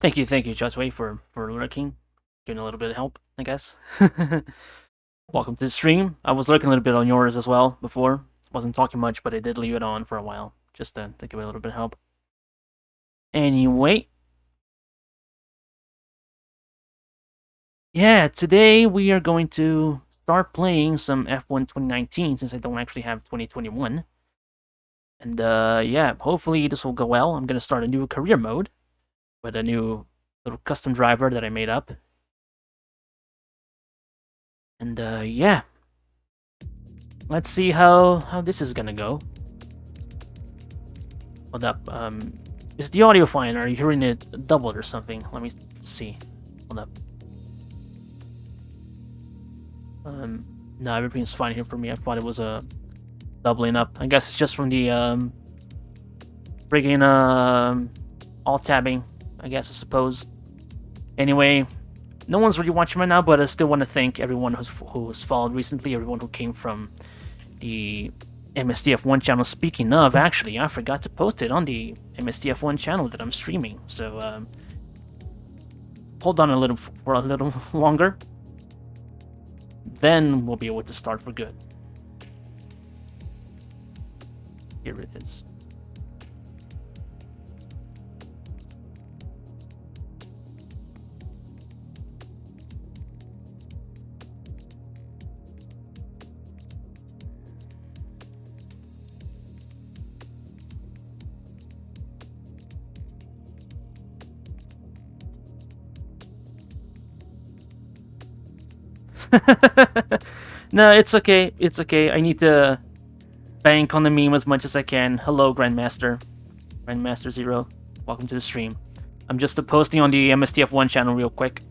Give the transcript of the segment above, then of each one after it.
Thank you, Josway, for lurking, giving a little bit of help, I guess. Welcome to the stream. I was lurking a little bit on yours as well before. Wasn't talking much, but I did leave it on for a while, just to give it a little bit of help. Anyway, yeah, today we are going to start playing some F1 2019 since I don't actually have 2021. And yeah, hopefully this will go well. I'm gonna start a new career mode with a new little custom driver that I made up. And yeah, let's see how this is gonna go. Hold up. Is the audio fine? Are you hearing it doubled or something? Let me see. Hold up. No, everything's fine here for me. I thought it was doubling up. I guess it's just from the friggin' alt tabbing. I guess I suppose. Anyway, no one's really watching right now, but I still want to thank everyone who's followed recently. Everyone who came from the MSTF1 channel. Speaking of, actually, I forgot to post it on the MSTF1 channel that I'm streaming. So hold on for a little longer. Then we'll be able to start for good. Here it is. No, it's okay. It's okay. I need to bank on the meme as much as I can. Hello, Grandmaster. Grandmaster Zero. Welcome to the stream. I'm just posting on the MSTF1 channel real quick,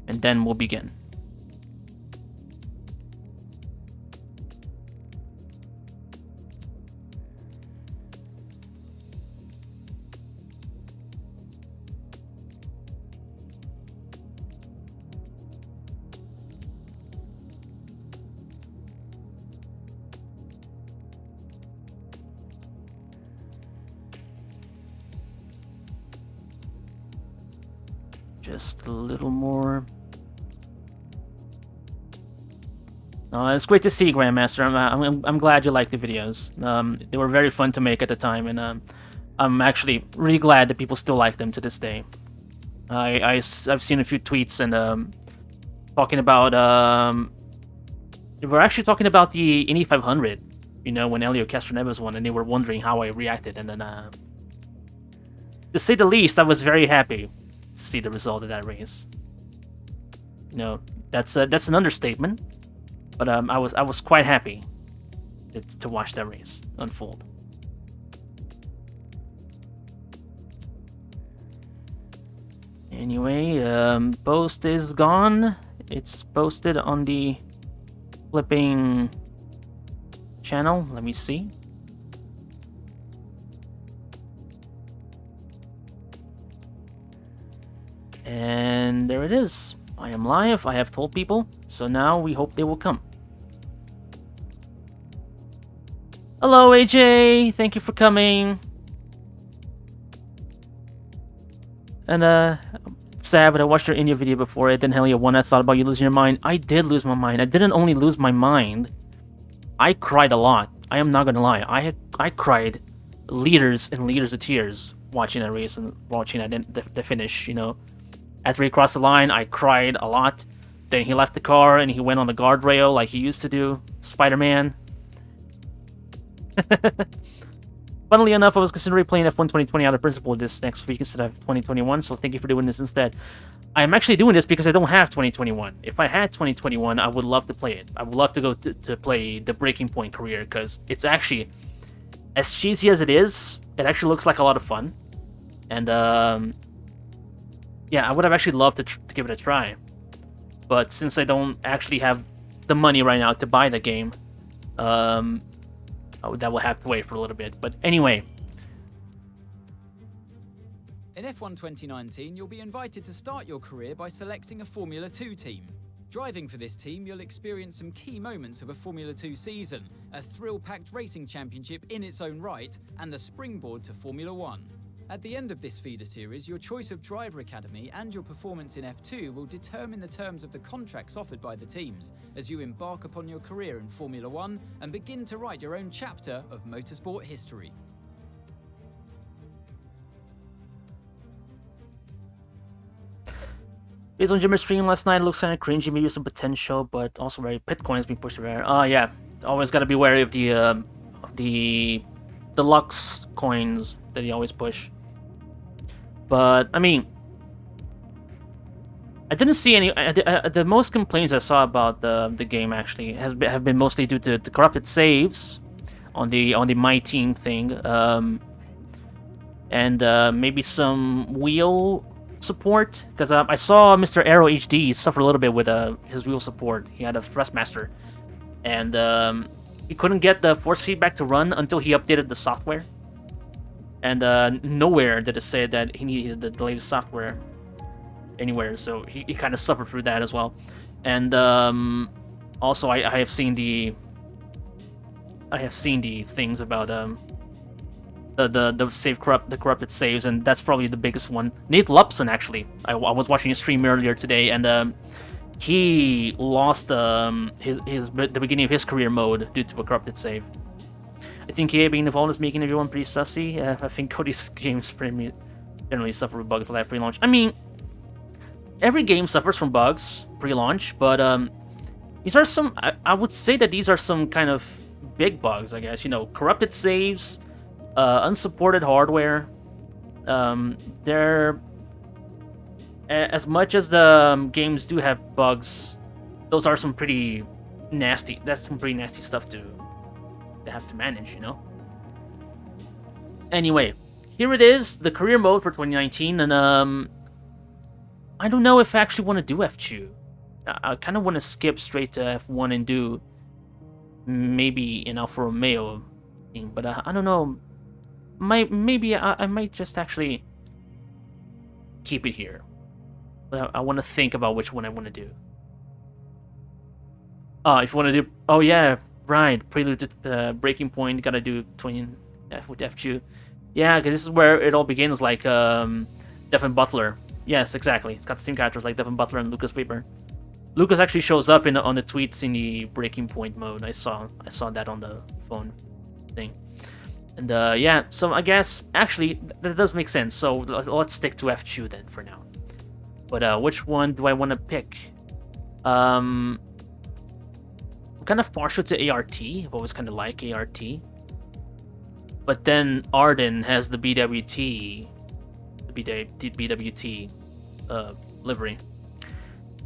and then we'll begin. Just a little more. It's great to see you, Grandmaster. I'm glad you liked the videos. They were very fun to make at the time, and I'm actually really glad that people still like them to this day. I've seen a few tweets and talking about we're actually talking about the Indy 500. You know, when Elio Castroneves won, and they were wondering how I reacted, and then to say the least, I was very happy to see the result of that race. You know, that's an understatement, but I was quite happy to watch that race unfold. Anyway, post is gone. It's posted on the flipping channel. Let me see. And there it is. I am live. I have told people. So now we hope they will come. Hello, AJ. Thank you for coming. And it's sad, but I watched your India video before it. Then Helio won. I thought about you losing your mind. I did lose my mind. I didn't only lose my mind. I cried a lot. I am not gonna lie. I cried liters and liters of tears watching that race and watching the finish. You know, after he crossed the line, I cried a lot. Then he left the car and he went on the guardrail like he used to do. Spider-Man. Funnily enough, I was considering playing F1 2020 out of principle this next week instead of 2021, so thank you for doing this instead. I am actually doing this because I don't have 2021. If I had 2021, I would love to play it. I would love to go to play the Breaking Point career, because it's actually, as cheesy as it is, it actually looks like a lot of fun. And, yeah, I would have actually loved to give it a try. But since I don't actually have the money right now to buy the game, that will have to wait for a little bit. But anyway. In F1 2019, you'll be invited to start your career by selecting a Formula 2 team. Driving for this team, you'll experience some key moments of a Formula 2 season, a thrill-packed racing championship in its own right, and the springboard to Formula 1. At the end of this feeder series, your choice of driver academy and your performance in F2 will determine the terms of the contracts offered by the teams as you embark upon your career in Formula One and begin to write your own chapter of motorsport history. Based on Jimmer's stream last night, it looks kind of cringy, maybe some potential, but also very Pitcoin's being pushed rare. Yeah, always got to be wary of the deluxe coins that he always push. But I mean, I didn't see any. The most complaints I saw about the game actually have been mostly due to corrupted saves on the My Team thing, and maybe some wheel support, because I saw Mr. Arrow HD suffer a little bit with his wheel support. He had a Thrustmaster, and he couldn't get the force feedback to run until he updated the software. And nowhere did it say that he needed the latest software anywhere, so he kind of suffered through that as well. And also, I have seen the things about the corrupted saves, and that's probably the biggest one. Nate Lupson, actually, I was watching his stream earlier today, and he lost the beginning of his career mode due to a corrupted save. I think EA being involved is making everyone pretty sussy. I think Cody's games generally suffer with bugs like that pre-launch. I mean, every game suffers from bugs pre-launch, but these are some. I would say that these are some kind of big bugs, I guess. You know, corrupted saves, unsupported hardware. They're as much as the games do have bugs, those are some pretty nasty. That's some pretty nasty stuff to have to manage, you know. Anyway, here it is, the career mode for 2019, and I don't know if I actually want to do F2. I kind of want to skip straight to F1 and do maybe an Alfa Romeo thing, but I don't know. Maybe I might just actually keep it here. But I want to think about which one I want to do. If you want to do, oh yeah, right, Prelude to Breaking Point, gotta do 20 with F2. Yeah, because this is where it all begins, like Devin Butler. Yes, exactly. It's got the same characters like Devin Butler and Lucas Weber. Lucas actually shows up on the tweets in the Breaking Point mode. I saw that on the phone thing. And yeah, so I guess actually that does make sense. So let's stick to F2 then for now. But which one do I want to pick? I'm kind of partial to ART. I've always kind of liked ART. But then Arden has the BWT, livery.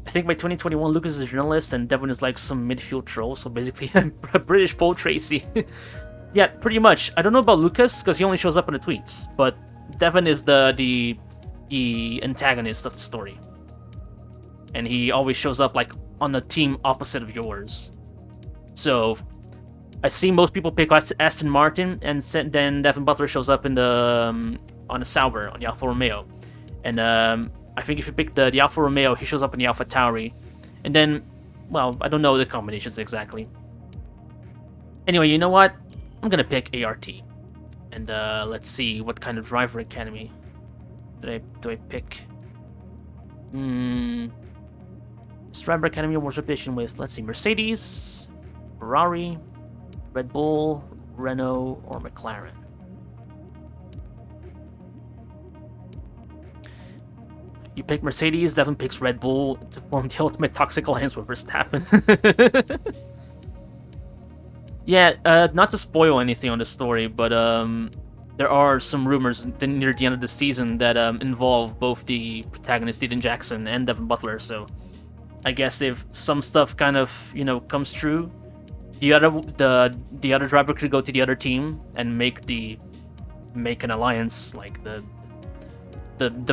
I think by 2021, Lucas is a journalist and Devin is like some midfield troll. So basically, a British Paul Tracy. Yeah, pretty much. I don't know about Lucas because he only shows up in the tweets, but Devin is the antagonist of the story, and he always shows up like on the team opposite of yours. So I see most people pick Aston Martin, and then Devin Butler shows up in the on the Sauber, on the Alfa Romeo, and I think if you pick the Alfa Romeo, he shows up in the Alfa Tauri, and then, well, I don't know the combinations exactly. Anyway, you know what? I'm gonna pick ART, and let's see what kind of driver academy do I pick. This driver academy awards repetition with, let's see, Mercedes, Ferrari, Red Bull, Renault, or McLaren. You pick Mercedes, Devin picks Red Bull to form the ultimate toxic alliance with Verstappen. Yeah, not to spoil anything on the story, but there are some rumors near the end of the season that involve both the protagonist Eden Jackson and Devin Butler. So I guess if some stuff kind of, you know, comes true, the other driver could go to the other team and make an alliance, like the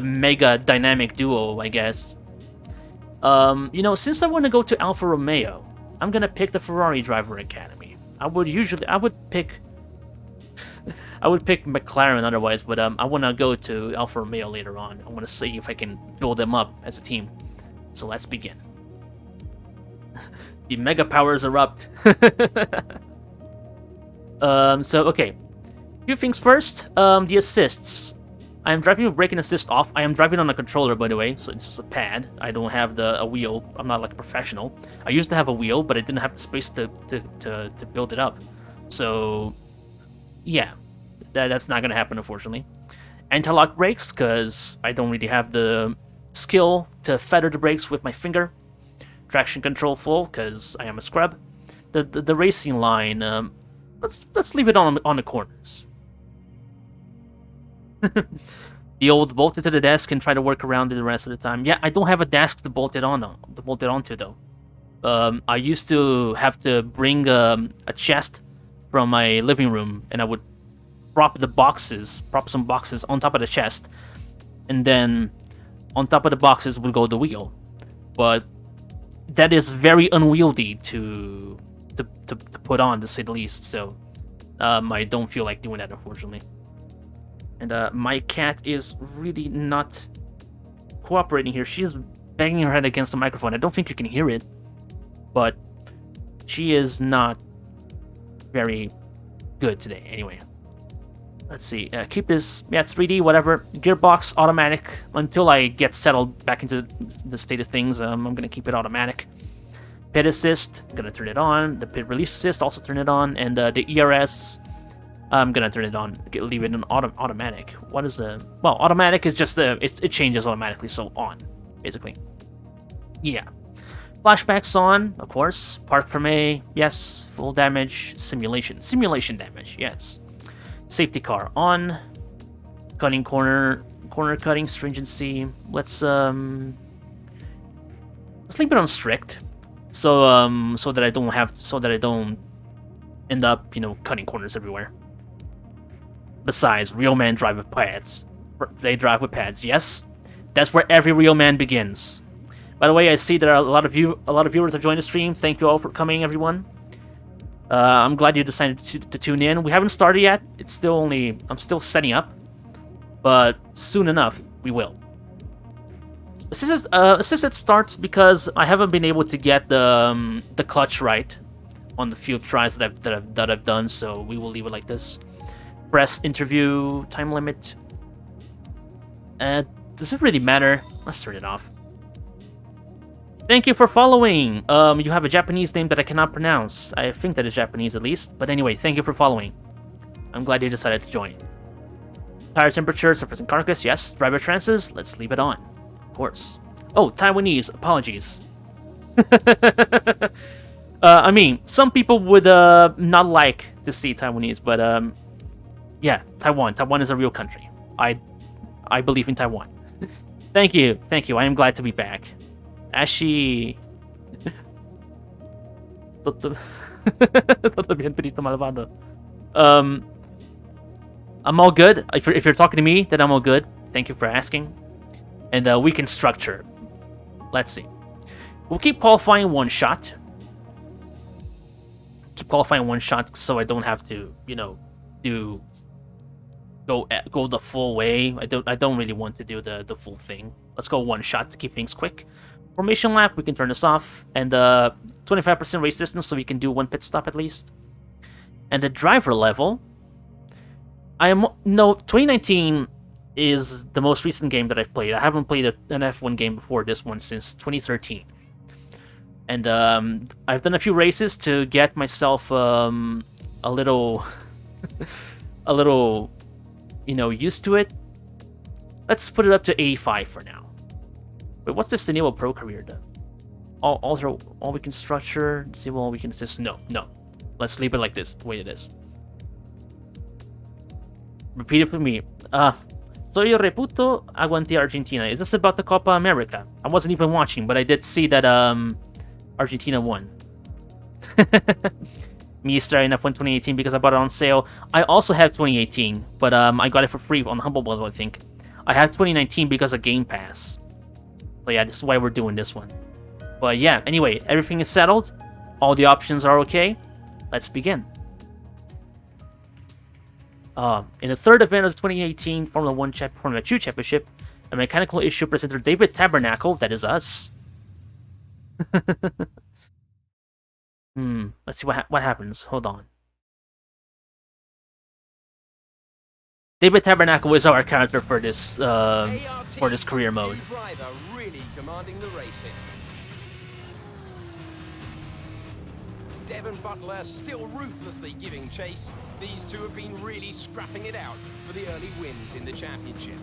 mega dynamic duo, I guess. You know, since I want to go to Alfa Romeo, I'm gonna pick the Ferrari Driver Academy. I would pick McLaren otherwise, but I want to go to Alfa Romeo later on. I want to see if I can build them up as a team. So let's begin. The mega powers erupt. So okay, a few things first. The assists. I am driving with brake and assist off. I am driving on a controller, by the way, so it's just a pad. I don't have a wheel. I'm not like a professional. I used to have a wheel, but I didn't have the space to build it up. So, yeah, that's not gonna happen, unfortunately. Anti-lock brakes, because I don't really have the skill to feather the brakes with my finger. Traction control full, because I am a scrub. The racing line, let's leave it on the corners. The old bolt it to the desk and try to work around it the rest of the time. Yeah, I don't have a desk to bolt it onto though. I used to have to bring a chest from my living room, and I would prop some boxes on top of the chest, and then on top of the boxes would go the wheel. But that is very unwieldy to put on, to say the least. So I don't feel like doing that, unfortunately. And my cat is really not cooperating here. She's banging her head against the microphone. I don't think you can hear it, but she is not very good today. Anyway, let's see. Keep this, 3D, whatever. Gearbox, automatic. Until I get settled back into the state of things, I'm going to keep it automatic. Pit assist, going to turn it on. The pit release assist, also turn it on. And the ERS, I'm gonna turn it on, leave it in automatic. What is the... Well, automatic is just it changes automatically, so on, basically. Yeah. Flashbacks on, of course. Park Perme, yes. Full damage. Simulation damage, yes. Safety car on. Cutting corner cutting, stringency. Let's leave it on strict. So that I don't end up, cutting corners everywhere. Besides, real men drive with pads. They drive with pads. Yes, that's where every real man begins. By the way, I see that a lot of viewers have joined the stream. Thank you all for coming, everyone. I'm glad you decided to tune in. We haven't started yet. I'm still setting up, but soon enough we will. Assisted starts because I haven't been able to get the clutch right on the few tries that I've done. So we will leave it like this. Press interview time limit. Does it really matter? Let's turn it off. Thank you for following. You have a Japanese name that I cannot pronounce. I think that is Japanese at least. But anyway, thank you for following. I'm glad you decided to join. Tire temperature, surface and carcass. Yes. Driver trances. Let's leave it on. Of course. Oh, Taiwanese. Apologies. I mean, some people would not like to see Taiwanese, but yeah, Taiwan. Taiwan is a real country. I believe in Taiwan. Thank you. I am glad to be back. Ashi. I'm all good. If you're talking to me, then I'm all good. Thank you for asking. And we can structure. Let's see. We'll keep qualifying one shot. So I don't have to, go the full way. I don't really want to do the full thing. Let's go one shot to keep things quick. Formation lap, we can turn this off, and 25% race distance, so we can do one pit stop at least. And the driver level, 2019 is the most recent game that I've played. I haven't played an F1 game before this one since 2013. And I've done a few races to get myself a little used to it. Let's put it up to 85 for now. Wait, what's this Enable Pro career though? Alter all we can structure, disable all we can assist. No. Let's leave it like this, the way it is. Repeat it for me. Soy reputo aguanté Argentina. Is this about the Copa America? I wasn't even watching, but I did see that Argentina won. Me starting F1 2018 because I bought it on sale. I also have 2018, but I got it for free on Humble Bundle, I think. I have 2019 because of Game Pass. So yeah, this is why we're doing this one. But yeah, anyway, everything is settled. All the options are okay. Let's begin. In the third event of the 2018 Formula 2 Championship, a mechanical issue presented David Tabernacle, that is us. Let's see what happens. Hold on. David Tabernacle is our character for this career mode. Driver really commanding the race here. Devon Butler still ruthlessly giving chase. These two have been really scrapping it out for the early wins in the championship.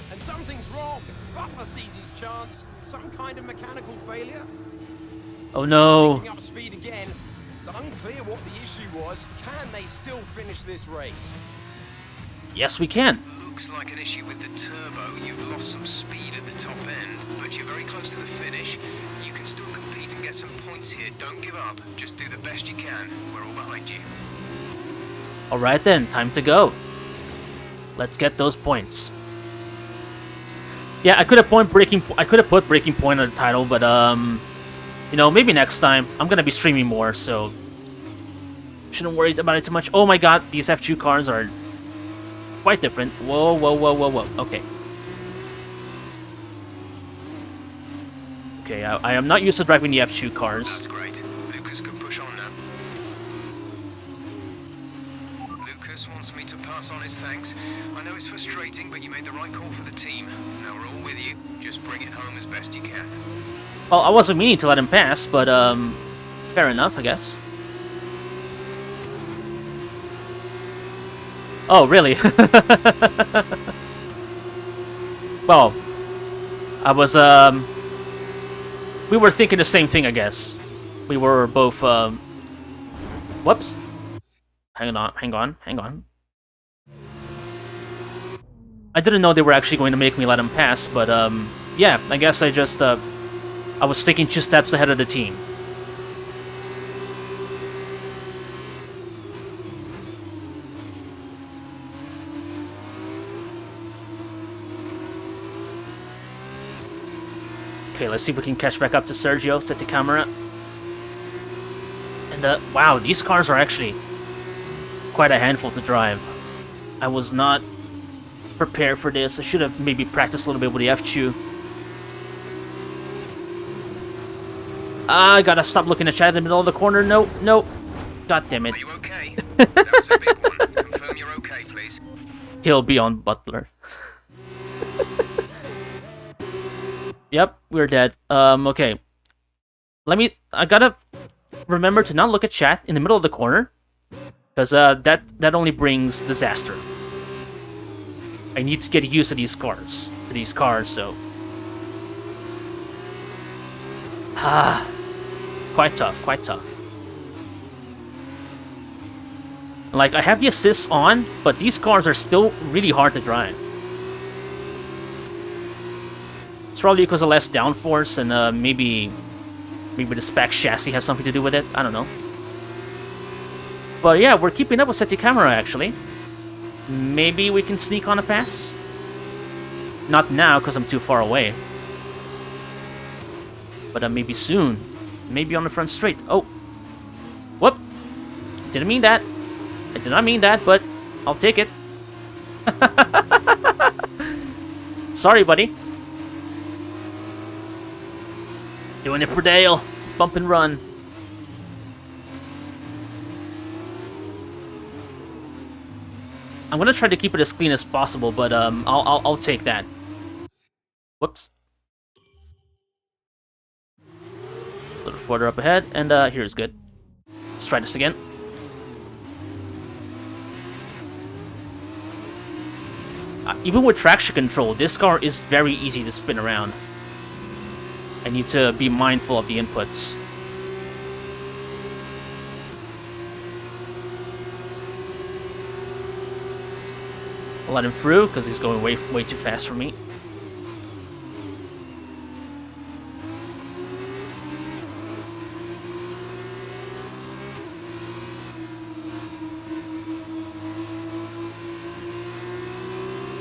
And something's wrong. Butler sees his chance. Some kind of mechanical failure. Oh no. Picking up speed again. It's unclear what the issue was. Can they still finish this race? Yes, we can. Looks like an issue with the turbo. You've lost some speed at the top end, but you're very close to the finish. You can still compete and get some points here. Don't give up. Just do the best you can. We're all behind you. Alright then, time to go. Let's get those points. Yeah, I could have put Breaking Point on the title, but you know, maybe next time. I'm gonna be streaming more, so shouldn't worry about it too much. Oh my god, these F2 cars are quite different. Whoa, whoa, whoa, whoa, whoa. Okay. Okay, I am not used to driving the F2 cars. That's great. Lucas can push on now. Lucas wants me to pass on his thanks. I know it's frustrating, but you made the right call for the team. Now we're all with you. Just bring it home as best you can. Well, I wasn't meaning to let him pass, but fair enough, I guess. Oh, really? Well, I was, we were thinking the same thing, I guess. We were both, whoops. Hang on. I didn't know they were actually going to make me let him pass, but, yeah, I guess I just, I was thinking 2 steps ahead of the team. Okay, let's see if we can catch back up to Sergio. Set the camera. And, wow, these cars are actually quite a handful to drive. I was not prepared for this. I should have maybe practiced a little bit with the F2. I gotta stop looking at chat in the middle of the corner. Nope, nope. God damn it. Are you okay? That was a big one. Confirm you're okay, please. Kill Beyond Butler. Yep, we're dead. Okay. I gotta remember to not look at chat in the middle of the corner. Because, that only brings disaster. I need to get used to these cars. So... Ah... Quite tough. Like, I have the assists on, but these cars are still really hard to drive. It's probably because of less downforce and maybe the spec chassis has something to do with it. I don't know. But yeah, we're keeping up with Seti Camera actually. Maybe we can sneak on a pass? Not now, because I'm too far away. But maybe soon. Maybe on the front straight. Oh. Whoop. Didn't mean that. I did not mean that, but I'll take it. Sorry, buddy. Doing it for Dale. Bump and run. I'm gonna try to keep it as clean as possible, but I'll take that. Whoops. A little further up ahead, and here's good. Let's try this again. Even with traction control, this car is very easy to spin around. I need to be mindful of the inputs. I'll let him through, because he's going way too fast for me.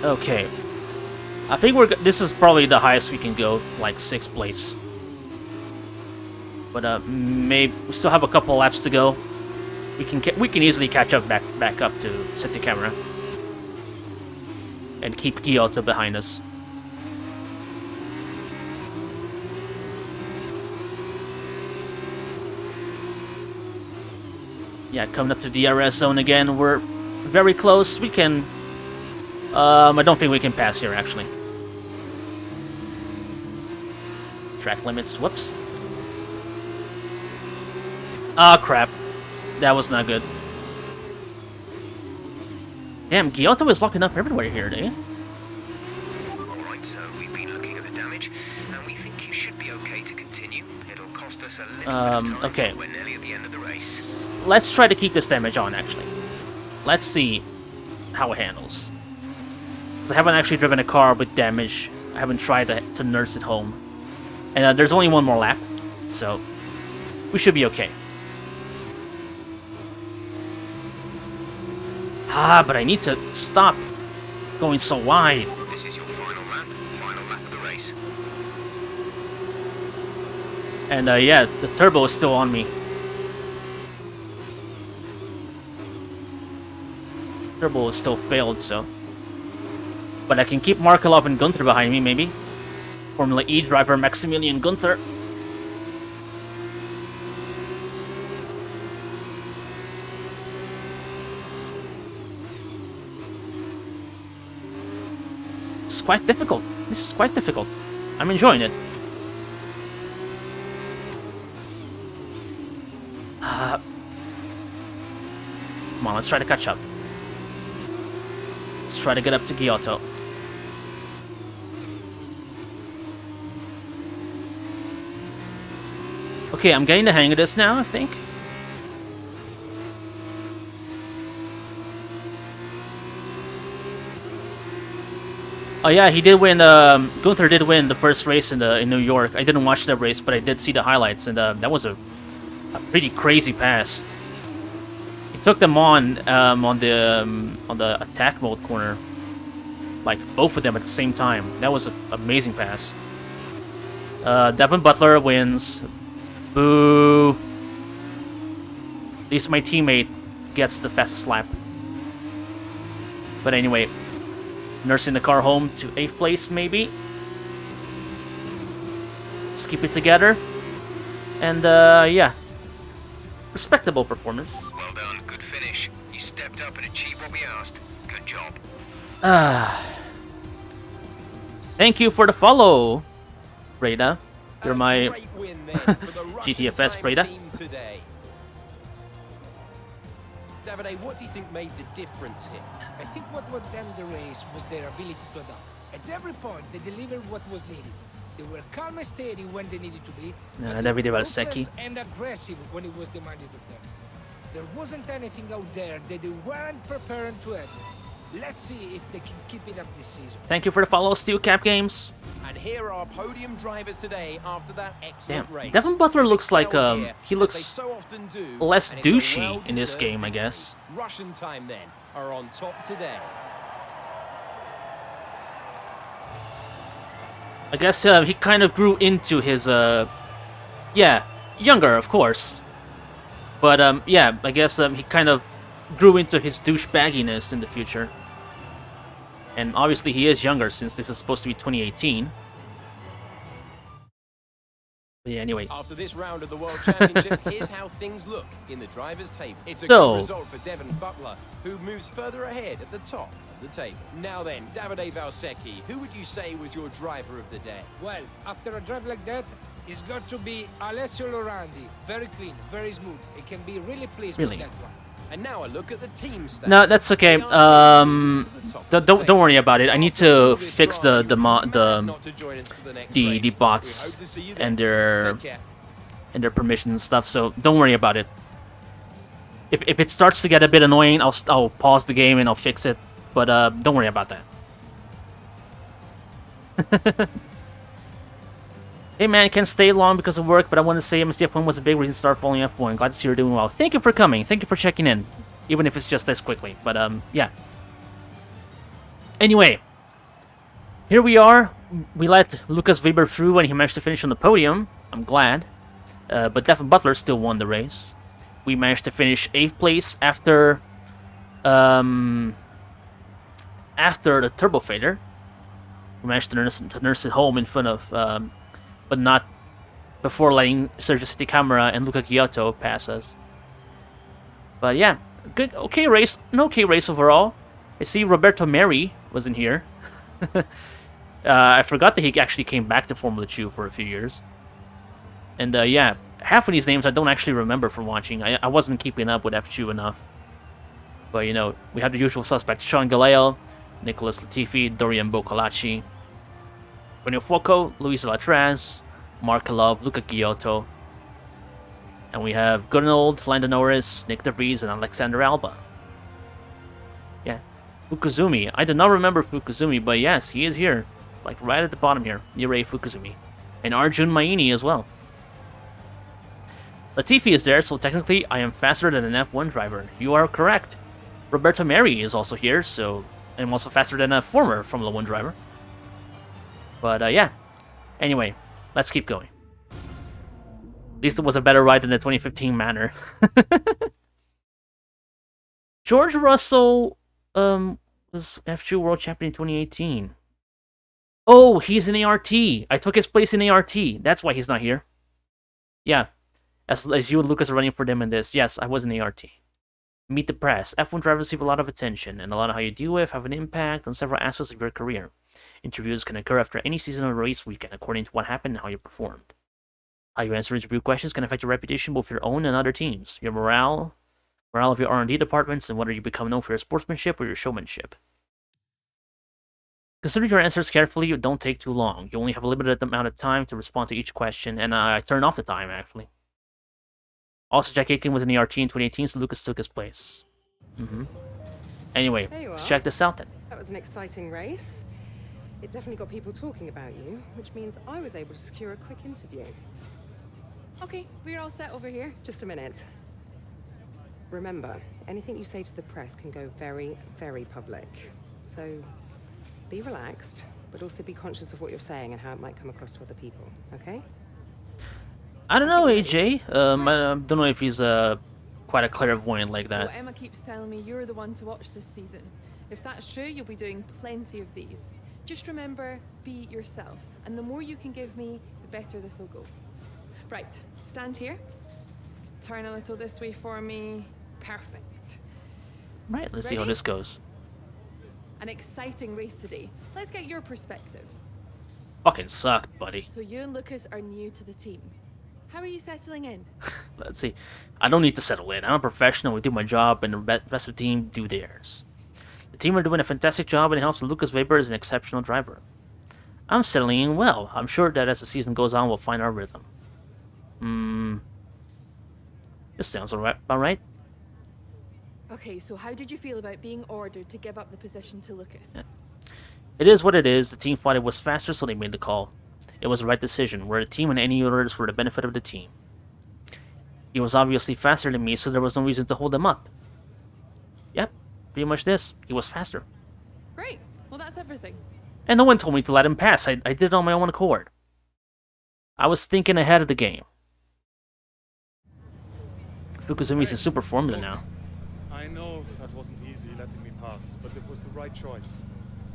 Okay. I think this is probably the highest we can go, like 6th place. But maybe we still have a couple laps to go. We can easily catch up back up to set the camera. And keep Giotto behind us. Yeah, coming up to DRS zone again. We're very close. We can... I don't think we can pass here, actually. Track limits. Whoops. Ah, crap. That was not good. Damn, Giotto is locking up everywhere here, eh? Alright, so we've been looking at the damage, and we think you should be okay to continue. It'll cost us a little bit of time, okay. but we're nearly at the end of the race. Let's try to keep this damage on, actually. Let's see how it handles. Because I haven't actually driven a car with damage. I haven't tried to nurse it home. And there's only one more lap, so we should be okay. Ah, but I need to stop going so wide. This is your final lap of the race. And yeah, the turbo is still on me. Turbo is still failed, so. But I can keep Markelov and Gunther behind me, maybe. Formula E driver Maximilian Gunther. It's quite difficult. This is quite difficult. I'm enjoying it. Come on, let's try to catch up. Let's try to get up to Giotto. Okay, I'm getting the hang of this now, I think. Oh yeah, he did win. Gunther did win the first race in New York. I didn't watch that race, but I did see the highlights, and that was a pretty crazy pass. He took them on the attack mode corner, like both of them at the same time. That was an amazing pass. Devin Butler wins. Boo! At least my teammate gets the fastest lap. But anyway. Nursing the car home to 8th place, maybe. Let's keep it together. And, yeah. Respectable performance. Well done, good finish. You stepped up and achieved what we asked. Good job. Thank you for the follow, Breda. You're my Great win then for the Russian GTFS, time Breda. team today. Davide, what do you think made the difference here? I think what won them the race was their ability to adapt. At every point, they delivered what was needed. They were calm and steady when they needed to be. That video about Seki. Ruthless and aggressive when it was demanded of them. There wasn't anything out there that they weren't prepared to handle. Let's see if they can keep it up this season. Thank you for the follow, Steel Cap Games. And here are podium drivers today after that excellent Damn, race. Devin Butler looks like Excel here, he as looks they so often do, less and it's a douchey in this well-deserved game, I victory. guess. Russian time then are on top today. I guess he kind of grew into his yeah, younger of course. But yeah, I guess he kind of grew into his douchebagginess in the future. And obviously he is younger since this is supposed to be 2018. But yeah, anyway. After this round of the World Championship, here's how things look in the drivers' table. It's a So- good result for Devin Butler, who moves further ahead at the top of the table. Now then, Davide Valsecchi, who would you say was your driver of the day? Well, after a drive like that, it's got to be Alessio Lorandi. Very clean, very smooth. It can be really pleased Really? with that one. And now a look at the team stats. No, that's okay. They are second to the top of the Don't table. worry about it. I need After to all this fix drama, the not to join us for the next race. We bots hope to see you and then. Take care. their permissions and stuff. So don't worry about it. If it starts to get a bit annoying, I'll pause the game and I'll fix it. But don't worry about that. Hey man, can't stay long because of work, but I want to say MSTF1 was a big reason to start following F1. Glad to see you're doing well. Thank you for coming. Thank you for checking in, even if it's just this quickly. But yeah. Anyway, here we are. We let Lucas Weber through and he managed to finish on the podium. I'm glad. But Devin Butler still won the race. We managed to finish 8th place after the turbo fader. We managed to nurse it home in front of, but not before letting Sergio City Camera and Luca Giotto pass us. But yeah, good, okay race, an okay race overall. I see Roberto Meri was in here. I forgot that he actually came back to Formula 2 for a few years. And yeah, half of these names I don't actually remember from watching. I wasn't keeping up with F2 enough. But you know, we have the usual suspects: Sean Galeo, Nicholas Latifi, Dorian Boccolacci, Antonio Fuoco, Luis Latraz, Mark Love, Luca Giotto. And we have good old Lando Norris, Nick DeVries, and Alexander Alba. Yeah. Fukuzumi. I did not remember Fukuzumi, but yes, he is here. Like right at the bottom here. Yurei Fukuzumi. And Arjun Maini as well. Latifi is there, so technically I am faster than an F1 driver. You are correct. Roberto Meri is also here, so I'm also faster than a former Formula 1 driver. But yeah. Anyway, let's keep going. At least it was a better ride than the 2015 Manor. George Russell was F2 World Champion in 2018. Oh, he's in ART. I took his place in ART. That's why he's not here. Yeah. As you and Lucas are running for them in this. Yes, I was in ART. Meet the press. F1 drivers receive a lot of attention, and a lot of how you deal with have an impact on several aspects of your career. Interviews can occur after any season or race weekend according to what happened and how you performed. How you answer interview questions can affect your reputation both your own and other teams, your morale of your R&D departments, and whether you become known for your sportsmanship or your showmanship. Consider your answers carefully. Don't take too long. You only have a limited amount of time to respond to each question, and I turned off the time, actually. Also, Jack Aitken was in the RT in 2018, so Lucas took his place. Anyway, let's check this out then. That was an exciting race. It definitely got people talking about you, which means I was able to secure a quick interview. Okay, we're all set over here. Just a minute. Remember, anything you say to the press can go very, very public. So, be relaxed, but also be conscious of what you're saying and how it might come across to other people, okay? I don't know, AJ. I don't know if he's quite a clairvoyant like that. So Emma keeps telling me you're the one to watch this season. If that's true, you'll be doing plenty of these. Just remember, be yourself. And the more you can give me, the better this will go. Right, stand here. Turn a little this way for me. Perfect. Right, let's see how this goes. An exciting race today. Let's get your perspective. Fucking sucked, buddy. So you and Lucas are new to the team. How are you settling in? Let's see. I don't need to settle in. I'm a professional. We do my job, and the rest of the team do theirs. The team are doing a fantastic job, and it helps that Lucas Weber is an exceptional driver. I'm settling in well. I'm sure that as the season goes on, we'll find our rhythm. This sounds about right. Okay, so how did you feel about being ordered to give up the position to Lucas? Yeah. It is what it is. The team thought it was faster, so they made the call. It was the right decision. We're a team, and any orders for the benefit of the team. He was obviously faster than me, so there was no reason to hold him up. Yep, pretty much this. He was faster. Great. Well, that's everything. And no one told me to let him pass. I did it on my own accord. I was thinking ahead of the game. Fukuzumi's in Super Formula now. I know that wasn't easy letting me pass, but it was the right choice.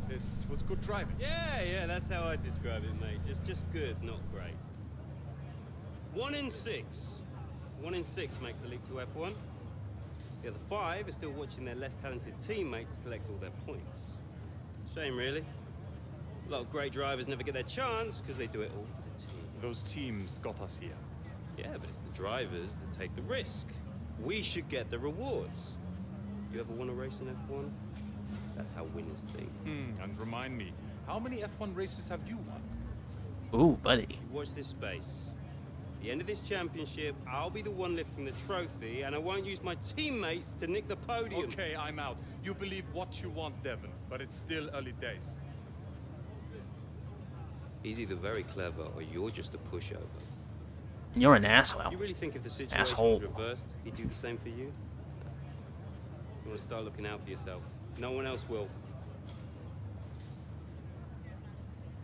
It was good driving. Yeah, that's how I describe it, mate. Just good, not great. 1 in 6. 1 in 6 makes the leap to F1. The other 5 are still watching their less talented teammates collect all their points. Shame, really. A lot of great drivers never get their chance because they do it all for the team. Those teams got us here. Yeah, but it's the drivers that take the risk. We should get the rewards. You ever won a race in F1? That's how winners think. And remind me, how many F1 races have you won? Ooh, buddy. You watch this space. At the end of this championship, I'll be the one lifting the trophy, and I won't use my teammates to nick the podium. Okay, I'm out. You believe what you want, Devon, but it's still early days. He's either very clever or you're just a pushover. You're an asshole. You really think if the situation Asshole. was reversed, he'd do the same for you? You want to start looking out for yourself. No one else will.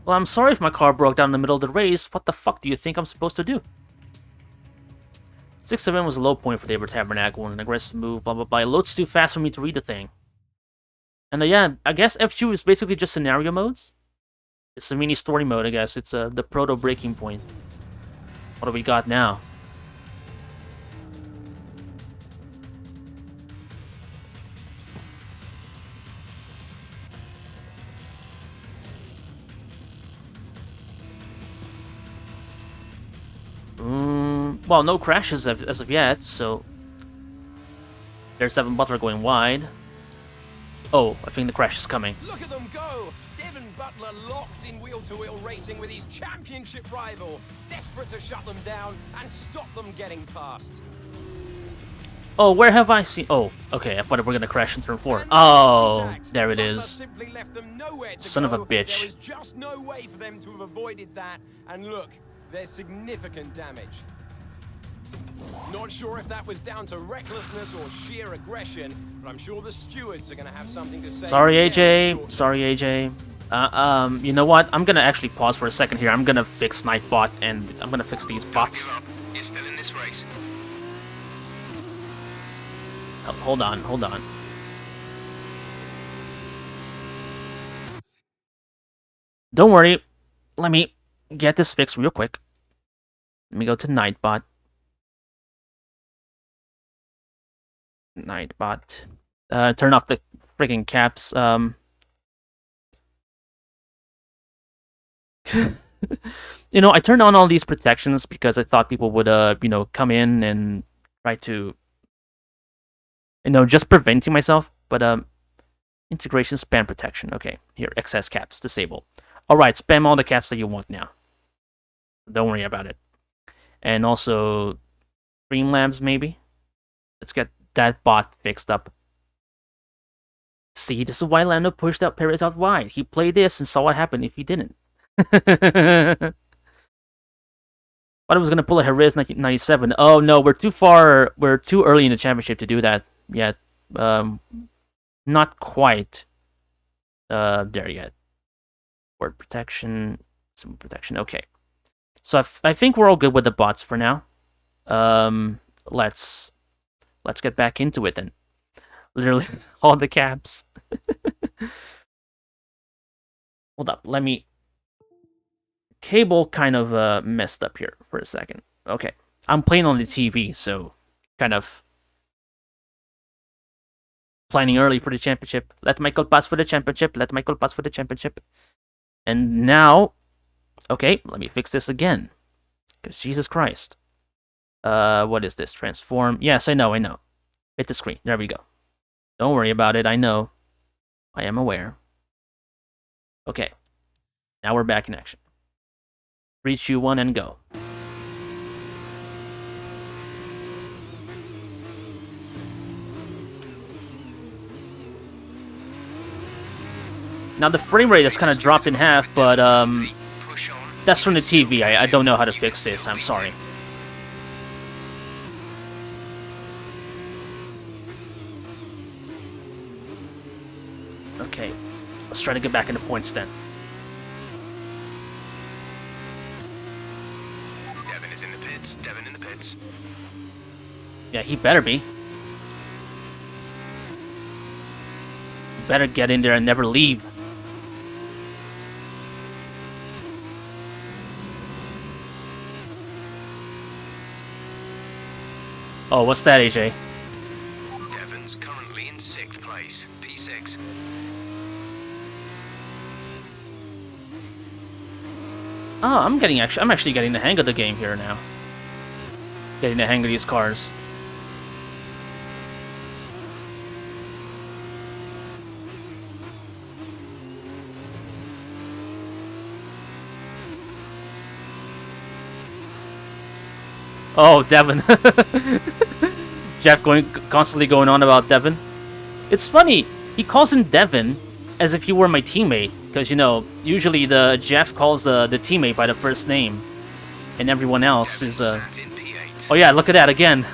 Well, I'm sorry if my car broke down in the middle of the race. What the fuck do you think I'm supposed to do? 6-7 was a low point for David Tabernacle, an aggressive move, blah blah blah. It loads too fast for me to read the thing. And yeah, I guess F2 is basically just scenario modes. It's the mini story mode, I guess. It's the proto breaking point. What do we got now? well, no crashes as of yet, so... There's Devin Butler going wide. Oh, I think the crash is coming. Look at them go! Devin Butler locked in wheel-to-wheel racing with his championship rival, desperate to shut them down and stop them getting past. Oh, where have I seen... Oh, okay, I thought we were gonna crash in turn 4. Oh, there it Butler is. simply left them nowhere to Son of a go. bitch. There was just no way for them to have avoided that, and look, there's significant damage. Not sure if that was down to recklessness or sheer aggression, but I'm sure the stewards are going to have something to say. Sorry, very AJ. shortly. Sorry, AJ. You know what? I'm gonna actually pause for a second here. I'm gonna fix Nightbot, and I'm gonna fix these Don't bots. give up. You're still in this race. Oh, hold on, hold on. Don't worry. Let me get this fixed real quick. Let me go to Nightbot. Nightbot. Turn off the friggin' caps. You know, I turned on all these protections because I thought people would, you know, come in and try to, you know, just preventing myself. But, integration spam protection. Okay, here, excess caps, disable. Alright, spam all the caps that you want now. Don't worry about it. And also, Streamlabs, maybe? Let's get that bot fixed up. See, this is why Lando pushed out Perez out wide. He played this and saw what happened if he didn't. Thought I was gonna pull a Jerez 1997. Oh no, we're too far. We're too early in the championship to do that yet. Not quite there yet. Word protection, some protection. Okay, so I think we're all good with the bots for now. Let's get back into it then. Literally all the caps. Hold up, let me. Cable kind of messed up here for a second. Okay, I'm playing on the TV, so kind of planning early for the championship. Let Michael pass for the championship. Let Michael pass for the championship. And now, okay, let me fix this again. Because Jesus Christ. What is this? Transform. Yes, I know. Hit the screen. There we go. Don't worry about it. I know. I am aware. Okay. Now we're back in action. 3, 2, 1, and go. Now the frame rate has kind of dropped in half, but Push on. that's from the TV. I don't know how to fix this. I'm sorry. Okay, let's try to get back into points then. Devin is in the pits. Devin in the pits. Yeah, he better be. Better get in there and never leave. Oh, what's that, AJ? Devin's currently in 6th place. P6. Oh, I'm actually getting the hang of the game here now. Getting the hang of these cars. Oh, Devin. Jeff constantly going on about Devin. It's funny. He calls him Devin as if he were my teammate. Because, you know, usually the Jeff calls the teammate by the first name. And everyone else is... Sat in P8. Oh yeah, look at that again.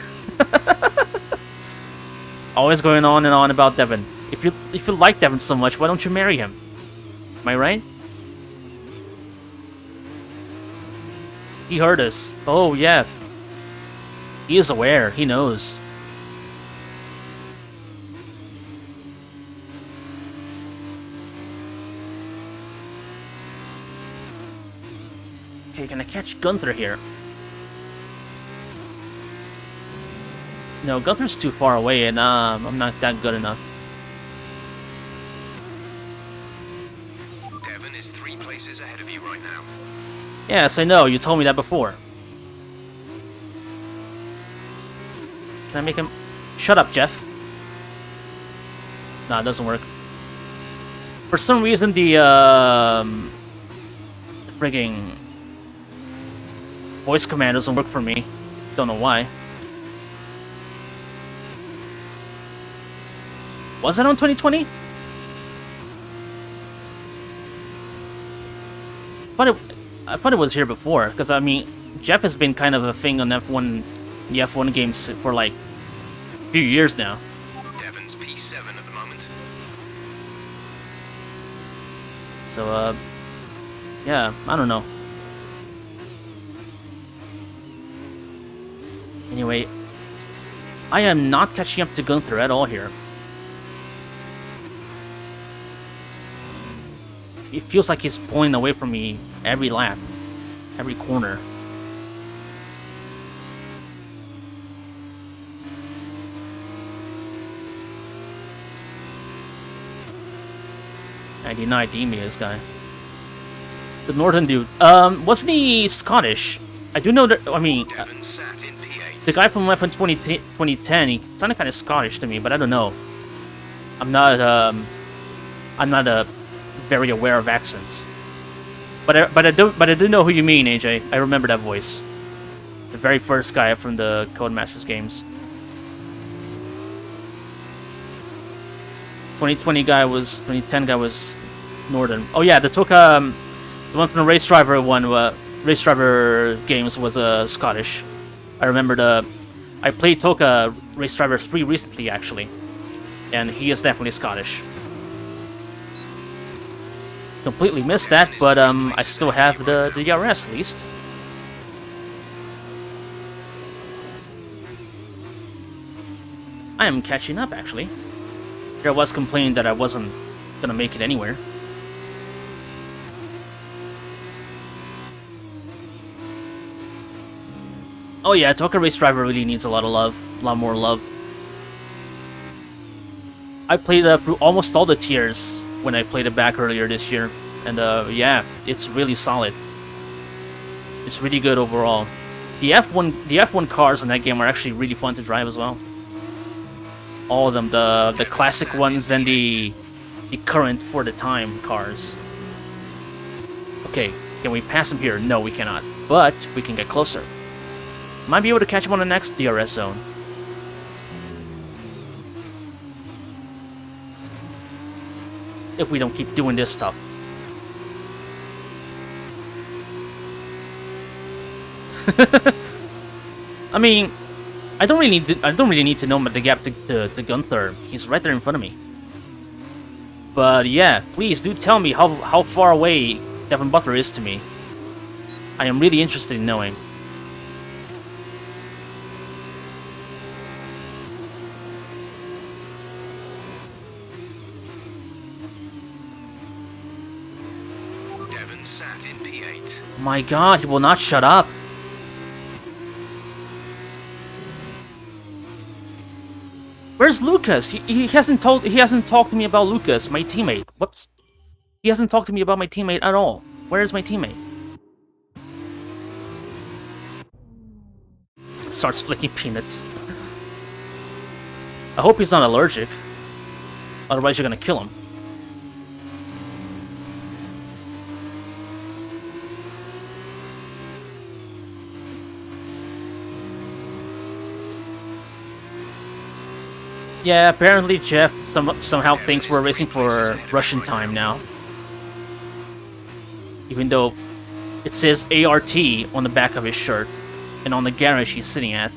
Always going on and on about Devin. If you like Devin so much, why don't you marry him? Am I right? He heard us. Oh yeah. He is aware. He knows. Okay, can I catch Gunther here? No, Gunther's too far away, and I'm not that good enough. Devin is 3 places ahead of you right now. Yes, I know. You told me that before. Can I make him... Shut up, Jeff. Nah, it doesn't work. For some reason, the frigging voice command doesn't work for me. Don't know why. Was it on 2020? I thought it was here before, because I mean, Jeff has been kind of a thing on F1, the F1 games for like a few years now. Devon's P7 at the moment. So, yeah, I don't know. Anyway, I am not catching up to Gunther at all here. It feels like he's pulling away from me every lap, every corner. I denied me this guy. The northern dude. Wasn't he Scottish? I do know that. I mean, Devon sat in P8. the guy from F1 2010. He sounded kind of Scottish to me, but I don't know. I'm not very aware of accents. But I do know who you mean, AJ. I remember that voice. The very first guy from the Codemasters games. 2010 guy was Northern. Oh yeah, the Toka, the one from the Race Driver Race Driver games was Scottish. I remember I played Toka Race Driver 3 recently actually, and he is definitely Scottish. Completely missed that, but I still have the DRS at least. I am catching up actually. Here I was complaining that I wasn't gonna make it anywhere. Oh yeah, Toka Race Driver really needs a lot of love, a lot more love. I played through almost all the tiers when I played it back earlier this year, and yeah, it's really solid. It's really good overall. The F1 cars in that game are actually really fun to drive as well. All of them, the classic ones and the current for the time cars. Okay, can we pass him here? No, we cannot, but we can get closer. Might be able to catch him on the next DRS zone. If we don't keep doing this stuff. I mean, I don't really need to know the gap to Gunther. He's right there in front of me. But yeah, please do tell me how far away Devon Butler is to me. I am really interested in knowing. Devon sat in P8. My God, he will not shut up. Where's Lucas? He hasn't talked to me about Lucas, my teammate. Whoops. He hasn't talked to me about my teammate at all. Where is my teammate? Starts flicking peanuts. I hope he's not allergic. Otherwise you're gonna kill him. Yeah, apparently Jeff somehow thinks we're racing for Russian time now. Even though it says ART on the back of his shirt and on the garage he's sitting at.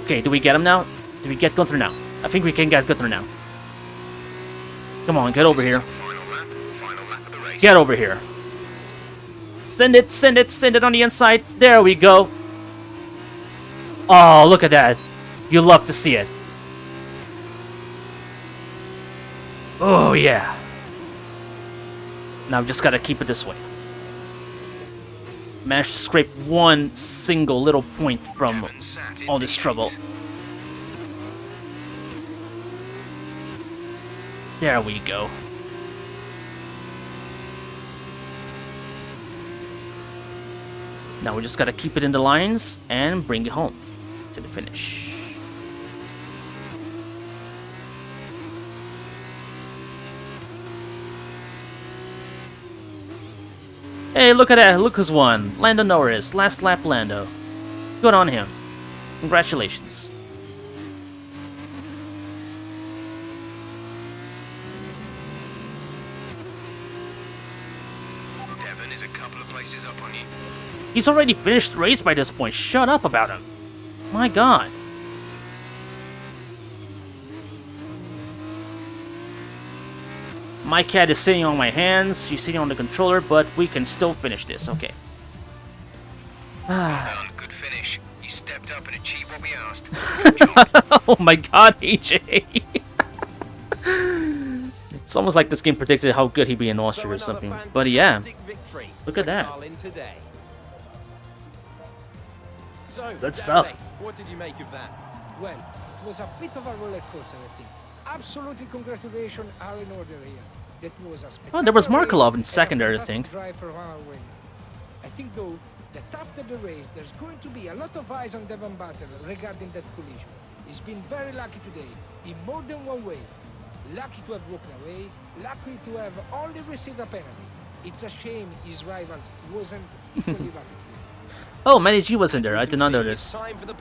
Okay, do we get him now? Do we get Gunther now? I think we can get Gunther now. Come on, get over here. Final lap of the race. Get over here. Send it on the inside. There we go. Oh, look at that. You love to see it. Oh, yeah. Now I've just got to keep it this way. Managed to scrape one single little point from all this trouble. There we go. Now we just got to keep it in the lines and bring it home. to the finish. Hey, look at that. Look who's won. Lando Norris. Last lap Lando. Good on him. Congratulations. Devon is a couple of places up on you. He's already finished the race by this point. Shut up about him. My god. My cat is sitting on my hands. She's sitting on the controller, but we can still finish this. Okay. Well done, good finish. You stepped up and achieved what we asked. Oh my god, AJ. It's almost like this game predicted how good he'd be in Austria or something. But yeah, look at that. Good stuff. What did you make of that? Well, it was a bit of a roller coaster, I think. Absolutely congratulations are in order here. That was a Oh, there was spectacular Markelov in race second and a there, I fantastic think. drive from our wing. I think, though, that after the race, there's going to be a lot of eyes on Devon Butler regarding that collision. He's been very lucky today, in more than one way. Lucky to have walked away, lucky to have only received a penalty. It's a shame his rivals wasn't equally lucky today. Oh, Matty G wasn't there. I did not notice.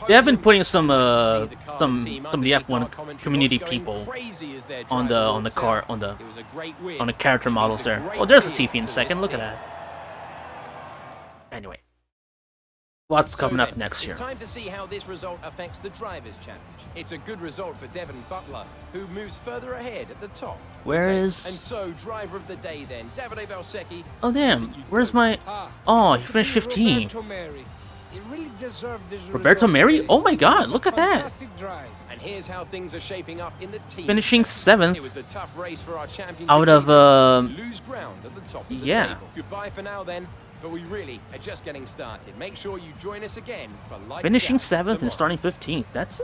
They have been putting some of the F1 community people on the character models there. Oh, there's Latifi in second. Look at that. Anyway, what's coming up next year? It's time to see how this result affects the Drivers' Challenge. It's a good result for Devon Butler, who moves further ahead at the top. Where is? And so, driver of the day then, Davide Valsecchi. Oh damn! Where's my? Oh, he finished 15. He really deserved this Roberto result Meri? today. Oh my God! It was a Look at that. fantastic drive. And here's how things are shaping up in the team. Finishing It 7th was a tough race for our championship out of leaders. Lose ground at the top of the yeah. table. Goodbye for now then, but we really are just getting started. Make sure you join us again for Lights Finishing Out 7th and tomorrow. starting 15th. That's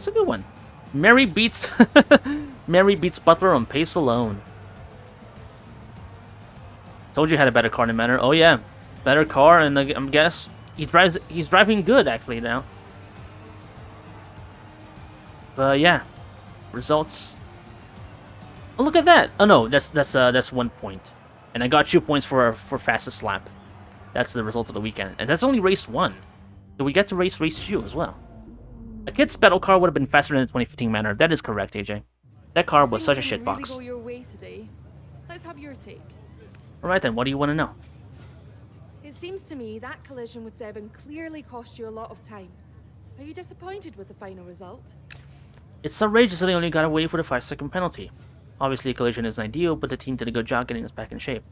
a good one. Mary beats Mary beats Butler on pace alone. Told you had a better car than Manor. Oh yeah, better car, and I guess he's driving good actually now. But yeah, results. Oh, look at that! Oh no, that's 1 point, and I got 2 points for fastest lap. That's the result of the weekend, and that's only race 1. So we get to race 2 as well. A kid's pedal car would have been faster than the 2015 Manor. That is correct, AJ. That car was such a Things didn't shitbox. really go your way today. Let's have your take. Alright then, what do you want to know? It seems to me that collision with Devon clearly cost you a lot of time. Are you disappointed with the final result? It's outrageous that they only got away with a 5-second penalty. Obviously, a collision isn't ideal, but the team did a good job getting us back in shape.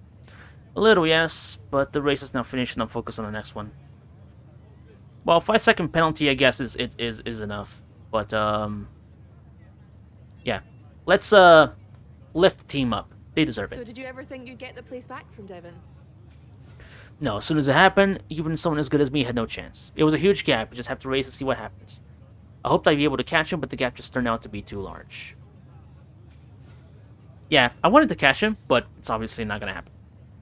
A little, yes, but the race is now finished and I'm focused on the next one. Well, 5-second penalty, I guess, is enough. But, yeah. Let's, lift the team up. They deserve So it. did you ever think you'd get the place back from Devon? No, as soon as it happened, even someone as good as me had no chance. It was a huge gap. We just have to race and see what happens. I hoped I'd be able to catch him, but the gap just turned out to be too large. Yeah, I wanted to catch him, but it's obviously not gonna happen.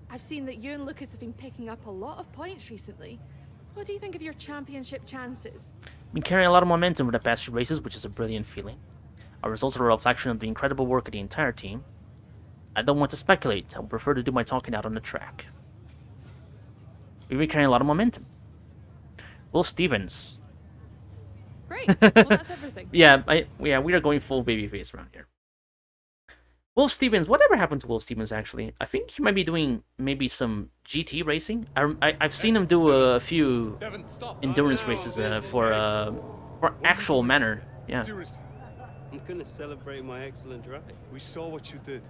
I've seen that you and Lucas have been picking up a lot of points recently. What do you think of your championship chances? Been carrying a lot of momentum for the past few races, which is a brilliant feeling. Our results are a reflection of the incredible work of the entire team. I don't want to speculate. I would prefer to do my talking out on the track. We've been carrying a lot of momentum. Will Stevens. Great. Well, that's everything. Yeah, we are going full babyface around here. Wolf Stevens, whatever happened to Wolf Stevens actually? I think he might be doing maybe some GT racing. I've seen him do a few endurance races for actual Manor. Yeah. Seriously, I'm gonna celebrate my excellent drive. we saw what you did.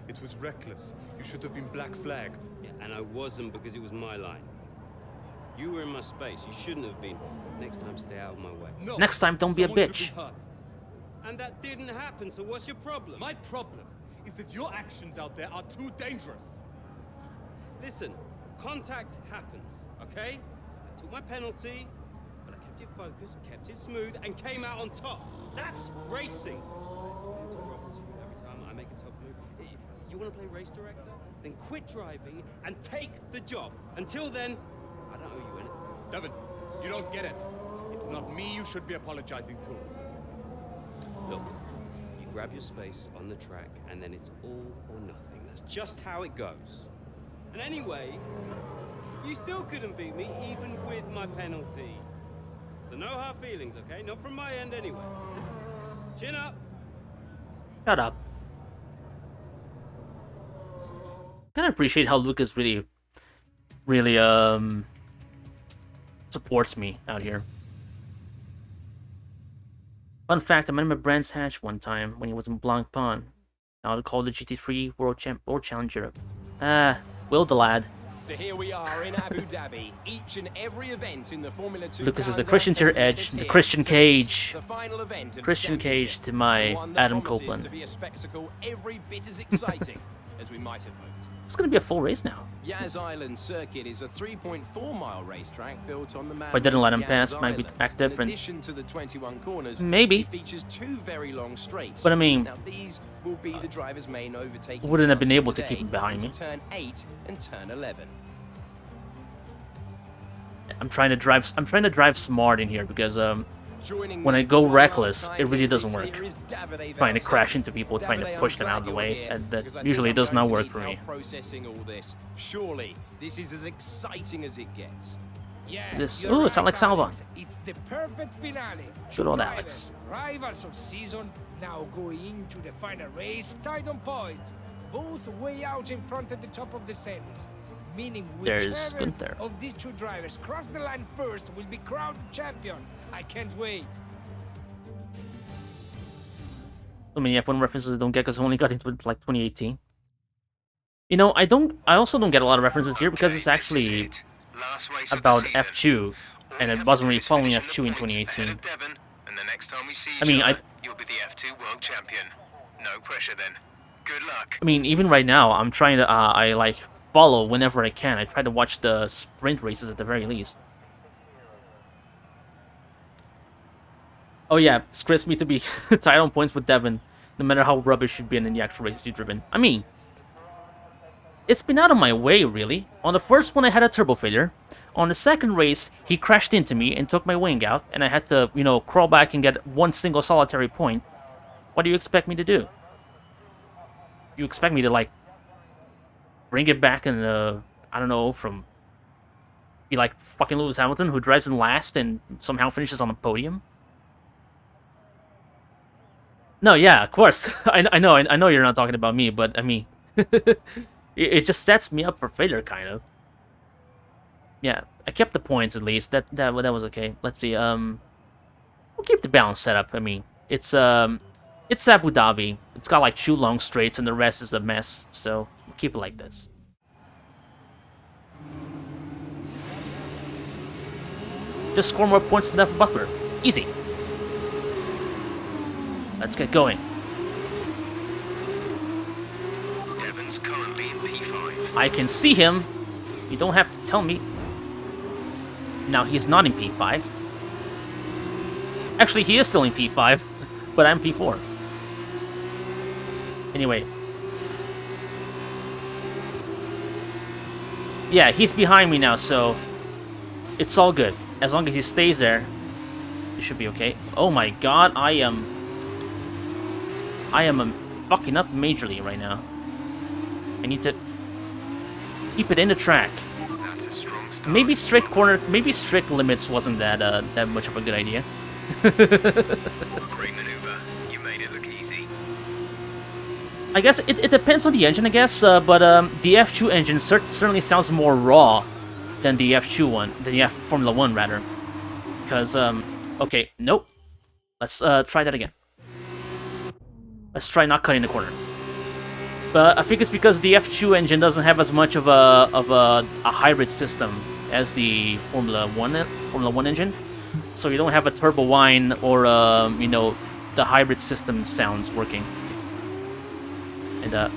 It was reckless. You should have been black flagged. Yeah, and I wasn't because it was my line. You were in my space. You shouldn't have been. Next time, stay out of my way. No. Next time, don't be a someone could bitch. hurt. And that didn't happen, so what's your problem? My problem is that your actions out there are too dangerous. Listen, contact happens, okay? I took my penalty, but I kept it focused, kept it smooth, and came out on top. That's racing. It's a problem to you every time I make a tough move. You want to play race director? Then quit driving and take the job. Until then, I don't owe you anything. Devon, you don't get it. It It's not me you should be apologizing to. Look, you grab your space on the track, and then it's all or nothing. That's just how it goes. And anyway, you still couldn't beat me, even with my penalty. So no hard feelings, okay? Not from my end anyway. Chin up. Shut up. Kind of appreciate how Lucas really supports me out here. Fun fact, I met him at Brands Hatch one time when he was in Blanc Pond. Now to call the GT3 World Challenge Europe. Will the lad. So here we are in Abu Dhabi. Each and every event in the Formula 2 Lucas is the calendar Christian to your has led edge, us the here Christian to Cage. the final event of the Christian Cage championship. to my One that Adam promises Copeland. to be a spectacle every bit as exciting as we might have hoped. It's gonna be a full race now. Yas Island Circuit is a 3.4-mile racetrack built on the If I didn't let him Yas pass, it might be Island. act different. In addition to the 21 corners, Maybe. it features 2 very long straights. But I mean, now these will be the driver's main overtaking wouldn't have been chances able to today keep him behind into me. Turn 8 and turn 11. I'm trying to drive smart in here because Joining when me I go for one reckless, last it time really here doesn't this work. year is Davide Trying to Valsecchi. crash into people, trying to Davide, push I'm them glad out of the you're way, here, and that because I usually think does I'm not going work to for need me. help processing all this. Surely, this is as exciting as it gets. Yeah, This- you're ooh, it's right, Alex Albon. Alex. It's the perfect finale. Good old Drivers, Alex. Rivals of season, now going into the final race, tied on points, both way out in front at the top of the standings. Meaning There's whichever Gunther. of these 2 drivers cross the line first will be crowned champion. I can't wait. So many F1 references I don't get because I only got into it like 2018. You know, I also don't get a lot of references here because it's actually Last race of the about season. F2, All and you it have wasn't to do really is following finish in F2 the in points ahead 2018. of Devon, and the next time we see I mean, each other, you'll be the F2 world champion. No pressure then. Good luck. I mean, even right now, I'm trying to, I like follow whenever I can. I try to watch the sprint races at the very least. Oh yeah, scripts me to be tied on points with Devon, no matter how rubbish you've been in the actual races you've driven. I mean, it's been out of my way, really. On the first one, I had a turbo failure. On the second race, he crashed into me and took my wing out, and I had to, you know, crawl back and get one single solitary point. What do you expect me to do? You expect me to, like, bring it back and, I don't know, from... be like fucking Lewis Hamilton, who drives in last and somehow finishes on a podium? No, yeah, of course. I know you're not talking about me, but, I mean... it just sets me up for failure, kind of. Yeah, I kept the points at least. That was okay. Let's see. We'll keep the balance set up. I mean, it's Abu Dhabi. It's got like 2 long straights, and the rest is a mess. So we'll keep it like this. Just score more points than Devon Butler. Easy. Let's get going. Devon's currently in P5. I can see him. You don't have to tell me. Now, he's not in P5. Actually, he is still in P5, but I'm P4. Anyway. Yeah, he's behind me now, so it's all good. As long as he stays there, it should be okay. Oh my god, I am fucking up majorly right now. I need to keep it in the track. That's a strong start. Maybe strict limits wasn't that much of a good idea. Great maneuver. You made it look easy. I guess it depends on the engine, I guess, but the F2 engine certainly sounds more raw than the F2 one, than the Formula 1 rather. Because, okay, nope. Let's try that again. Let's try not cutting the corner. But I think it's because the F2 engine doesn't have as much of a hybrid system as the Formula 1 engine. So you don't have a turbo whine or you know, the hybrid system sounds working. And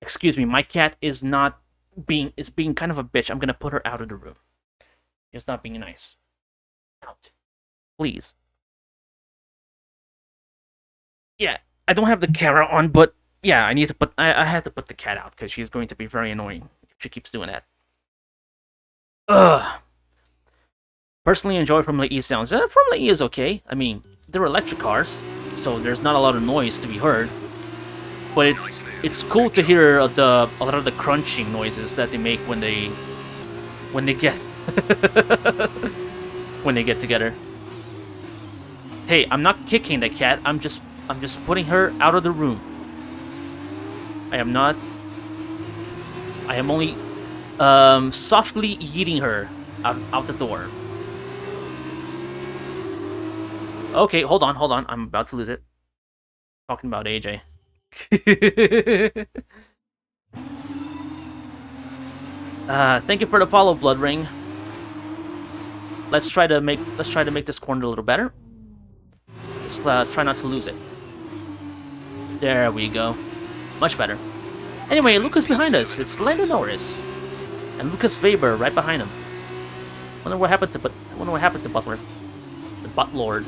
excuse me, my cat is being kind of a bitch. I'm gonna put her out of the room. She's not being nice. Out. Please. Yeah, I don't have the camera on, but yeah, I had to put the cat out because she's going to be very annoying if she keeps doing that. Ugh. Personally enjoy Formula E sounds. Formula E is okay. I mean, they're electric cars, so there's not a lot of noise to be heard. But it's cool to hear a lot of the crunching noises that they make when they get when they get together. Hey, I'm not kicking the cat. I'm just putting her out of the room. I am only softly yeeting her out the door. Okay, hold on. I'm about to lose it. Talking about AJ. Thank you for the follow, Blood Ring. Let's try to make this corner a little better. Let's try not to lose it. There we go. Much better. Anyway, Lucas behind us. It's Lando Norris and Lucas Faber right behind him. Wonder what happened to Butler, the Butt Lord.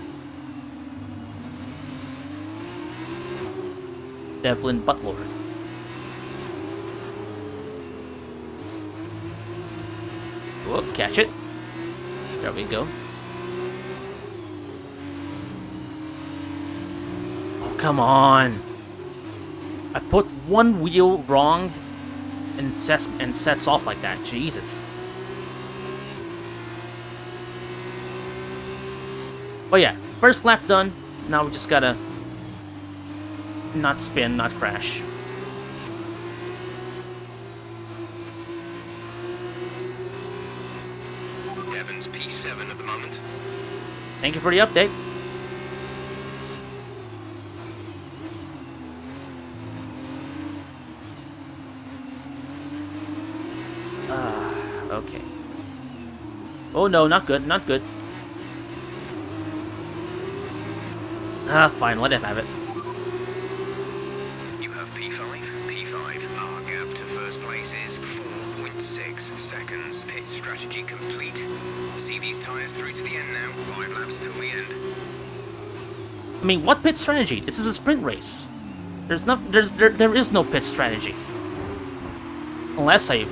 Devlin Butler. Whoop, catch it. There we go. Oh, come on. I put one wheel wrong and sets off like that. Jesus. But yeah, first lap done. Now we just gotta not spin, not crash. Devon's P7 at the moment. Thank you for the update. Okay. Oh no, not good, not good. Fine, let him have it. You have P5. P5. Our gap to first place is 4.6 seconds. Pit strategy complete. See these tyres through to the end now. 5 laps till the end. I mean, what pit strategy? This is a sprint race. There is no pit strategy. Unless I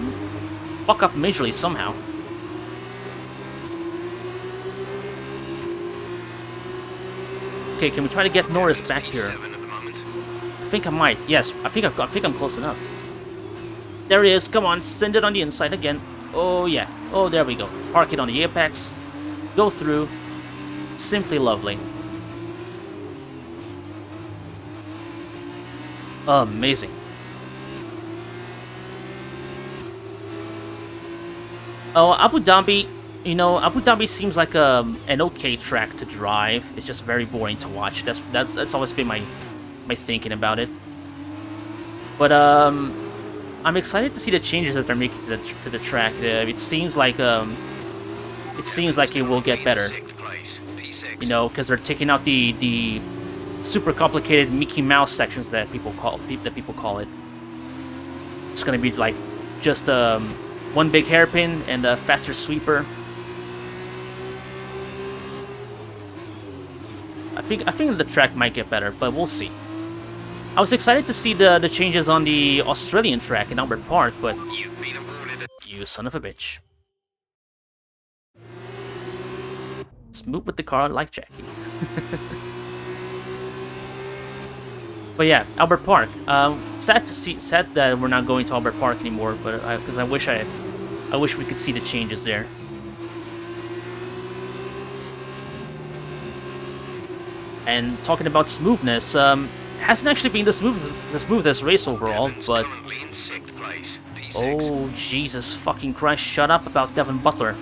fuck up majorly somehow. Okay, can we try to get Norris back here? I think I might. Yes, I think I'm close enough. There he is. Come on, send it on the inside again. Oh yeah. Oh, there we go. Park it on the apex. Go through. Simply lovely. Amazing. Oh, Abu Dhabi. You know, Abu Dhabi seems like an okay track to drive. It's just very boring to watch. That's always been my thinking about it. But I'm excited to see the changes that they're making to the track. It seems like it will get better. You know, because they're taking out the super complicated Mickey Mouse sections that people call it. It's gonna be like just one big hairpin and a faster sweeper. I think the track might get better, but we'll see. I was excited to see the changes on the Australian track in Albert Park, but you son of a bitch. Smooth with the car like Jackie. But yeah, Albert Park. Sad that we're not going to Albert Park anymore, but because I wish we could see the changes there. And talking about smoothness, hasn't actually been the smoothest race overall, but oh Jesus fucking Christ! Shut up about Devon Butler.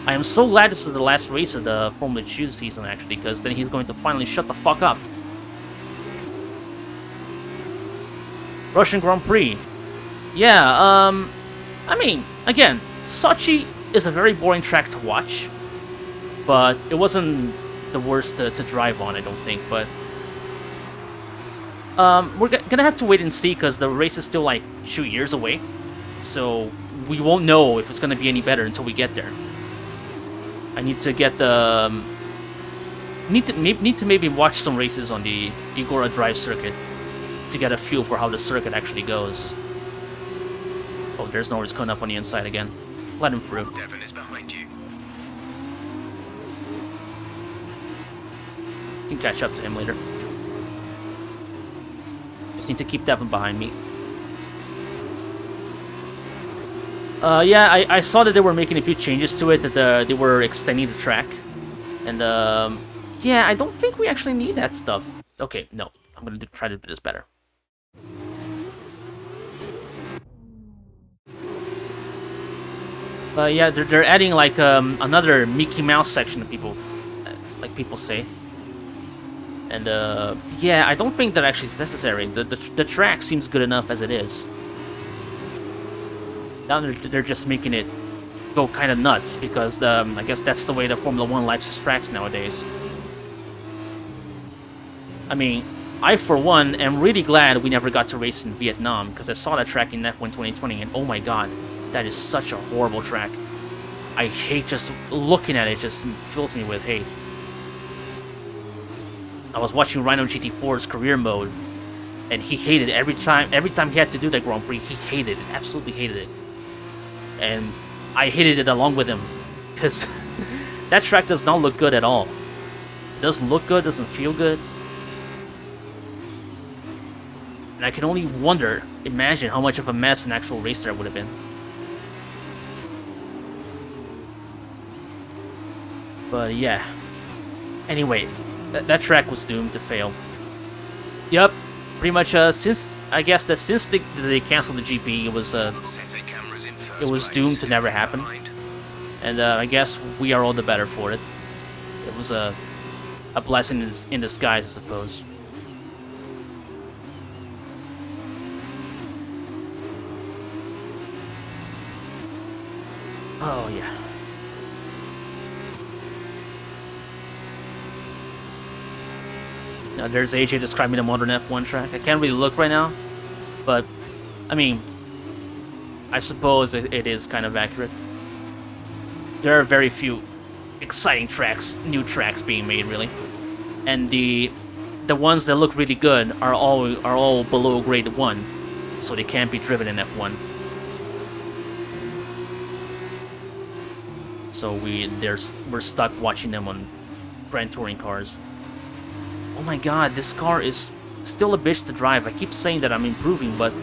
I am so glad this is the last race of the Formula 2 season, actually, because then he's going to finally shut the fuck up. Russian Grand Prix. Yeah, I mean, again, Sochi is a very boring track to watch, but it wasn't the worst to drive on, I don't think, but we're gonna have to wait and see, because the race is still like 2 years away, so we won't know if it's gonna be any better until we get there. I need to get the need to maybe watch some races on the Igora Drive circuit to get a feel for how the circuit actually goes. Oh, there's Norris coming up on the inside again. Let him through. Devon is behind you. can catch up to him later. Just need to keep Devin behind me. Yeah, I saw that they were making a few changes to it, that they were extending the track. And, yeah, I don't think we actually need that stuff. Okay, no. I'm gonna try to do this better. Yeah, they're adding, like, another Mickey Mouse section that people say. And, yeah, I don't think that actually is necessary. The track seems good enough as it is. Now they're just making it go kind of nuts, because I guess that's the way the Formula 1 likes its tracks nowadays. I mean, I, for one, am really glad we never got to race in Vietnam, because I saw that track in F1 2020, and oh my god, that is such a horrible track. I hate just looking at it, it just fills me with hate. I was watching Rhino GT4's career mode, and he hated it every time he had to do that Grand Prix. He hated it, absolutely hated it. And I hated it along with him, because that track does not look good at all. It doesn't look good, doesn't feel good. And I can only imagine how much of a mess an actual race there would have been. But yeah. Anyway, that track was doomed to fail. Yup, pretty much since they canceled the GP, it was doomed to never happen. And I guess we are all the better for it. It was a blessing in disguise, I suppose. Oh, yeah. Now, there's AJ describing the modern F1 track. I can't really look right now, but, I mean, I suppose it is kind of accurate. There are very few exciting tracks, new tracks being made, really. And the ones that look really good are all below grade 1, so they can't be driven in F1. So we're stuck watching them on Grand Touring cars. Oh my god, this car is still a bitch to drive. I keep saying that I'm improving, but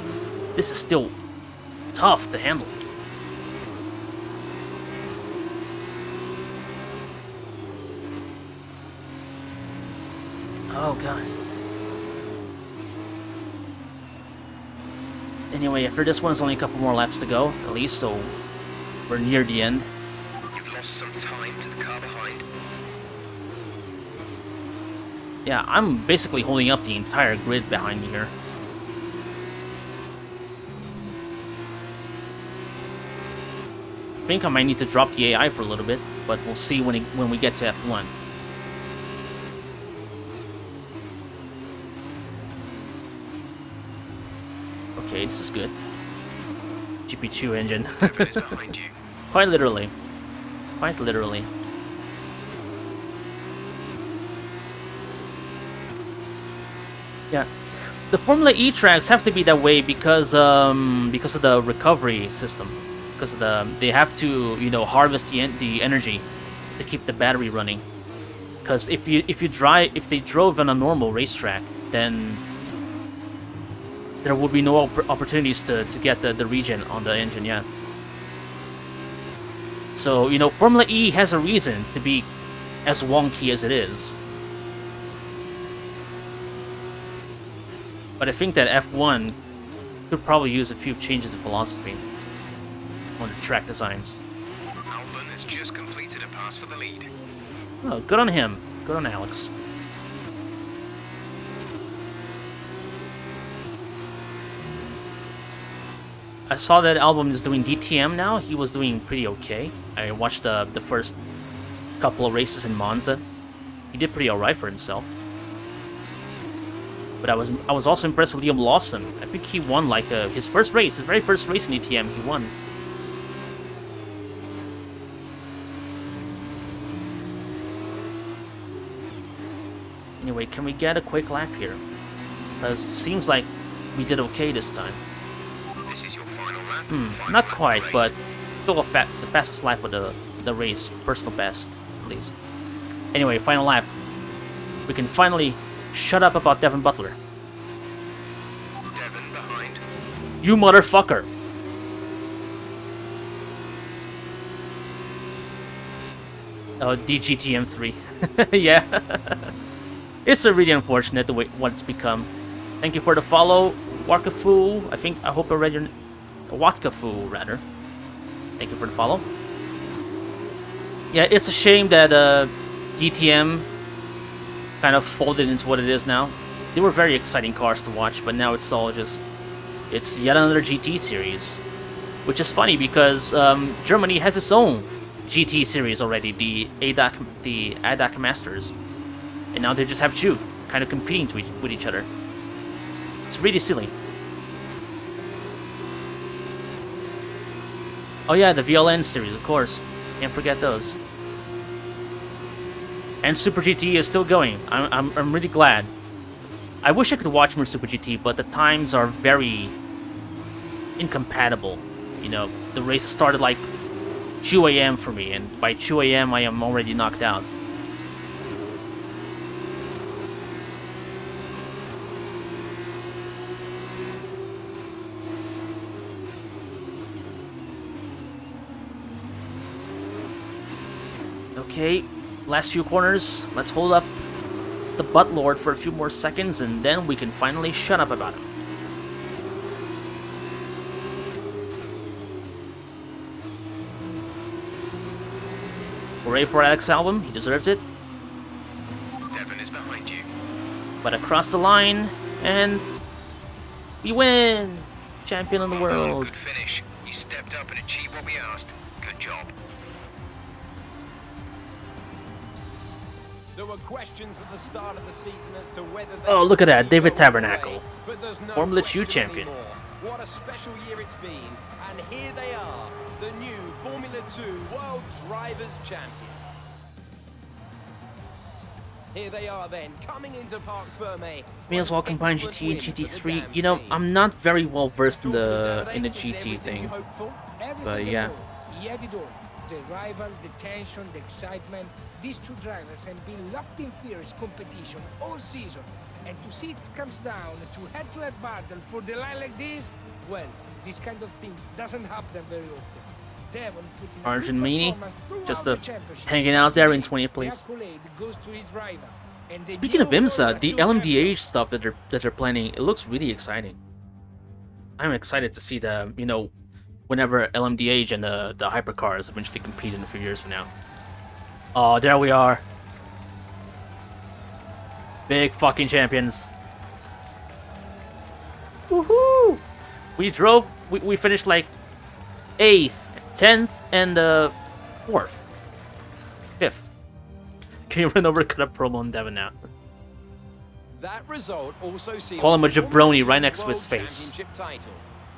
this is still tough to handle. Oh god. Anyway, after this one, there's only a couple more laps to go, at least, so we're near the end. You've lost some time to the car behind. Yeah, I'm basically holding up the entire grid behind me here. I think I might need to drop the AI for a little bit, but we'll see when we get to F1. Okay, this is good. GP2 engine. Devin is behind you. Quite literally. Quite literally. Yeah. The Formula E tracks have to be that way because of the recovery system. Because they have to, harvest the energy to keep the battery running. Because if they drove on a normal racetrack, then there would be no opportunities to get the regen on the engine, yeah. So, Formula E has a reason to be as wonky as it is. But I think that F1 could probably use a few changes of philosophy on the track designs. Albon has just completed a pass for the lead. Oh, good on him. Good on Alex. I saw that Albon is doing DTM now. He was doing pretty okay. I watched the first couple of races in Monza. He did pretty alright for himself. But I was also impressed with Liam Lawson. I think he won like his very first race in DTM. He won. Anyway, can we get a quick lap here? Because it seems like we did okay this time. This is your final lap. Not quite, but still the fastest lap of the race. Personal best, at least. Anyway, final lap. we can finally shut up about Devin Butler. Devon behind. You motherfucker! Oh, DGTM3. Yeah. It's a really unfortunate the way what it's become. Thank you for the follow, Wakafu. I hope I read your Watkafu rather. Thank you for the follow. Yeah, it's a shame that DTM kind of folded into what it is now. They were very exciting cars to watch, but now it's all just... It's yet another GT series. Which is funny because Germany has its own GT series already, the ADAC Masters. And now they just have two, kind of competing with each other. It's really silly. Oh yeah, the VLN series, of course. Can't forget those. And Super GT is still going. I'm really glad. I wish I could watch more Super GT, but the times are very incompatible. You know, the race started like 2 a.m. for me, and by 2 a.m. I am already knocked out. Okay, last few corners. Let's hold up the butt lord for a few more seconds, and then we can finally shut up about him. Hooray for Alex Album, he deserved it. Devon is behind you. But across the line, and we win! Champion of the world. Good finish. You stepped up and achieved what we asked. Good job. There were questions at the start of the season as to whether they Oh, look at that, David would go all the Tabernacle. way, but there's no Formula 2 question champion. anymore. What a special year it's been, and here they are, the new Formula 2 World Drivers' Champion. Here they are then, coming into Parc Ferme. May as well combine GT and GT3. You know, I'm not very well versed in the GT thing. But yeah. He had it all. The rival, the tension, the excitement. These two drivers have been locked in fierce competition all season. And to see it comes down to head-to-head battle for the line like this, well, this kind of things doesn't happen very often. Devon put in a Arjun good Meany, performance throughout just the championship. hanging out there in Today, 20th place. the accolade goes to his rival. And the Speaking of new IMSA, Formula the 2 LMDH champion. stuff that they're planning, it looks really exciting. I'm excited to see the, you know, whenever LMDH and the hypercars eventually compete in a few years from now. Oh, there we are. Big fucking champions. Woohoo! We finished like 8th, 10th, and 4th. 5th. Can you run over cut a promo on Devon now? That result also seals Call him a the Formula jabroni 2 right next to World his face. Championship title.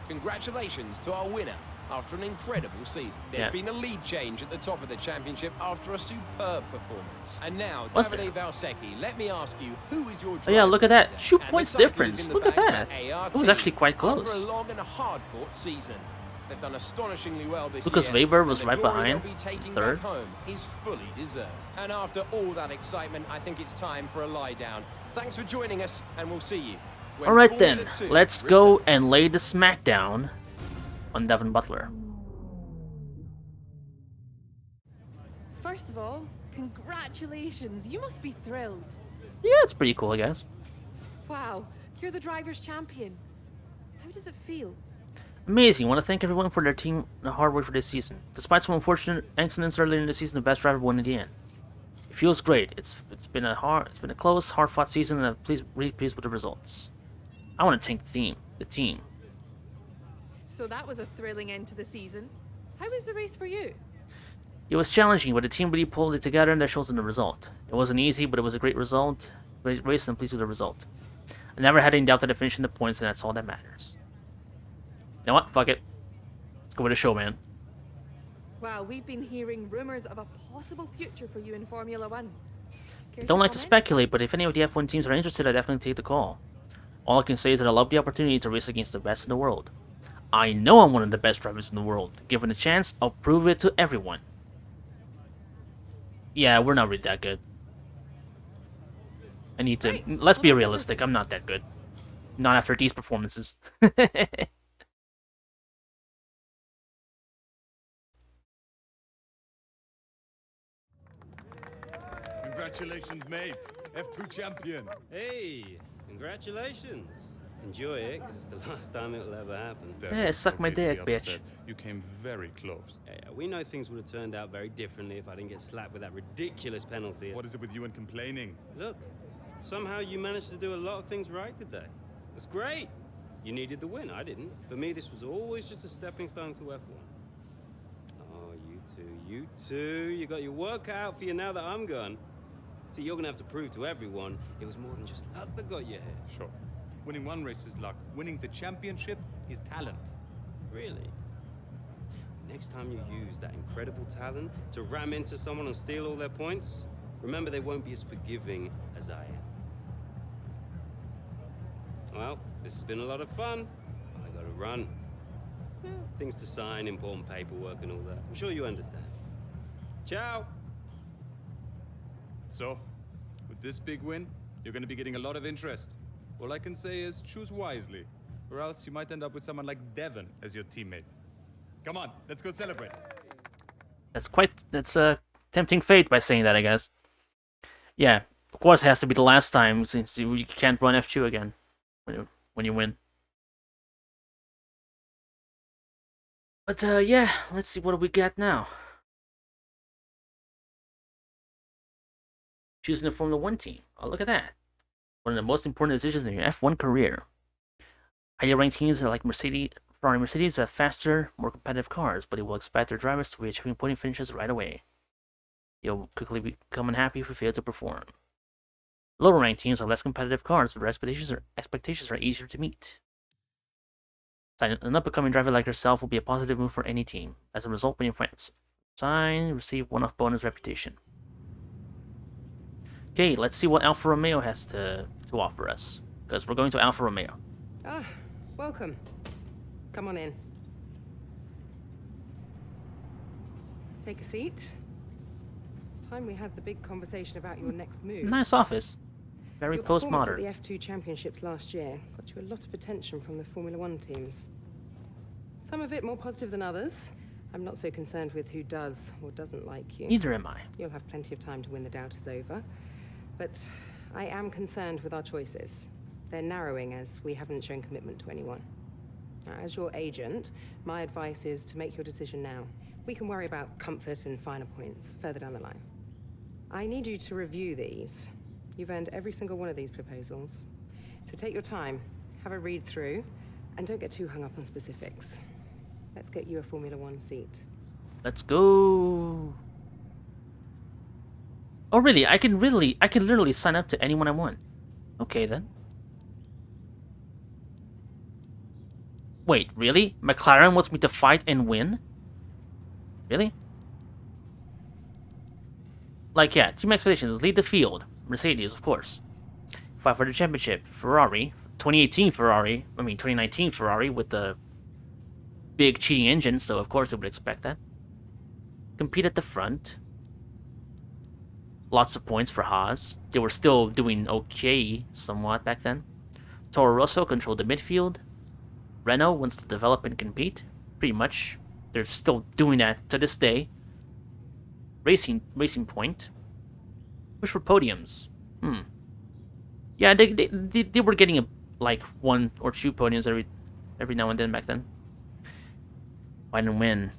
Congratulations to our winner after an incredible season. There's Yeah. been a lead change at the top of the championship after a superb performance. And now, Was Davide Valsecchi, let me ask you, who is your Oh yeah, look at that. driver 2 and the points cycle is difference. in the Look at bag that. for ART. It was actually quite After close. a long and hard-fought season. They've done astonishingly well this Lucas year. Weber was and the right glory behind, they'll be taking third. back home is fully deserved. And after all that excitement, I think it's time for a lie down. Thanks for joining us, and we'll see you. when Alright then, Formula 2 let's go resumes. and lay the smackdown on Devin Butler. First of all, congratulations. You must be thrilled. Yeah, it's pretty cool, I guess. Wow, you're the driver's champion. How does it feel? Amazing. I want to thank everyone for their team and the hard work for this season. Despite some unfortunate accidents earlier in the season, the best driver won in the end. It feels great. It's been a close, hard-fought season, and I'm really pleased with the results. I want to thank the team. So that was a thrilling end to the season. How was the race for you? It was challenging, but the team really pulled it together, and that shows in the result. It wasn't easy, but it was a great result. Great race, and I'm pleased with the result. I never had any doubt that I finished in the points, and that's all that matters. You know what? Fuck it. Let's go with the show, man. Wow, we've been hearing rumors of a possible future for you in Formula One. Care I don't like to comment? speculate, but if any of the F1 teams are interested, I definitely take the call. All I can say is that I love the opportunity to race against the best in the world. I know I'm one of the best drivers in the world. Given a chance, I'll prove it to everyone. Yeah, we're not really that good. I need to. Right, Let's well, be that's realistic. I'm not that good. Not after these performances. Congratulations, mate. F2 champion. Hey, congratulations. Enjoy it, because it's the last time it'll ever happen. Yeah, suck my Don't get dick, me bitch. upset. You came very close. Yeah, we know things would have turned out very differently if I didn't get slapped with that ridiculous penalty. What is it with you and complaining? Look, somehow you managed to do a lot of things right today. That's great. You needed the win, I didn't. For me, this was always just a stepping stone to F1. Oh, you two. You got your work cut out for you now that I'm gone. See, you're gonna have to prove to everyone it was more than just luck that got you here. Sure. Winning one race is luck. Winning the championship is talent. Really? Next time you use that incredible talent to ram into someone and steal all their points, remember they won't be as forgiving as I am. Well, this has been a lot of fun. I gotta run. Yeah, things to sign, important paperwork and all that. I'm sure you understand. Ciao! So, with this big win, you're going to be getting a lot of interest. All I can say is choose wisely, or else you might end up with someone like Devon as your teammate. Come on, let's go celebrate. That's a tempting fate by saying that, I guess. Yeah, of course it has to be the last time since you can't run F2 again when you win. But yeah, let's see what do we get now. Choosing a Formula 1 team. Oh, look at that. One of the most important decisions in your F1 career. Highly ranked teams like Ferrari Mercedes have faster, more competitive cars, but it will expect their drivers to be achieving podium finishes right away. You'll quickly become unhappy if you fail to perform. Lower ranked teams have less competitive cars, but their expectations are easier to meet. An up-and-coming driver like yourself will be a positive move for any team. As a result, when you receive one-off bonus reputation. Okay, let's see what Alfa Romeo has to offer us. Because we're going to Alfa Romeo. Ah, welcome. Come on in. Take a seat. It's time we had the big conversation about your next move. Nice office. Very Your performance postmodern. at the F2 Championships last year got you a lot of attention from the Formula 1 teams. Some of it more positive than others. I'm not so concerned with who does or doesn't like you. Neither am I. You'll have plenty of time to win the doubt is over. But I am concerned with our choices. They're narrowing as we haven't shown commitment to anyone. Now, as your agent, my advice is to make your decision now. We can worry about comfort and finer points further down the line. I need you to review these. You've earned every single one of these proposals. So take your time, have a read through, and don't get too hung up on specifics. Let's get you a Formula 1 seat. Let's go. Oh really? I can literally sign up to anyone I want. Okay then. Wait, really? McLaren wants me to fight and win? Really? Like, yeah, team expectations, lead the field. Mercedes, of course. Fight for the championship. Ferrari. 2019 Ferrari with the big cheating engine, so of course they would expect that. Compete at the front. Lots of points for Haas. They were still doing okay somewhat back then. Toro Rosso controlled the midfield. Renault wants to develop and compete. Pretty much. They're still doing that to this day. Racing Point. Push for podiums. Yeah, they were getting like 1 or 2 podiums every now and then back then. Fight and win.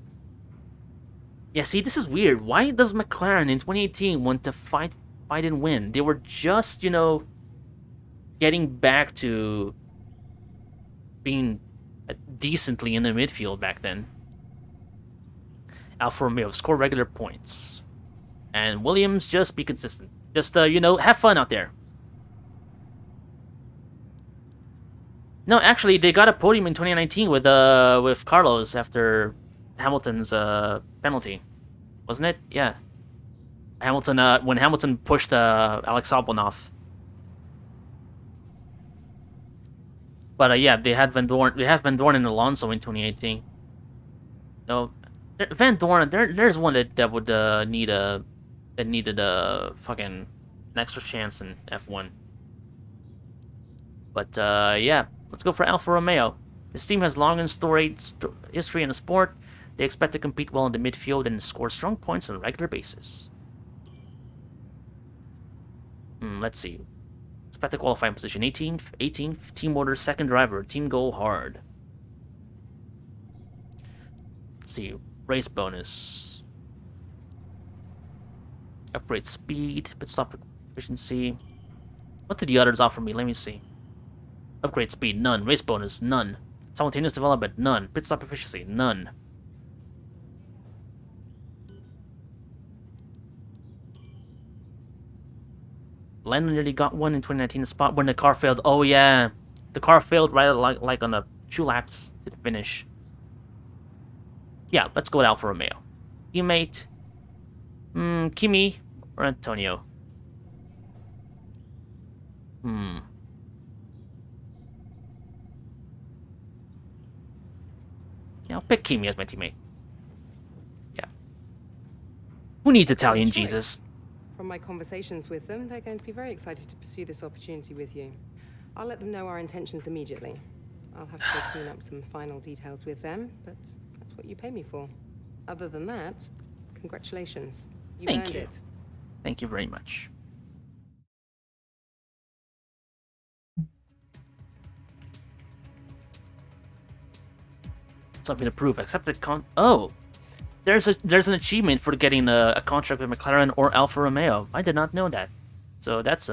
Yeah, see, this is weird. Why does McLaren in 2018 want to fight and win? They were just, getting back to being decently in the midfield back then. Alfa Romeo, score regular points. And Williams, just be consistent. Just, have fun out there. No, actually, they got a podium in 2019 with Carlos after Hamilton's penalty, wasn't it? Yeah. Hamilton, when Hamilton pushed Alex Albon off. But yeah, they had Van Dorn. They have Van Dorn and Alonso in 2018. No, Van Dorn. There's one that would needed a fucking an extra chance in F1. But yeah, let's go for Alfa Romeo. This team has long and storied history in the sport. They expect to compete well in the midfield and score strong points on a regular basis. Let's see. Expect the qualifying position 18th, team order, second driver, team go hard. Let's see, race bonus. Upgrade speed, pit stop efficiency. What did the others offer me? Let me see. Upgrade speed, none. Race bonus, none. Simultaneous development, none. Pit stop efficiency, none. Landon nearly got one in 2019, the spot when the car failed. Oh yeah, the car failed right like on the 2 laps to the finish. Yeah, let's go with Alfa Romeo. Teammate, Kimi or Antonio? Yeah, I'll pick Kimi as my teammate. Yeah. Who needs Italian Jesus? From my conversations with them, they're going to be very excited to pursue this opportunity with you. I'll let them know our intentions immediately. I'll have to clean up some final details with them, but that's what you pay me for. Other than that, congratulations. You earned it. Thank you very much. Something to prove. Accepted Oh! There's an achievement for getting a contract with McLaren or Alfa Romeo. I did not know that. So that's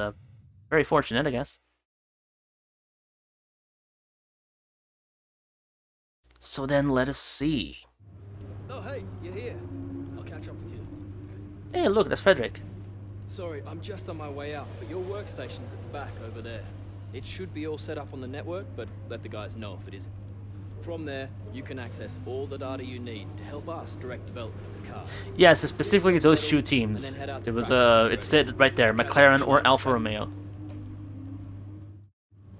very fortunate, I guess. So then let us see. Oh, hey, you're here. I'll catch up with you. Hey, look, that's Frederick. Sorry, I'm just on my way out, but your workstation's at the back over there. It should be all set up on the network, but let the guys know if it isn't. From there, you can access all the data you need to help us direct development of the car. Yeah, so specifically those 2 teams. It was it said right there, McLaren or Alfa Romeo.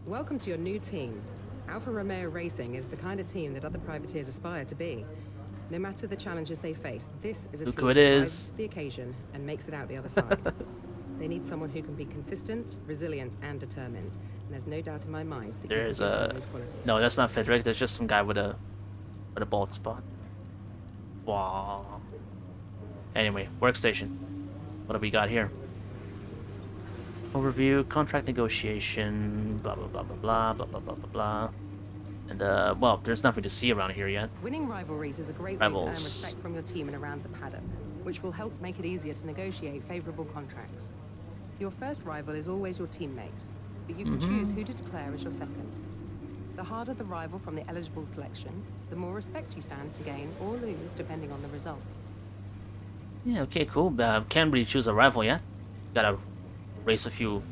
Welcome to your new team. Alfa Romeo Racing is the kind of team that other privateers aspire to be. No matter the challenges they face, this is a team that rises to the occasion and makes it out the other side. They need someone who can be consistent, resilient, and determined. And there's no doubt in my mind that there's no, that's not Frederick. There's just some guy with a bald spot. Wow. Anyway, workstation. What do we got here? Overview, contract negotiation, blah blah blah blah blah blah blah blah blah blah. And well, there's nothing to see around here yet. Winning rivalries is a great way to earn respect from your team and around the paddock, which will help make it easier to negotiate favorable contracts. Your first rival is always your teammate, but you can choose who to declare as your second. The harder the rival from the eligible selection, the more respect you stand to gain or lose depending on the result. Yeah, okay, cool. Can't really choose a rival yet. Gotta race a few.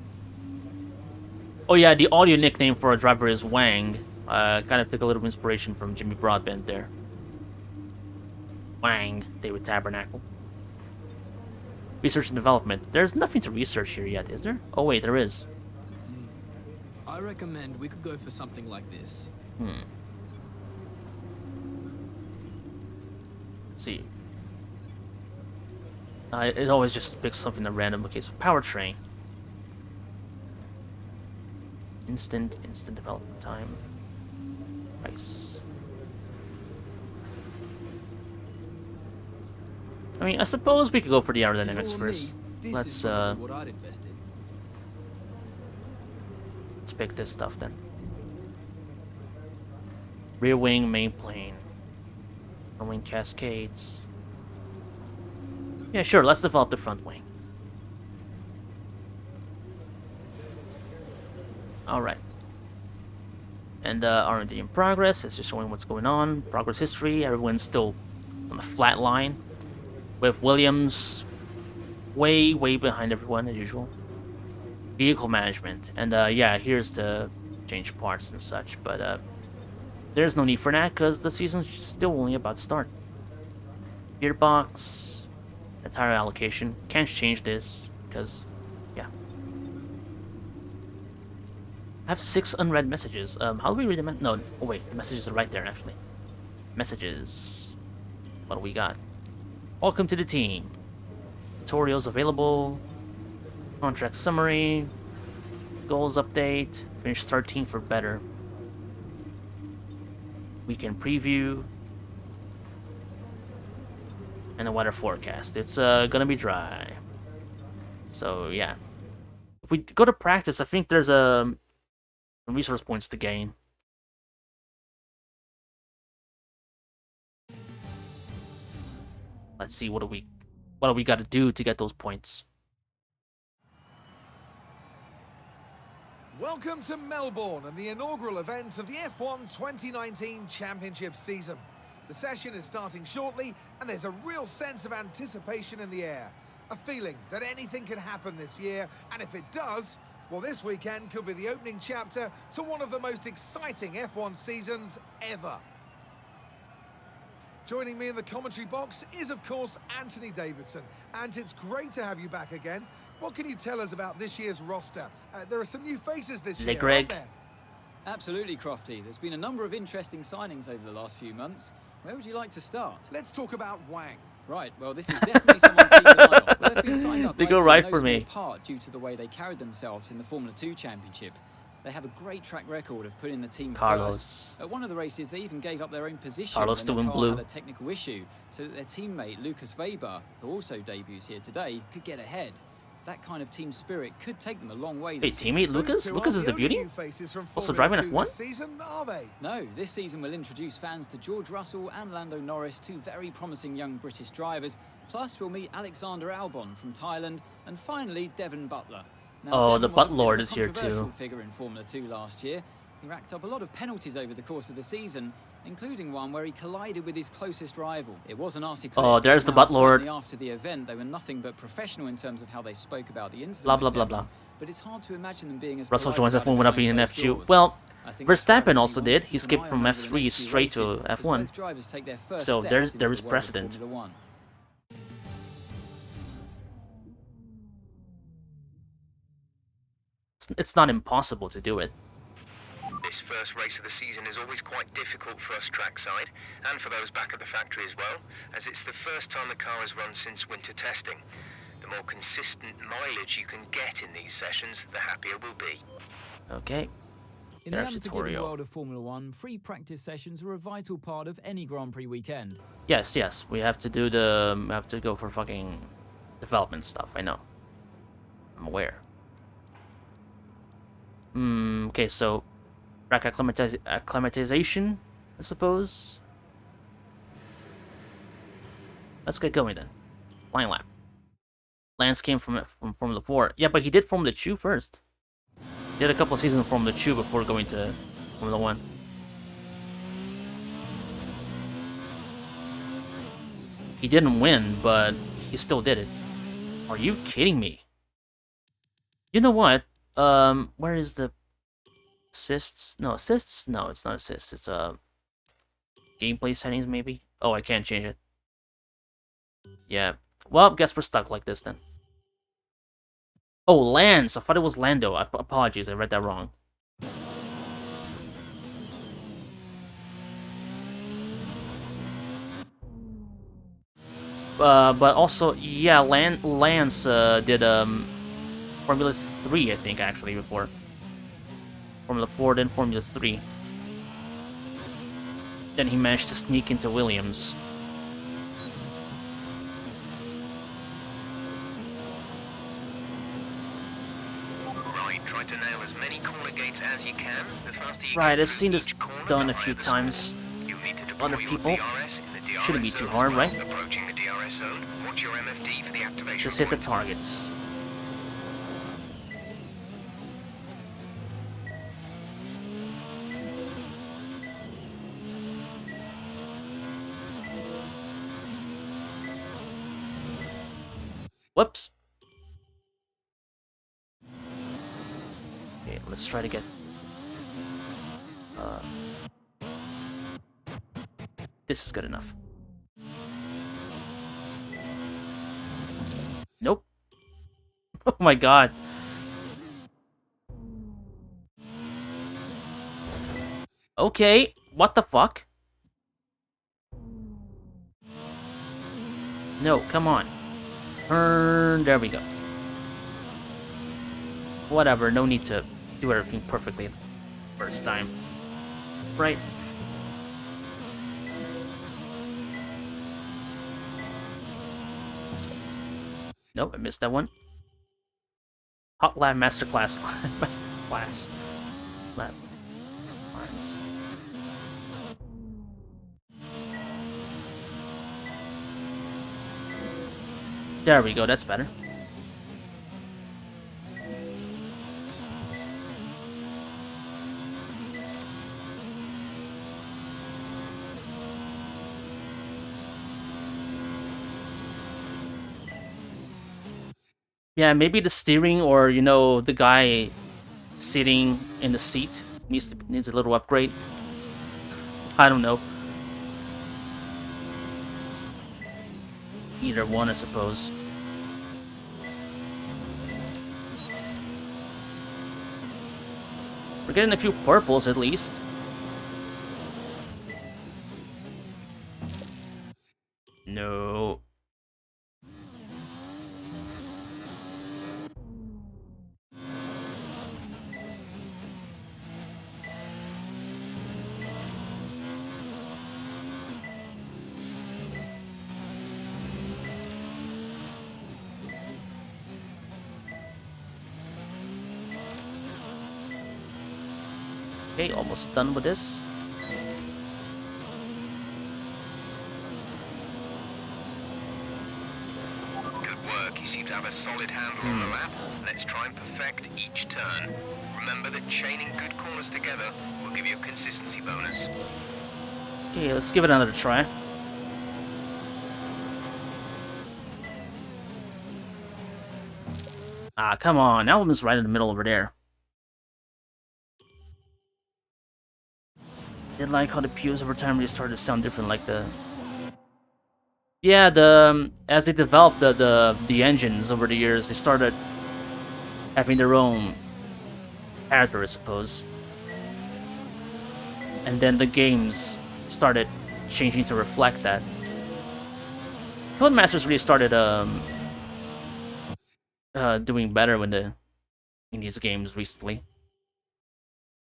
Oh yeah, the audio nickname for a driver is Wang. Kind of took a little inspiration from Jimmy Broadbent there. Wang, David Tabernacle. Research and development. There's nothing to research here yet, is there? Oh wait, there is. I recommend we could go for something like this. Let's see. It always just picks something at random. Okay, so powertrain. Instant development time. Nice. I mean, I suppose we could go for the aerodynamics first. Let's pick this stuff then. Rear wing, main plane. Front wing cascades. Yeah, sure, let's develop the front wing. Alright. And R&D in progress. It's just showing what's going on. Progress history. Everyone's still on a flat line. With Williams way behind everyone as usual. Vehicle management. And yeah, here's the change parts and such. But there's no need for that because the season's still only about to start. Gearbox. Entire allocation. Can't change this because, yeah. I have 6 unread messages. How do we read them? No, oh wait, the messages are right there actually. Messages. What do we got? Welcome to the team. Tutorials available. Contract summary. Goals update. Finish 13th for better. Weekend preview. And the weather forecast. It's gonna be dry. So yeah. If we go to practice, I think there's some resource points to gain. Let's see, what do we got to do to get those points? Welcome to Melbourne and the inaugural event of the F1 2019 Championship season. The session is starting shortly and there's a real sense of anticipation in the air. A feeling that anything can happen this year, and if it does, well, this weekend could be the opening chapter to one of the most exciting F1 seasons ever. Joining me in the commentary box is, of course, Anthony Davidson, and it's great to have you back again. What can you tell us about this year's roster? There are some new faces this year, aren't there? Absolutely, Crofty. There's been a number of interesting signings over the last few months. Where would you like to start? Let's talk about Wang. Right, well, this is definitely someone to keep an eye on. Well, they've been signed up They go right for no me. small part due to the way they carried themselves in the Formula 2 Championship. They have a great track record of putting the team Carlos. first. At one of the races, they even gave up their own position Carlos when still the in car blue. had a technical issue, so that their teammate Lucas Weber, who also debuts here today, could get ahead. That kind of team spirit could take them a long way. Hey, This teammate Lucas? Lucas is the beauty? Also driving F1? Season, are they? No, this season will introduce fans to George Russell and Lando Norris, two very promising young British drivers. Plus, we'll meet Alexander Albon from Thailand, and finally, Devon Butler. Now, Oh, Devon the was a Butt bit of Lord a is here controversial too. figure in Formula 2 last year. He racked up a lot of penalties over the course of the season, including one where he collided with his closest rival. It was a nasty clip. Oh, there's the Now, Butt Lord. certainly after the event, they were nothing but professional in terms of how they spoke about the incident. Blah, with blah, blah, Devon, blah. But it's hard to imagine them being as Russell polite joins about it F1 without behind being an closed F2. doors. Well, I think that's Verstappen why also we did. want He to skipped keep from an eye on over the F3 next few straight to races as F1. both drivers take their first So steps there into is the world of precedent. Formula 1. It's not impossible to do it. This first race of the season is always quite difficult for us trackside, and for those back at the factory as well, as it's the first time the car has run since winter testing. The more consistent mileage you can get in these sessions, the happier we'll be. Okay. In the There's unforgiving tutorial. world of Formula 1, free practice sessions are a vital part of any Grand Prix weekend. Yes, yes. We have to do we have to go for fucking development stuff. I know. I'm aware. Okay, so track acclimatization, I suppose. Let's get going then. Line lap. Lance came from Formula 4. Yeah, but he did Formula 2 first. He did a couple of seasons of Formula 2 before going to Formula 1. He didn't win, but he still did it. Are you kidding me? You know what? Where is the assists? No, assists? No, it's not assists. It's gameplay settings maybe. Oh, I can't change it. Yeah. Well, guess we're stuck like this then. Oh, Lance. I thought it was Lando. Apologies, I read that wrong. But also, yeah, Lance did Formula 3, I think, actually, before. Formula 4, then Formula 3. Then he managed to sneak into Williams. Right, try to nail as many corner gates as you can. The faster you Right, get I've through seen this each corner, done the a few higher the score. times. You need to deploy Other your people. DRS in the DRS Shouldn't be too zone hard, as well. right? Approaching the DRS zone, watch your MFD for the activation Just hit the point. targets. Whoops. Okay, let's try to get... this is good enough. Nope. Oh my god. Okay, what the fuck? No, come on. Turn, there we go. Whatever, no need to do everything perfectly first time. Right? Nope, I missed that one. Hot Lab Masterclass. Masterclass. Lab. Lines. There we go, that's better. Yeah, maybe the steering or, you know, the guy sitting in the seat needs a little upgrade. I don't know. Either one, I suppose. We're getting a few purples at least. No. Okay, almost done with this. Good work. You seem to have a solid handle on the lap. Let's try and perfect each turn. Remember that chaining good corners together will give you a consistency bonus. Okay, let's give it another try. Ah, come on. Album is right in the middle over there. Did like how the pews over time really started to sound different, like the... Yeah, as they developed the engines over the years, they started having their own character, I suppose. And then the games started changing to reflect that. Codemasters really started doing better in these games recently.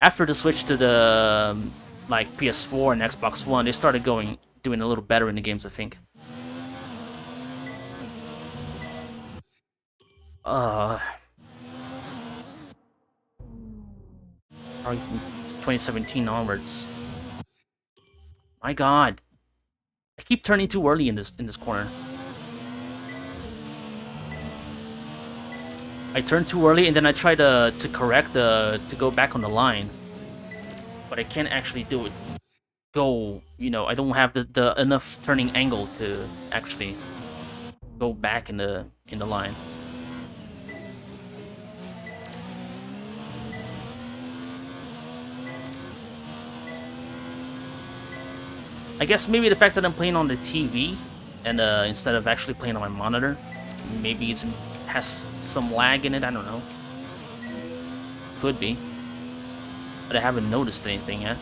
After the switch to the like PS4 and Xbox One, they started doing a little better in the games, I think. Probably from 2017 onwards. My God, I keep turning too early in this corner. I turn too early and then I try to correct to go back on the line. But I can't actually do it. You know, I don't have the enough turning angle to actually go back in the line. I guess maybe the fact that I'm playing on the TV and instead of actually playing on my monitor, maybe it has some lag in it. I don't know. Could be. But I haven't noticed anything yet.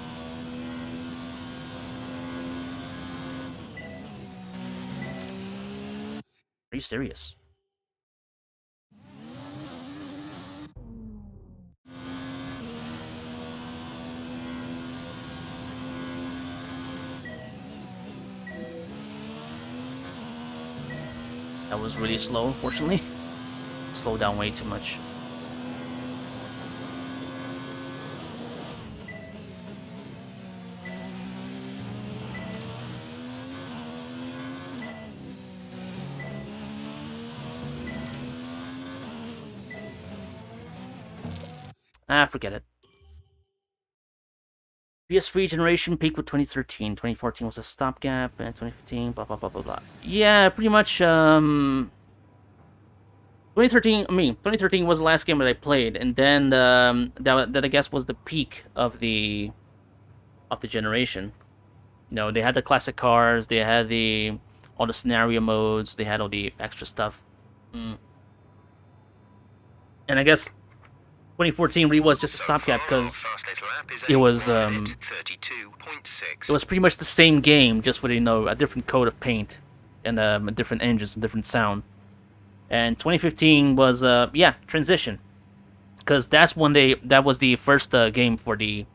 Are you serious? That was really slow, unfortunately. Slowed down way too much. Ah, forget it. PS3 generation peaked with 2013. 2014 was a stopgap, and 2015, blah, blah, blah, blah, blah. Yeah, pretty much, 2013 was the last game that I played, and then, that I guess was the peak of the generation. You know, they had the classic cars, they had all the scenario modes, they had all the extra stuff. And I guess 2014 really was just a stopgap because it was pretty much the same game, just with, you know, a different coat of paint and different engines and different sound. And 2015 was yeah, transition. because that was the first game for the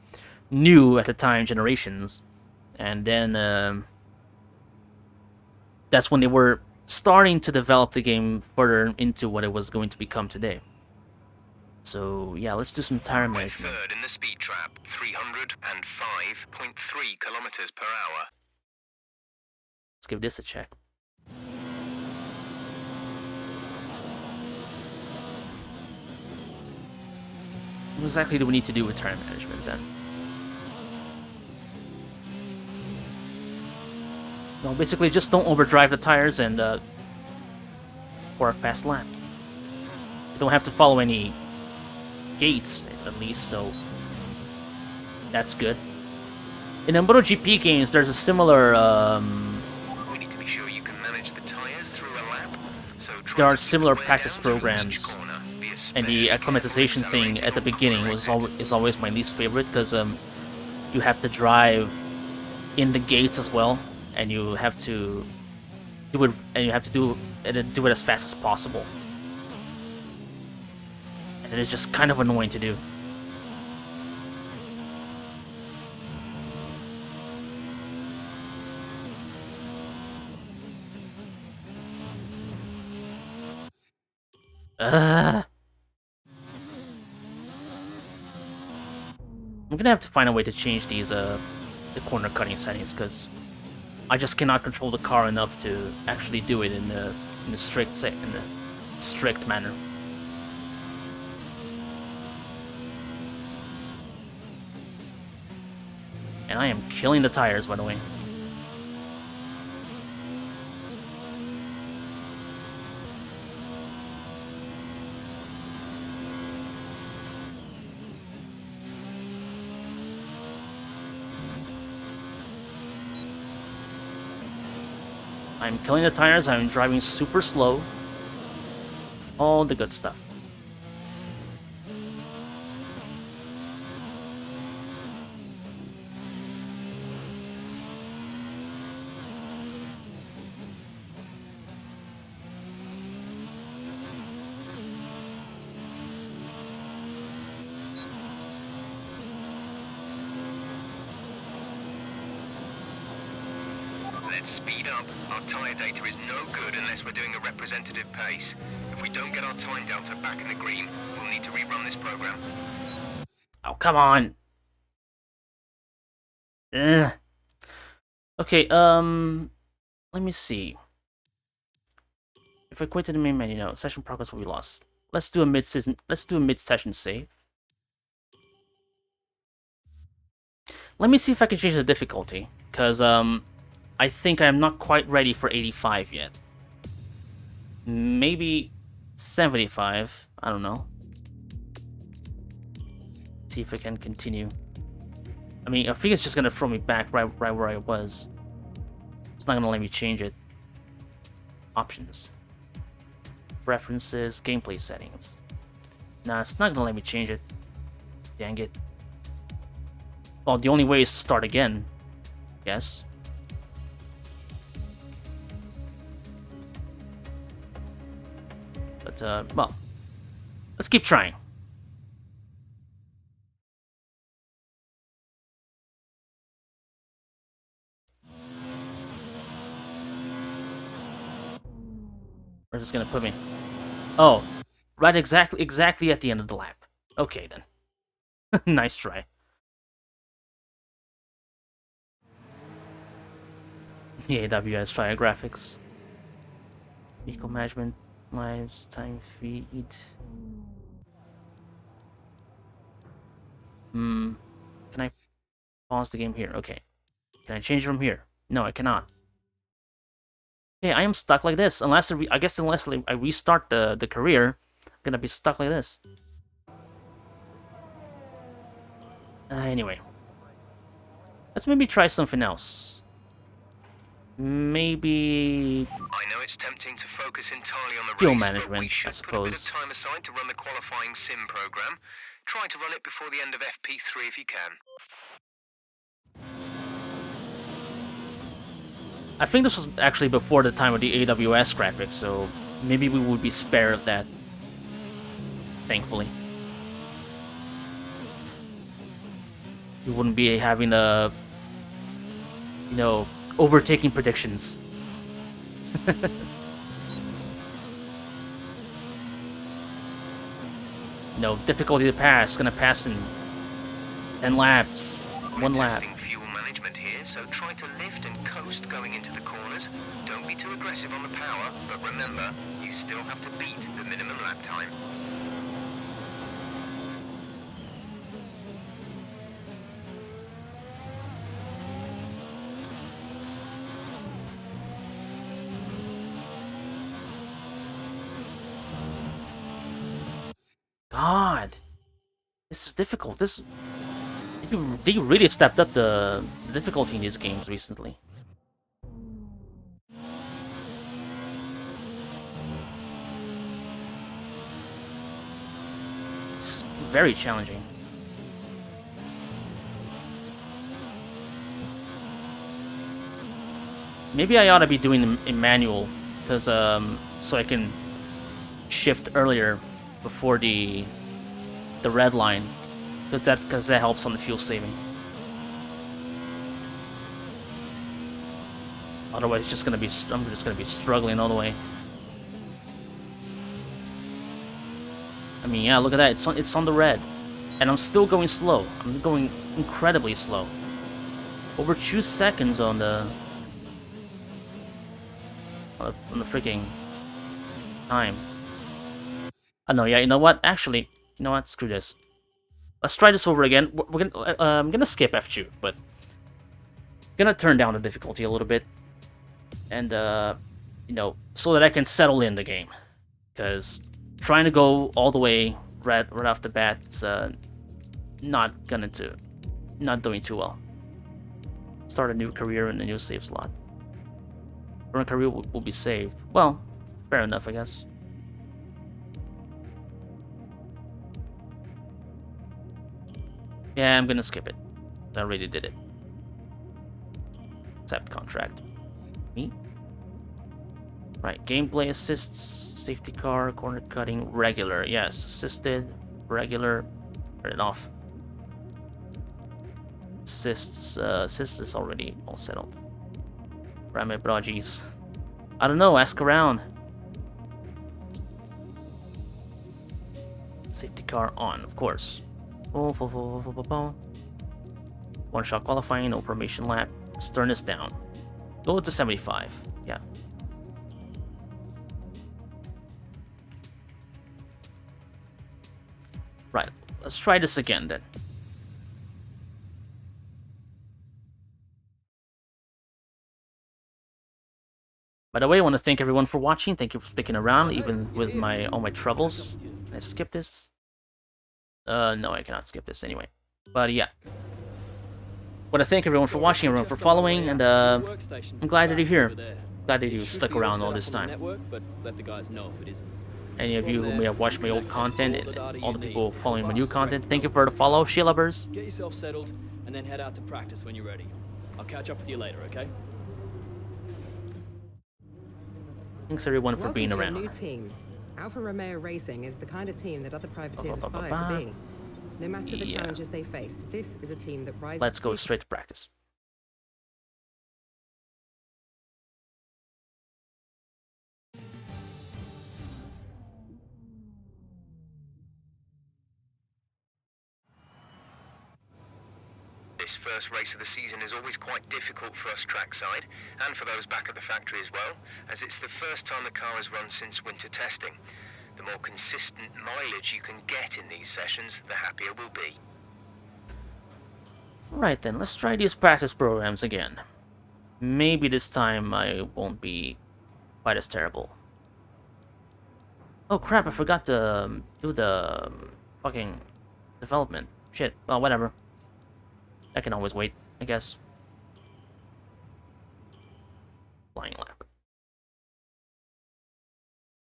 new at the time generations, and then that's when they were starting to develop the game further into what it was going to become today. So yeah, let's do some tire management. Third in the speed trap, 305.3 kilometers per hour. Let's give this a check. What exactly do we need to do with tire management then? No, basically just don't overdrive the tires and for a fast lap. You don't have to follow any gates at least, so that's good. In the MotoGP games, there's a similar We need to be sure you can manage the tires through a lap. So there are similar practice programs, and the acclimatization thing at the beginning is always my least favorite, because you have to drive in the gates as well, and you have to do it, and you have to do it as fast as possible, and it's just kind of annoying to do. I'm gonna have to find a way to change these the corner cutting settings, because I just cannot control the car enough to actually do it in the strict manner. And I am killing the tires, by the way. I'm killing the tires, I'm driving super slow. All the good stuff. Let's speed up. Our tyre data is no good unless we're doing a representative pace. If we don't get our time delta back in the green, we'll need to rerun this program. Oh, come on. Ugh. Okay, let me see. If I quit to the main menu now, session progress will be lost. Let's do a mid-session save. Let me see if I can change the difficulty, because I think I'm not quite ready for 85 yet. Maybe 75, I don't know. See if I can continue. I mean, I think it's just gonna throw me back right where I was. It's not gonna let me change it. Options. Preferences, gameplay settings. Nah, it's not gonna let me change it. Dang it. Well, the only way is to start again. Yes. But, well, let's keep trying. Where's this gonna put me? Oh, right exactly at the end of the lap. Okay, then. Nice try. The AWS Fire graphics. Vehicle management, lives, time feed. Can I pause the game here? Okay. Can I change from here? No, I cannot. Okay, I am stuck like this. Unless unless I restart the career, I'm gonna be stuck like this. Anyway, let's maybe try something else. Maybe I know it's tempting to focus entirely on the fuel race, management, but we should I put a bit of suppose. time aside to run the qualifying sim program. Try to run it before the end of FP3 if you can. I think this was actually before the time of the AWS graphics, so maybe we would be spared of that. Thankfully. we wouldn't be having overtaking predictions. No, difficulty to pass, gonna pass in 10 laps. One lap. Testing fuel management here, so try to lift and coast going into the corners. Don't be too aggressive on the power, but remember, you still have to beat the minimum lap time. God, this is difficult. They really stepped up the difficulty in these games recently. It's very challenging. Maybe I ought to be doing them in manual, because so I can shift earlier before the red line, because that helps on the fuel saving. Otherwise, I'm just gonna be struggling all the way. I mean, yeah, look at that. It's on the red, and I'm still going slow. I'm going incredibly slow. Over 2 seconds on the freaking time. Oh no, yeah, you know what? Actually, you know what? Screw this. Let's try this over again. I'm gonna skip F2, but gonna turn down the difficulty a little bit, and so that I can settle in the game. Because trying to go all the way right off the bat, it's not doing too well. Start a new career in a new save slot. Current career will be saved. Well, fair enough, I guess. Yeah, I'm gonna skip it. I already did it. Accept contract. Me? Right, gameplay assists, safety car, corner cutting, regular. Yes, assisted, regular, turn it off. Assists is already all settled. Rame Broggies. I don't know, ask around. Safety car on, of course. One shot qualifying, no formation lap. Stern is down. Go to 75. Yeah. Right. Let's try this again then. By the way, I want to thank everyone for watching. Thank you for sticking around, even with all my troubles. Can I skip this? No, I cannot skip this anyway. But yeah. Want to thank everyone for watching, everyone for following, and I'm glad that you're here. Glad that you stuck around all this time. Any of you who may have watched my old content, and all the people following my new content, thank you for the follow, Shielovers. Get yourself settled, and then head out to practice when you're ready. I'll catch up with you later, okay? Thanks everyone for being around. Welcome to a new team. Alfa Romeo Racing is the kind of team that other privateers aspire to be. No matter the challenges they face, this is a team that rises. Let's go straight to practice. This first race of the season is always quite difficult for us trackside, and for those back at the factory as well, as it's the first time the car has run since winter testing. The more consistent mileage you can get in these sessions, the happier we'll be. Right then, let's try these practice programs again. Maybe this time I won't be quite as terrible. Oh crap, I forgot to do the fucking development. Shit, well, whatever. I can always wait, I guess. Flying lap.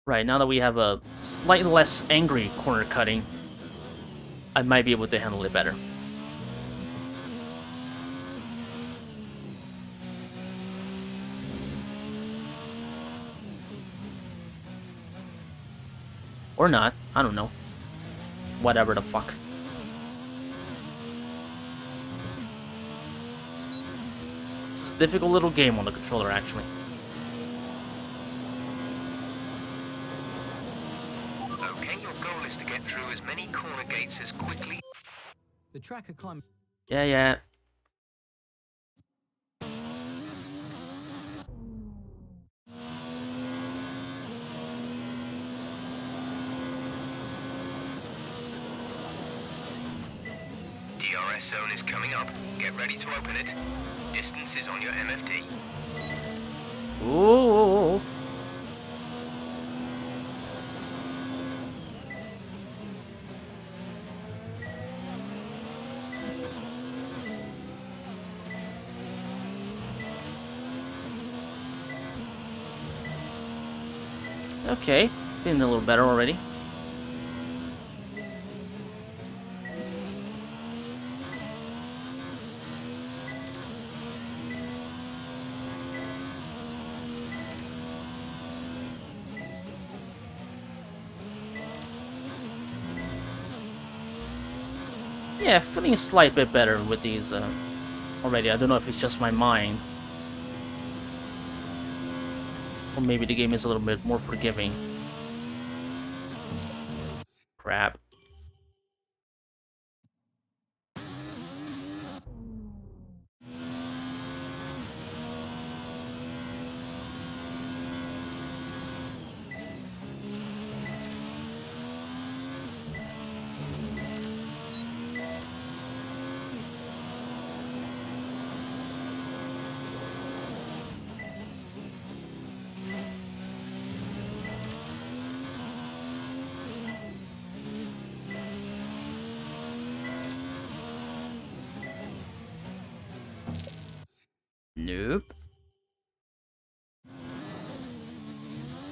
Right, now that we have a slightly less angry corner cutting, I might be able to handle it better. Or not, I don't know. Whatever the fuck. difficult little game on the controller, actually. Okay, your goal is to get through as many corner gates as quickly. The tracker climb. Yeah. DRS zone is coming up. Get ready to open it. Distance is on your MFD. Ooh. Okay, feeling a little better already. Yeah, feeling a slight bit better with these already. I don't know if it's just my mind. Or maybe the game is a little bit more forgiving. Crap. Nope.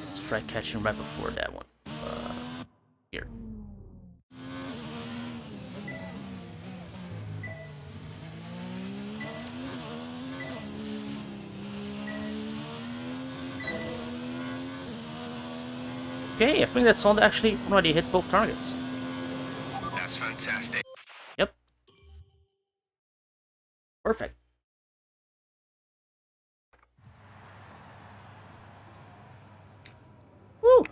Let's try catching right before that one. Here. Okay, I think that's all. Actually, already hit both targets. That's fantastic. Yep. Perfect. Woo!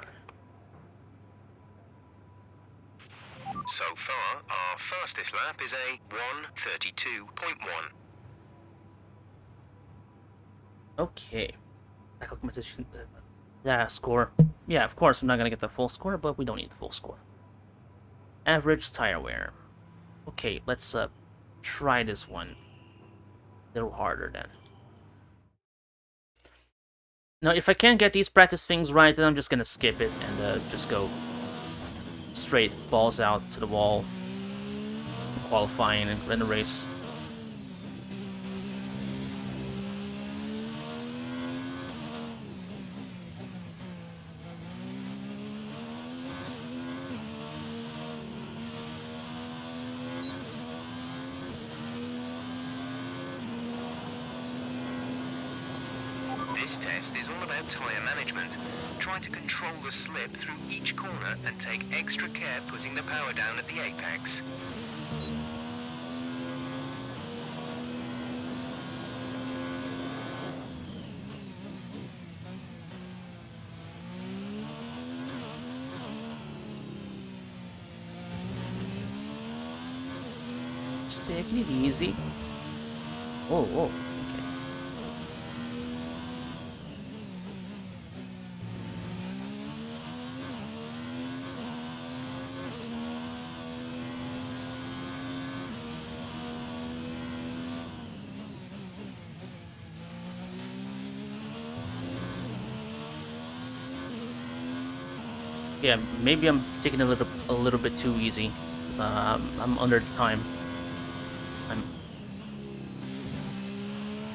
So far, our fastest lap is a 1:32.1. Okay. Tackle competition. Yeah, score. Yeah, of course, we're not gonna get the full score, but we don't need the full score. Average tire wear. Okay, let's try this one. A little harder then. Now, if I can't get these practice things right, then I'm just gonna skip it and just go straight balls out to the wall, qualifying and run the race. This test is all about tyre management. Try to control the slip through each corner and take extra care putting the power down at the apex. Just taking it easy. Oh, whoa. Yeah, maybe I'm taking it a little bit too easy. Cause I'm under the time.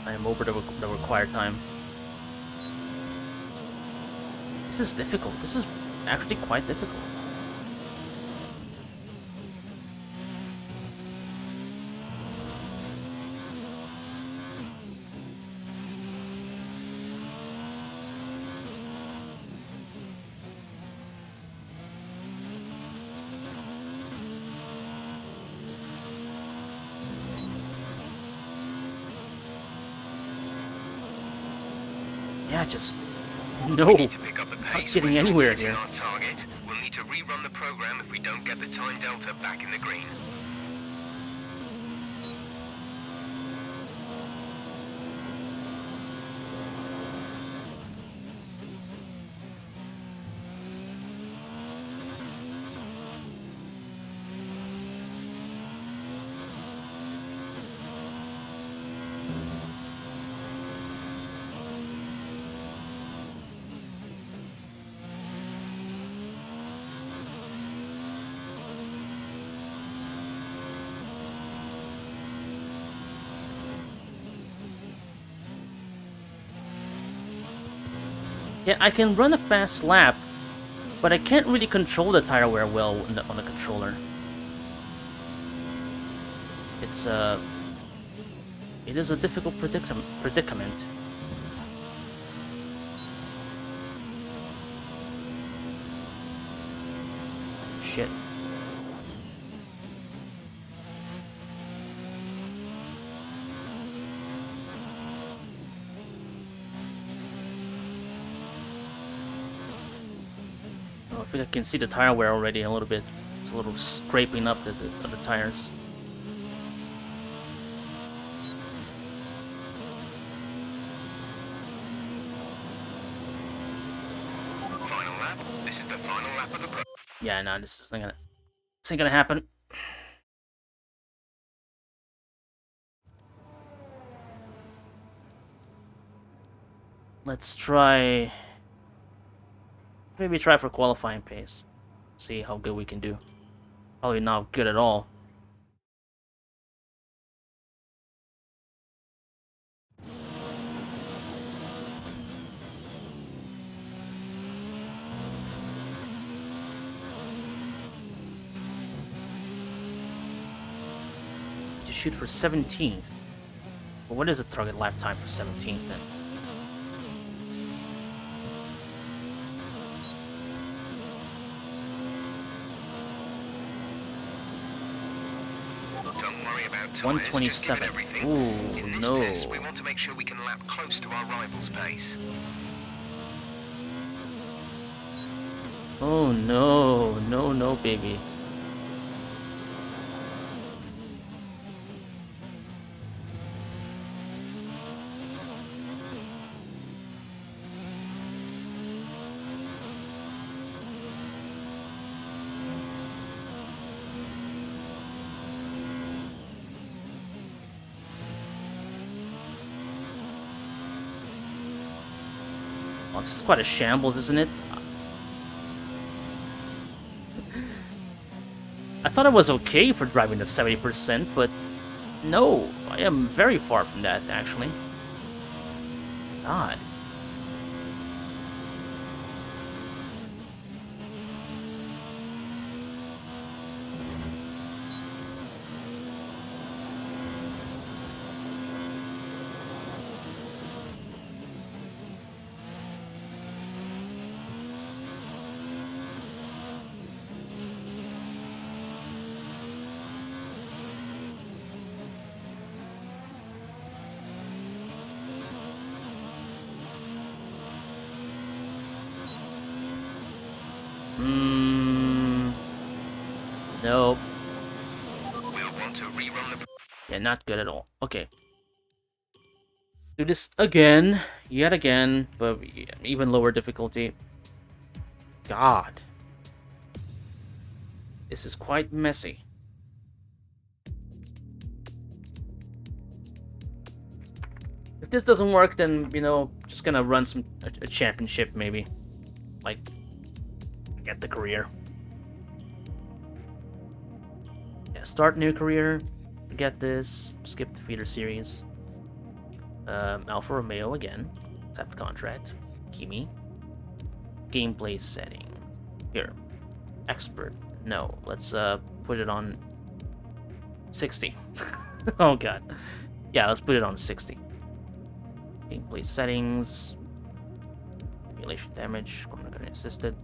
I am over the required time. This is difficult. This is actually quite difficult. Yeah, just no. We need to pick up the Not pace. getting We're anywhere not hitting here. our target. We'll need to rerun the program if we don't get the time delta back in the green. Yeah, I can run a fast lap, but I can't really control the tire wear well on the controller. It is a difficult predicament. Shit. Oh, I think I can see the tire wear already a little bit. It's a little scraping up the tires. Final lap. This is the final lap of the pro. Yeah, no, this ain't gonna happen. Let's try. Maybe try for qualifying pace. See how good we can do. Probably not good at all. To shoot for 17th. But what is the target lap time for 17th then? Don't worry about tires. 127. Just give it everything. Ooh, In this no. test, we want to make sure we can lap close to our rival's pace. Oh no, no, baby. Oh, this is quite a shambles, isn't it? I thought I was okay for driving to 70%, but no, I am very far from that, actually. God. Nope. We'll want to rerun the. Yeah, not good at all. Okay. Do this again, yet again, but even lower difficulty. God. This is quite messy. If this doesn't work, then, you know, just gonna run a championship, maybe. Like, get the career. Yeah, start new career. Get this. Skip the feeder series. Alfa Romeo again. Accept contract. Kimi. Gameplay settings. Here. Expert. No. Let's put it on 60. Oh god. Yeah, let's put it on 60. Gameplay settings. Simulation damage. Corner gun assisted.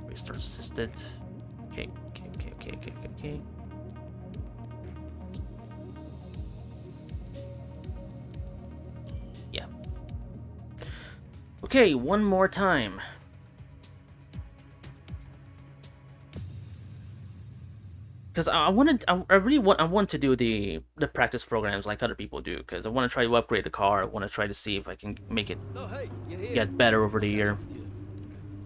Restart assisted. Okay. Yeah. Okay, one more time. Because I want to do the practice programs like other people do. Because I want to try to upgrade the car. I want to try to see if I can make it get better over the year.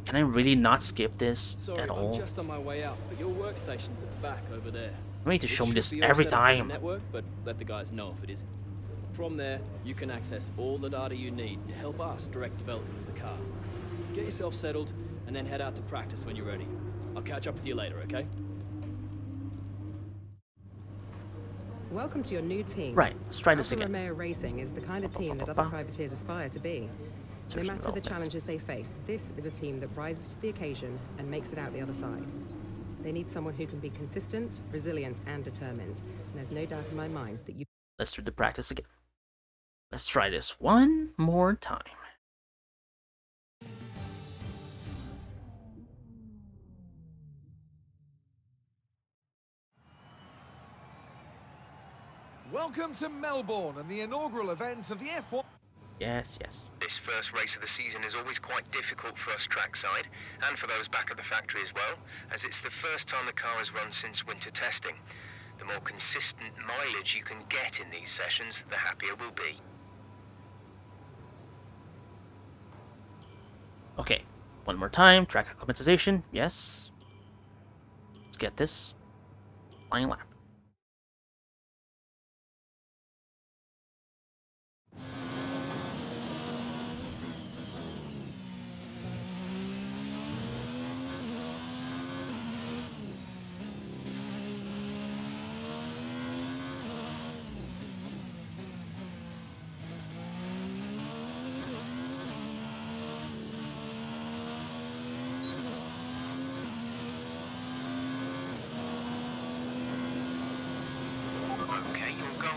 Can I really not skip this Sorry, at all? I'm just on my way up, but your workstation's at the back over there. I need to show me It this should be all every set up on the time. network, but let the guys know if it isn't. From there, you can access all the data you need to help us direct development of the car. Get yourself settled, and then head out to practice when you're ready. I'll catch up with you later, okay? Welcome to your new team. Right, let's try this Alfa again. Romeo Racing is the kind of team that other privateers aspire to be. No matter the challenges they face, this is a team that rises to the occasion and makes it out the other side. They need someone who can be consistent, resilient, and determined. And there's no doubt in my mind that you... Let's do the practice again. Let's try this one more time. Welcome to Melbourne and the inaugural event of the F1. Yes, yes. This first race of the season is always quite difficult for us trackside, and for those back at the factory as well, as it's the first time the car has run since winter testing. The more consistent mileage you can get in these sessions, the happier we'll be. Okay, one more time. Track acclimatization. Yes. Let's get this. Flying lap.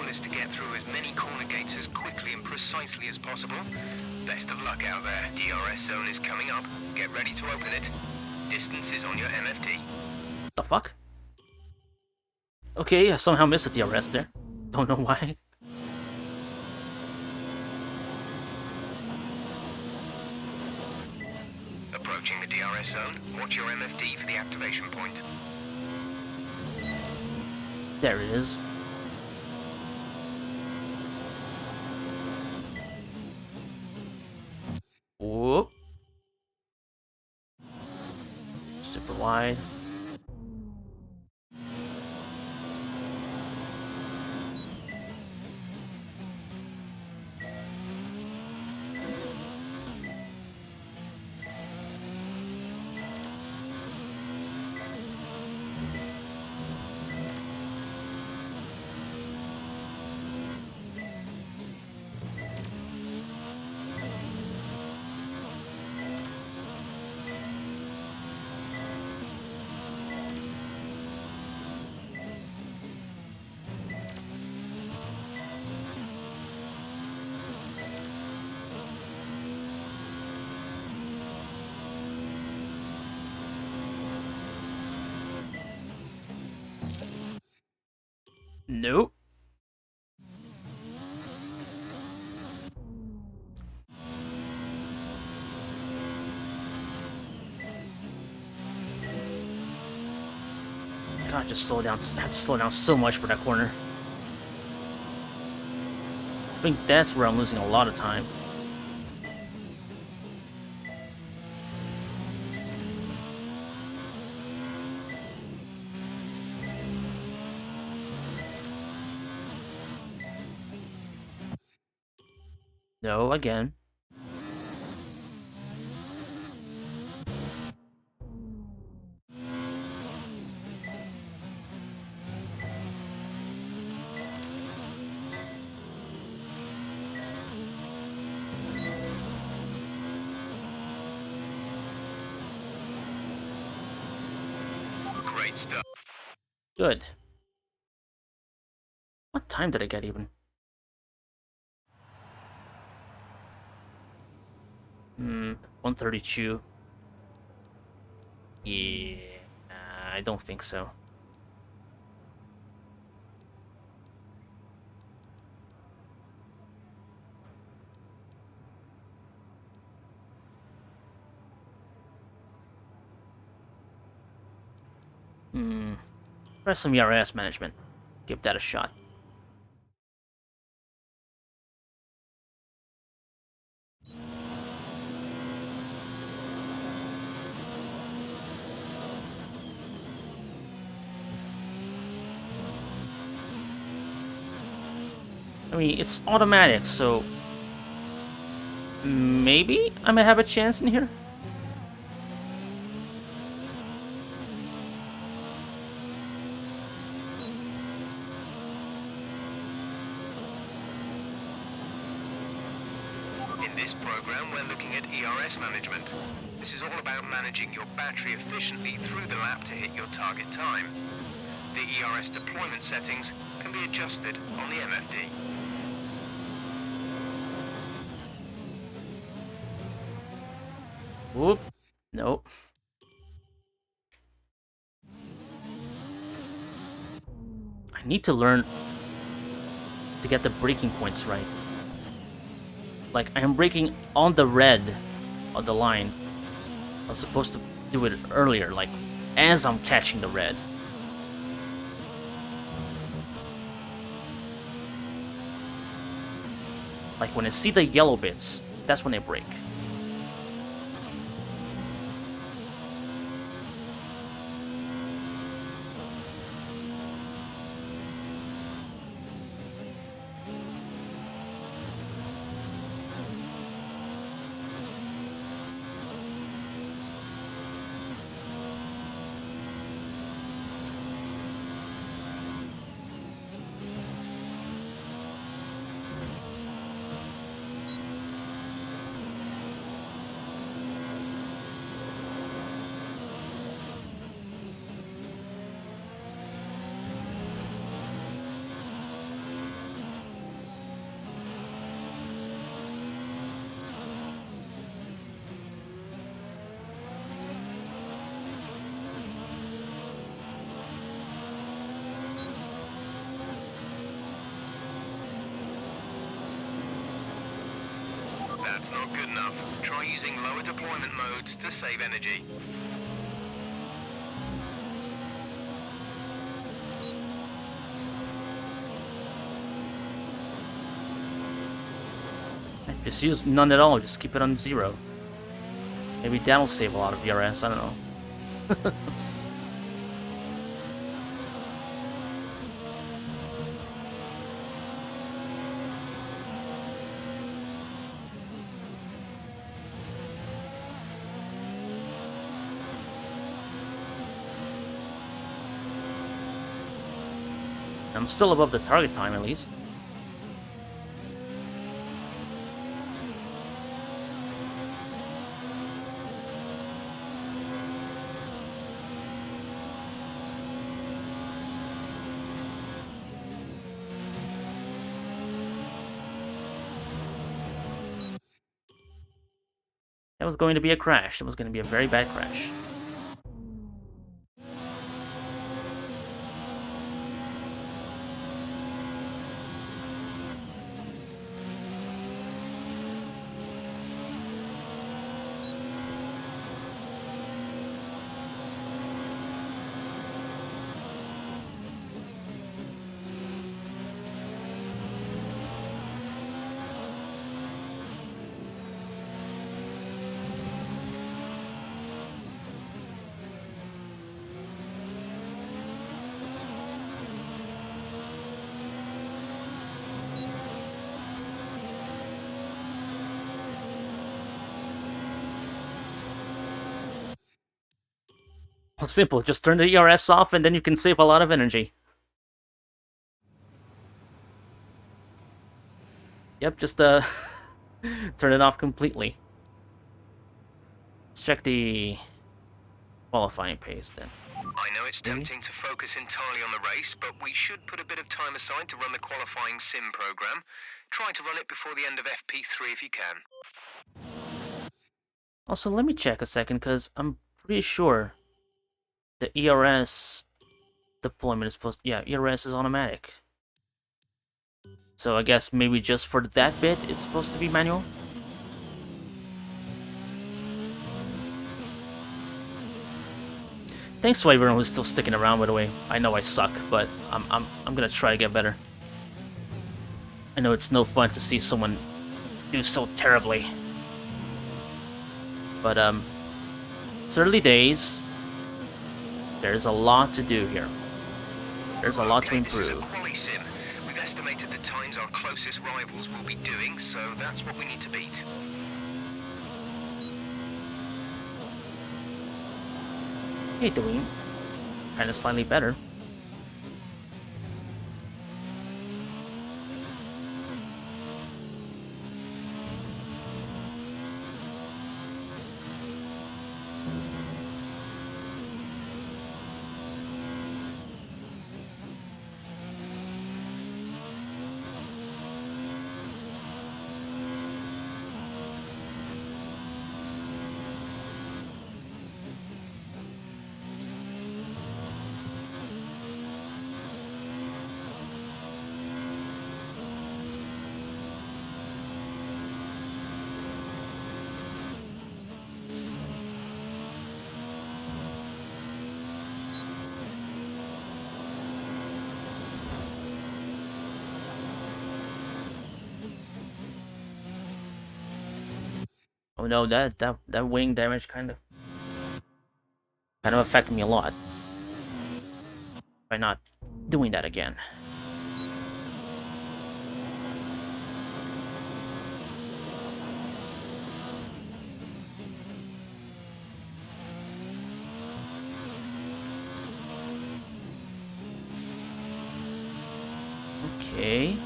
Is to get through as many corner gates as quickly and precisely as possible. Best of luck out there. DRS zone is coming up. Get ready to open it. Distance is on your MFD. The fuck? Okay, I somehow missed the DRS there. Don't know why. Approaching the DRS zone. Watch your MFD for the activation point. There it is. Whoop. Super wide. Nope. God, just slow down. I have to slow down so much for that corner. I think that's where I'm losing a lot of time. No, again. Great stuff. Good. What time did I get even? 132. Yeah, I don't think so. Try some ERS management. Give that a shot. I mean, it's automatic, so maybe I might have a chance in here. In this program, we're looking at ERS management. This is all about managing your battery efficiently through the lap to hit your target time. The ERS deployment settings can be adjusted on the MFD. Whoop. Nope. I need to learn to get the braking points right. Like, I am braking on the red of the line. I was supposed to do it earlier, like, as I'm catching the red. Like, when I see the yellow bits, that's when I brake. That's not good enough. Try using lower deployment modes to save energy. Just use none at all, just keep it on 0. Maybe that'll save a lot of ERS, I don't know. I'm still above the target time, at least. That was going to be a crash. It was going to be a very bad crash. Well, simple. Just turn the ERS off and then you can save a lot of energy. Yep, just turn it off completely. Let's check the qualifying pace then. I know it's tempting to focus entirely on the race, but we should put a bit of time aside to run the qualifying sim program. Try to run it before the end of FP3 if you can. Also, let me check a second, because I'm pretty sure the ERS deployment is supposed... Yeah, ERS is automatic. So I guess maybe just for that bit, it's supposed to be manual? Thanks to everyone who's still sticking around, by the way. I know I suck, but I'm gonna try to get better. I know it's no fun to see someone do so terribly. But it's early days. There's a lot to do here. There's a lot to improve. This is a quali sim. We've estimated the times our closest rivals will be doing, so that's what we need to beat. Hey, doing kind of slightly better. Oh no, that wing damage kind of affected me a lot. By not doing that again. Okay.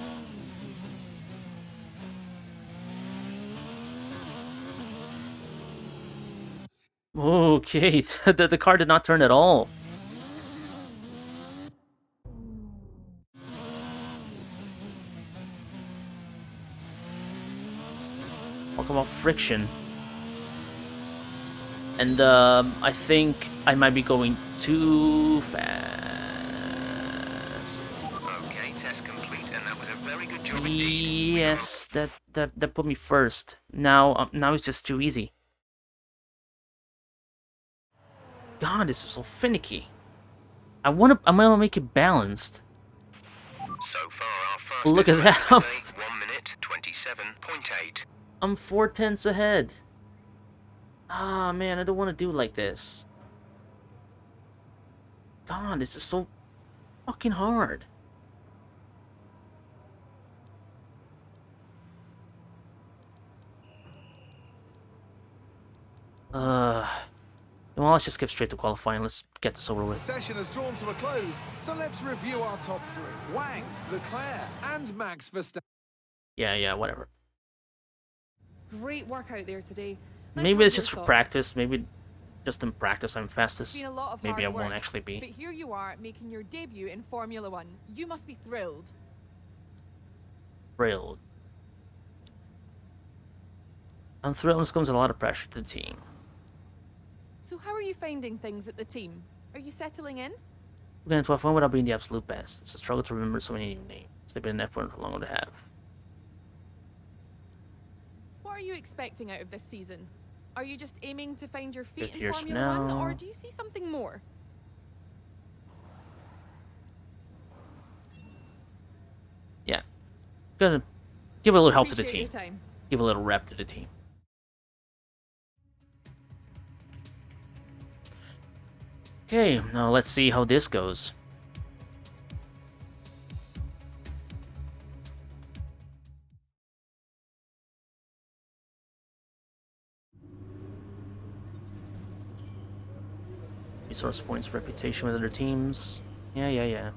Okay, the car did not turn at all. Talk about friction. And I think I might be going too fast. Okay, test complete, and that was a very good job indeed. Yes, that put me first. Now it's just too easy. God, this is so finicky. I wanna make it balanced. So far, our fastest Look at that. lap is a 1 minute 27.8. I'm 4/10 ahead. Ah, man, I don't want to do it like this. God, this is so fucking hard. Well, let's just skip straight to qualifying. Let's get this over with. The session has drawn to a close, so let's review our top three. Wang, Leclerc, and Max Verstappen. Yeah, whatever. Great work out there today. Let's Maybe have it's your just for thoughts. practice. Maybe just in practice I'm fastest. It's been a lot of Maybe I hard won't work, actually But be. here you are, making your debut in Formula One. You must be thrilled. Thrilled. I'm thrilled. This comes with a lot of pressure to the team. So how are you finding things at the team? Are you settling in? We're going to F1 without being the absolute best. It's a struggle to remember so many new names. They've been in F1 for longer than I have. What are you expecting out of this season? Are you just aiming to find your feet 50 in years from Formula One, now. or do you see something more? Yeah. Gonna give a little help to the Appreciate team. your time. Give a little rep to the team. Okay, now let's see how this goes. Resource points, reputation with other teams. Yeah.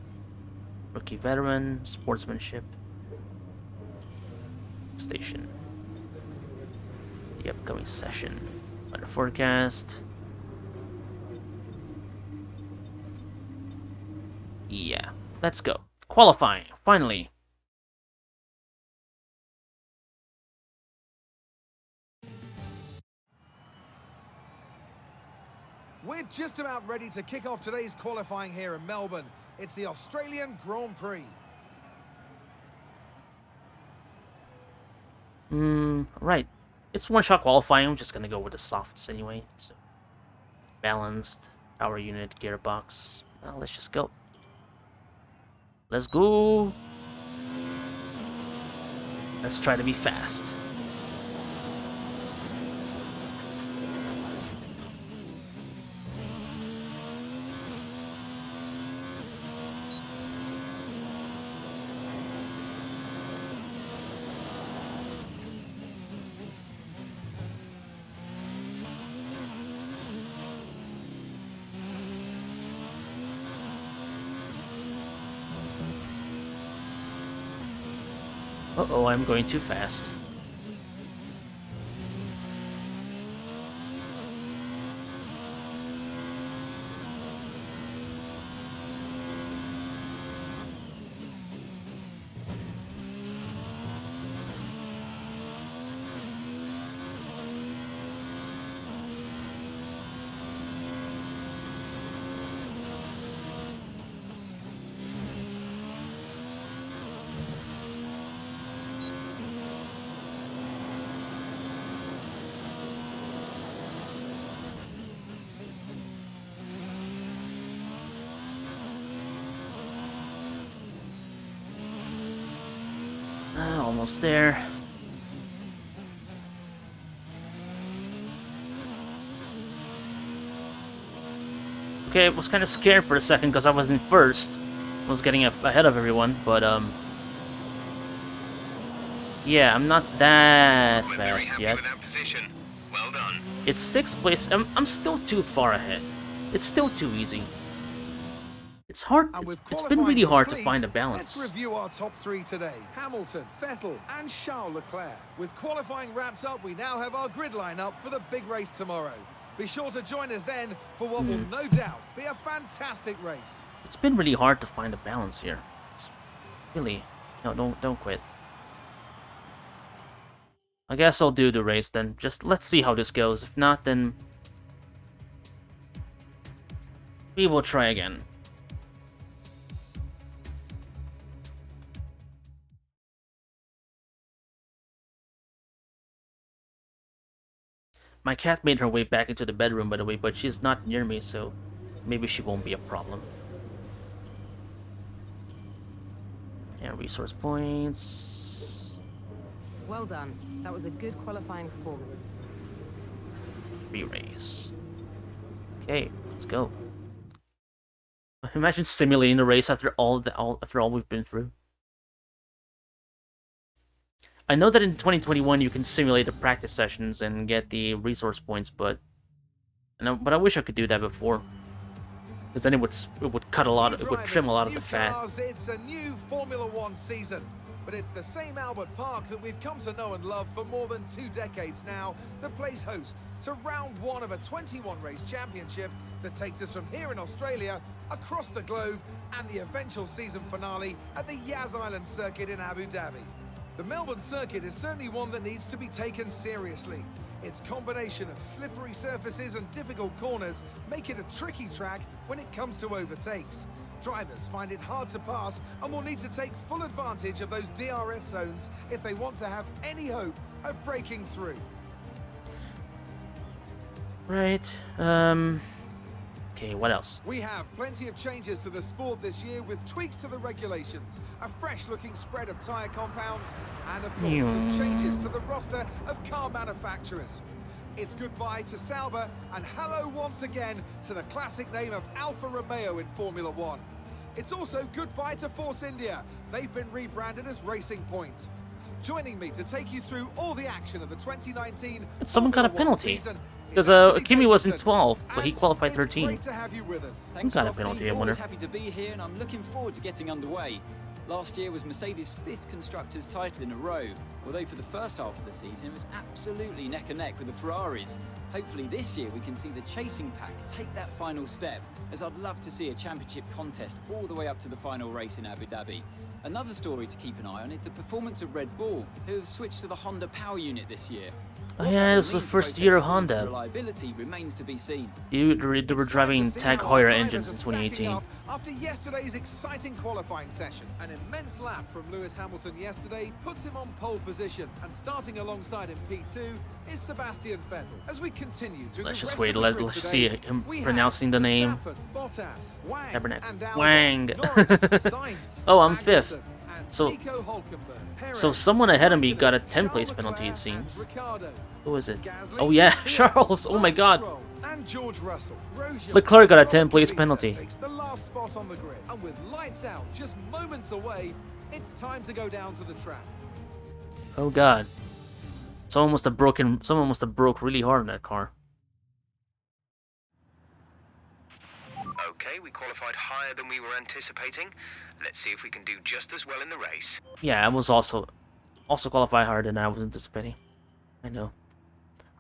Rookie veteran, sportsmanship. Station. The upcoming session. Weather forecast. Yeah, let's go. Qualifying, finally. We're just about ready to kick off today's qualifying here in Melbourne. It's the Australian Grand Prix. Right. It's one-shot qualifying. I'm just gonna go with the softs anyway. So, balanced. Power unit, gearbox. Well, let's just go. Let's go. Let's try to be fast. Uh-oh, I'm going too fast. Almost there. Okay, I was kind of scared for a second because I wasn't first. I was getting ahead of everyone, but yeah, I'm not that fast yet. Well done. It's 6th place. I'm still too far ahead. It's still too easy. It's hard. It's been really hard to find a balance. Let's review our top 3 today. Hamilton, Vettel, and Charles Leclerc. With qualifying wrapped up, we now have our grid lineup for the big race tomorrow. Be sure to join us then for what will no doubt be a fantastic race. It's been really hard to find a balance here. Really, no, don't quit. I guess I'll do the race then. Just let's see how this goes. If not, then we will try again. My cat made her way back into the bedroom, by the way, but she's not near me, so maybe she won't be a problem. And resource points. Well done. That was a good qualifying performance. Re-race. Okay, let's go. Imagine simulating the race after all we've been through. I know that in 2021 you can simulate the practice sessions and get the resource points, but I wish I could do that before, because then it would cut a lot. It would trim a lot of the fat. It's a new Formula One season, but it's the same Albert Park that we've come to know and love for more than 2 decades now that plays host to round 1 of a 21-race championship that takes us from here in Australia across the globe and the eventual season finale at the Yas Island circuit in Abu Dhabi. The Melbourne circuit is certainly one that needs to be taken seriously. Its combination of slippery surfaces and difficult corners make it a tricky track when it comes to overtakes. Drivers find it hard to pass and will need to take full advantage of those DRS zones if they want to have any hope of breaking through. Right, okay, what else? We have plenty of changes to the sport this year with tweaks to the regulations, a fresh-looking spread of tyre compounds, and of course some changes to the roster of car manufacturers. It's goodbye to Sauber and hello once again to the classic name of Alfa Romeo in Formula One. It's also goodbye to Force India. They've been rebranded as Racing Point. Joining me to take you through all the action of the 2019 Someone got a penalty. season, Because Kimi wasn't 12, but he qualified 13. great to have you with us. Who got a penalty, I wonder? Always happy to be here, and I'm looking forward to getting underway. Last year was Mercedes' 5th Constructors' title in a row, although for the first half of the season it was absolutely neck and neck with the Ferraris. Hopefully this year we can see the chasing pack take that final step, as I'd love to see a championship contest all the way up to the final race in Abu Dhabi. Another story to keep an eye on is the performance of Red Bull, who have switched to the Honda Power Unit this year. Oh yeah, it was the first year of Honda. Reliability remains to be seen. They were driving Tag Heuer engines in 2018. After yesterday's exciting qualifying session, an immense lap from Lewis Hamilton yesterday puts him on pole position, and starting alongside in P2, is Sebastian Vettel. As we continue through Let's the just rest wait. of the grid Let's today, see him we have pronouncing the name. Verstappen, Bottas, Wang, Tabernacle. and Albon, Wang. Norris, Sainz, Oh, I'm fifth. Magnussen, and So- Nico Hulkenberg, Perez, So someone ahead of me got a 10th Charles place penalty, it Leclerc, seems. and Ricciardo. Who is it? Gasly, Oh yeah, Fiat, Charles. Oh my Lance God. Stroll, and George Russell. Grosjean, Leclerc got a Robert 10th place Kubica penalty. takes the last spot on the grid, and with lights out just moments away, it's time to go down to the track. Oh God. Someone must have broke really hard in that car. Okay, we qualified higher than we were anticipating. Let's see if we can do just as well in the race. Yeah, I was also qualified higher than I was anticipating. I know.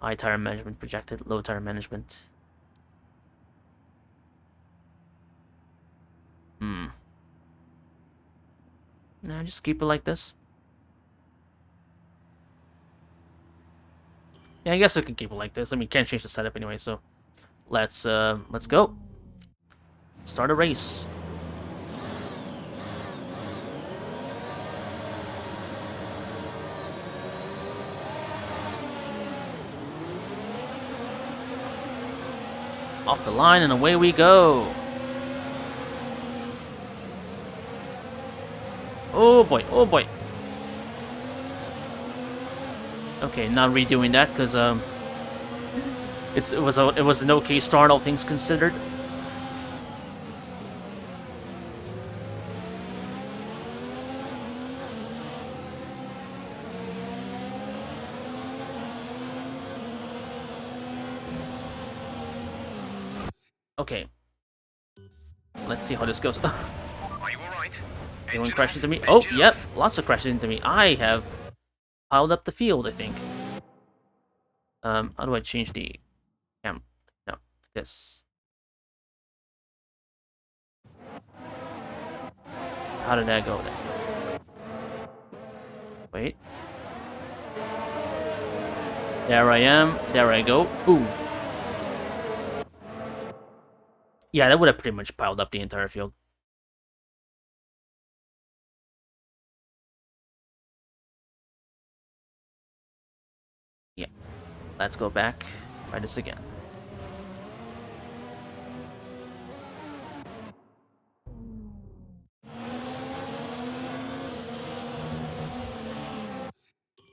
High tire management projected, low tire management. Nah, just keep it like this. Yeah, I guess I can keep it like this. I mean, can't change the setup anyway, so let's go. Start a race. Off the line and away we go. Oh boy, oh boy. Okay, not redoing that because it was an okay start, all things considered. Okay. Let's see how this goes. Are you alright? Anyone crashed into me? Oh, yep. Lots of crashes into me. I have piled up the field, I think. How do I change the camera? No, this. How did that go then? Wait. There I am. There I go. Boom. Yeah, that would have pretty much piled up the entire field. Yeah. Let's go back. Try this again.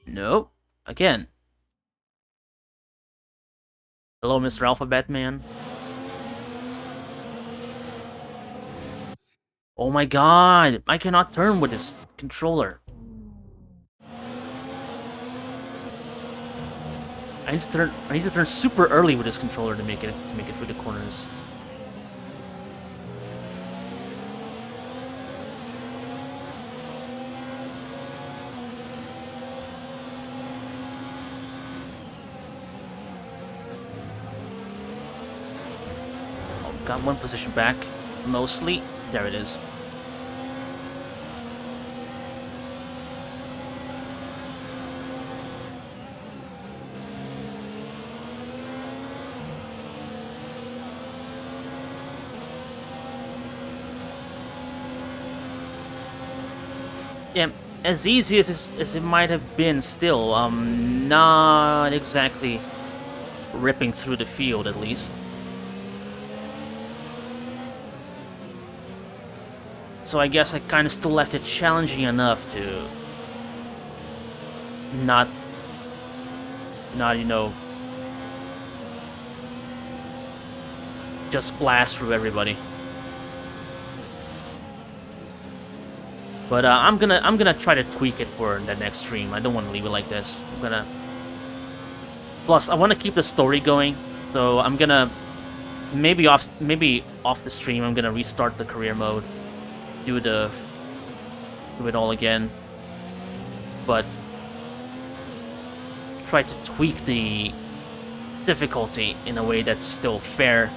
Nope. Again. Hello, Mr. Alphabet Man. Oh my god! I cannot turn with this controller. I need to turn super early with this controller to make it through the corners. Oh, got one position back, mostly. There it is. Yeah, as easy as it might have been, still, not exactly ripping through the field, at least. So I guess I kind of still left it challenging enough to not, you know, just blast through everybody. But I'm gonna try to tweak it for the next stream. I don't want to leave it like this. Plus, I want to keep the story going, so I'm gonna maybe off the stream. I'm gonna restart the career mode. Do it all again, but try to tweak the difficulty in a way that's still fair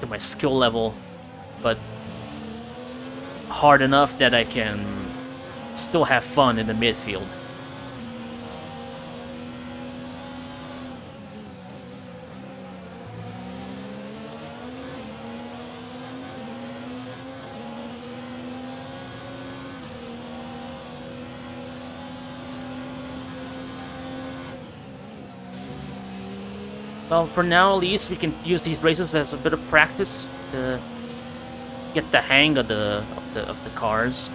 to my skill level, but hard enough that I can still have fun in the midfield. Well, for now at least, we can use these races as a bit of practice to get the hang of the cars.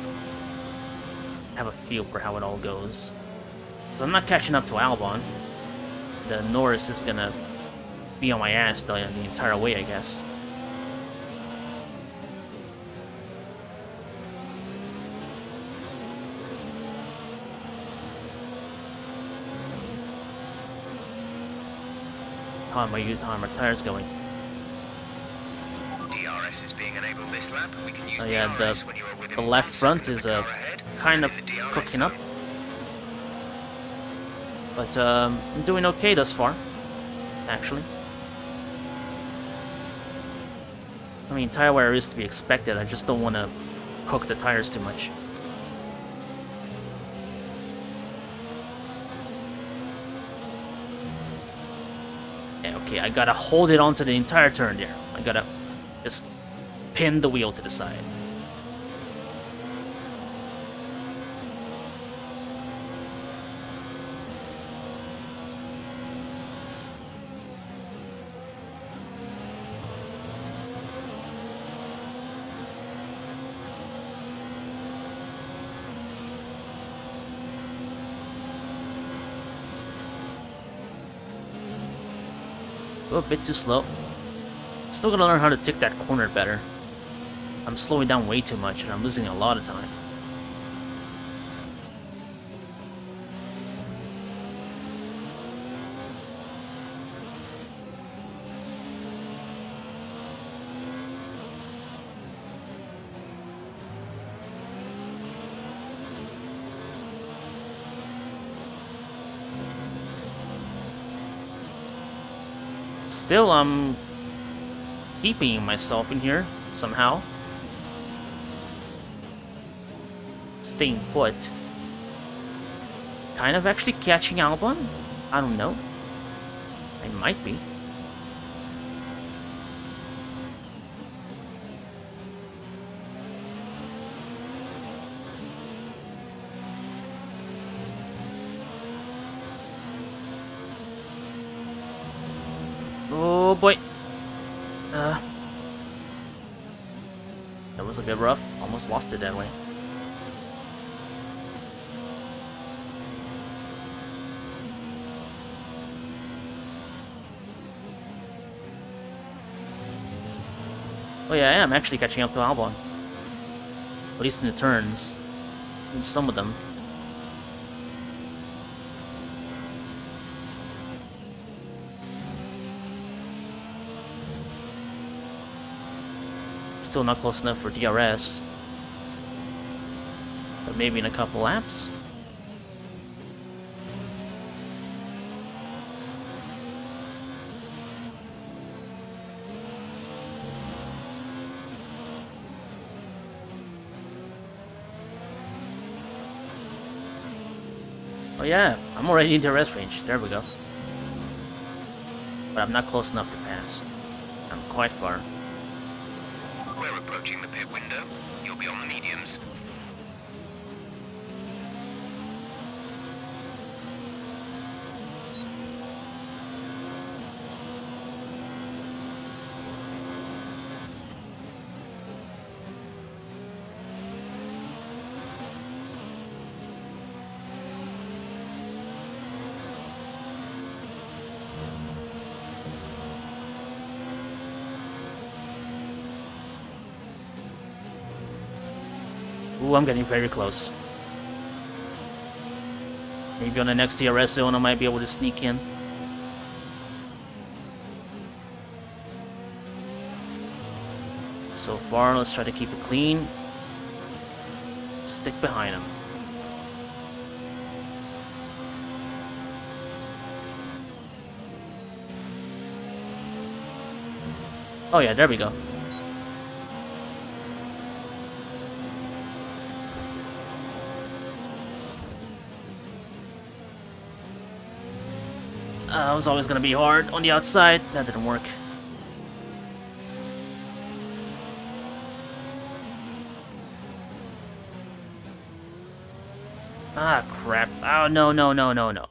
Have a feel for how it all goes. Because I'm not catching up to Albon. The Norris is gonna be on my ass the entire way, I guess. How are my tires going? DRS is being enabled this lap. We can use yeah, DRS when you are within the left 1 front second is of the car ahead, kind of and in the DRS cooking up. zone. But I'm doing okay thus far, actually. I mean, tire wear is to be expected. I just don't want to cook the tires too much. Yeah, okay, I gotta hold it onto the entire turn there. I gotta just pin the wheel to the side. Go a bit too slow. Still gotta learn how to take that corner better. I'm slowing down way too much and I'm losing a lot of time. Still, I'm keeping myself in here somehow. Staying put. Kind of actually catching Albon? I don't know. I might be. Oh boy. That was a bit rough. Almost lost it that way. Oh yeah, I am actually catching up to Albon. At least in the turns. In some of them. Still not close enough for DRS. But maybe in a couple laps. Oh yeah, I'm already in DRS range. There we go. But I'm not close enough to pass. I'm quite far. We're approaching the pit window. You'll be on the mediums. Ooh, I'm getting very close. Maybe on the next DRS zone I might be able to sneak in. So far, let's try to keep it clean. Stick behind him. Oh yeah, there we go. It was always gonna be hard on the outside. That didn't work. Ah, crap. Oh, no, no, no, no, no.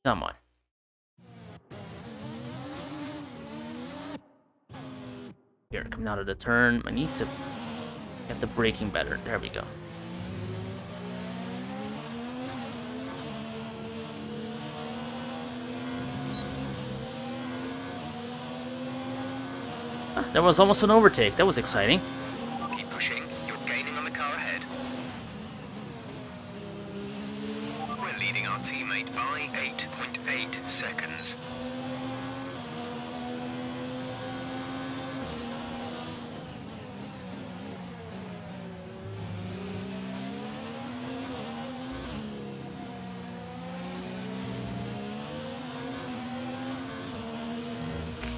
Come on. Here, coming out of the turn. I need to get the braking better. There we go. Ah, there was almost an overtake. That was exciting. Keep pushing. You're gaining on the car ahead. We're leading our teammate by 8.8 seconds.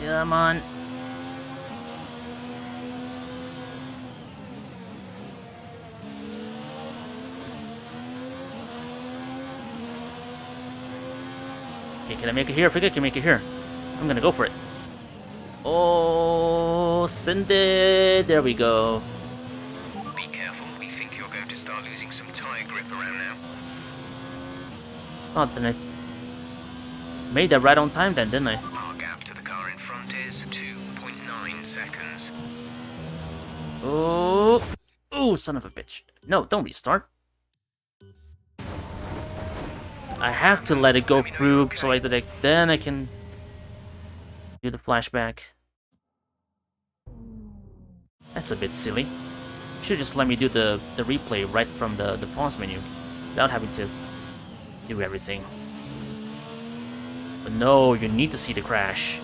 Come on. Okay, can I make it here? I think I can make it here. I'm gonna go for it. Oh, send it. There we go. Be careful. We think you're going to start losing some tire grip around now. Oh, then I made that right on time then, didn't I? Our gap to the car in front is 2.9 seconds. Oh, oh, son of a bitch. No, don't restart. I have to let it go through so then I can do the flashback. That's a bit silly. You should just let me do the replay right from the pause menu without having to do everything. But no, you need to see the crash.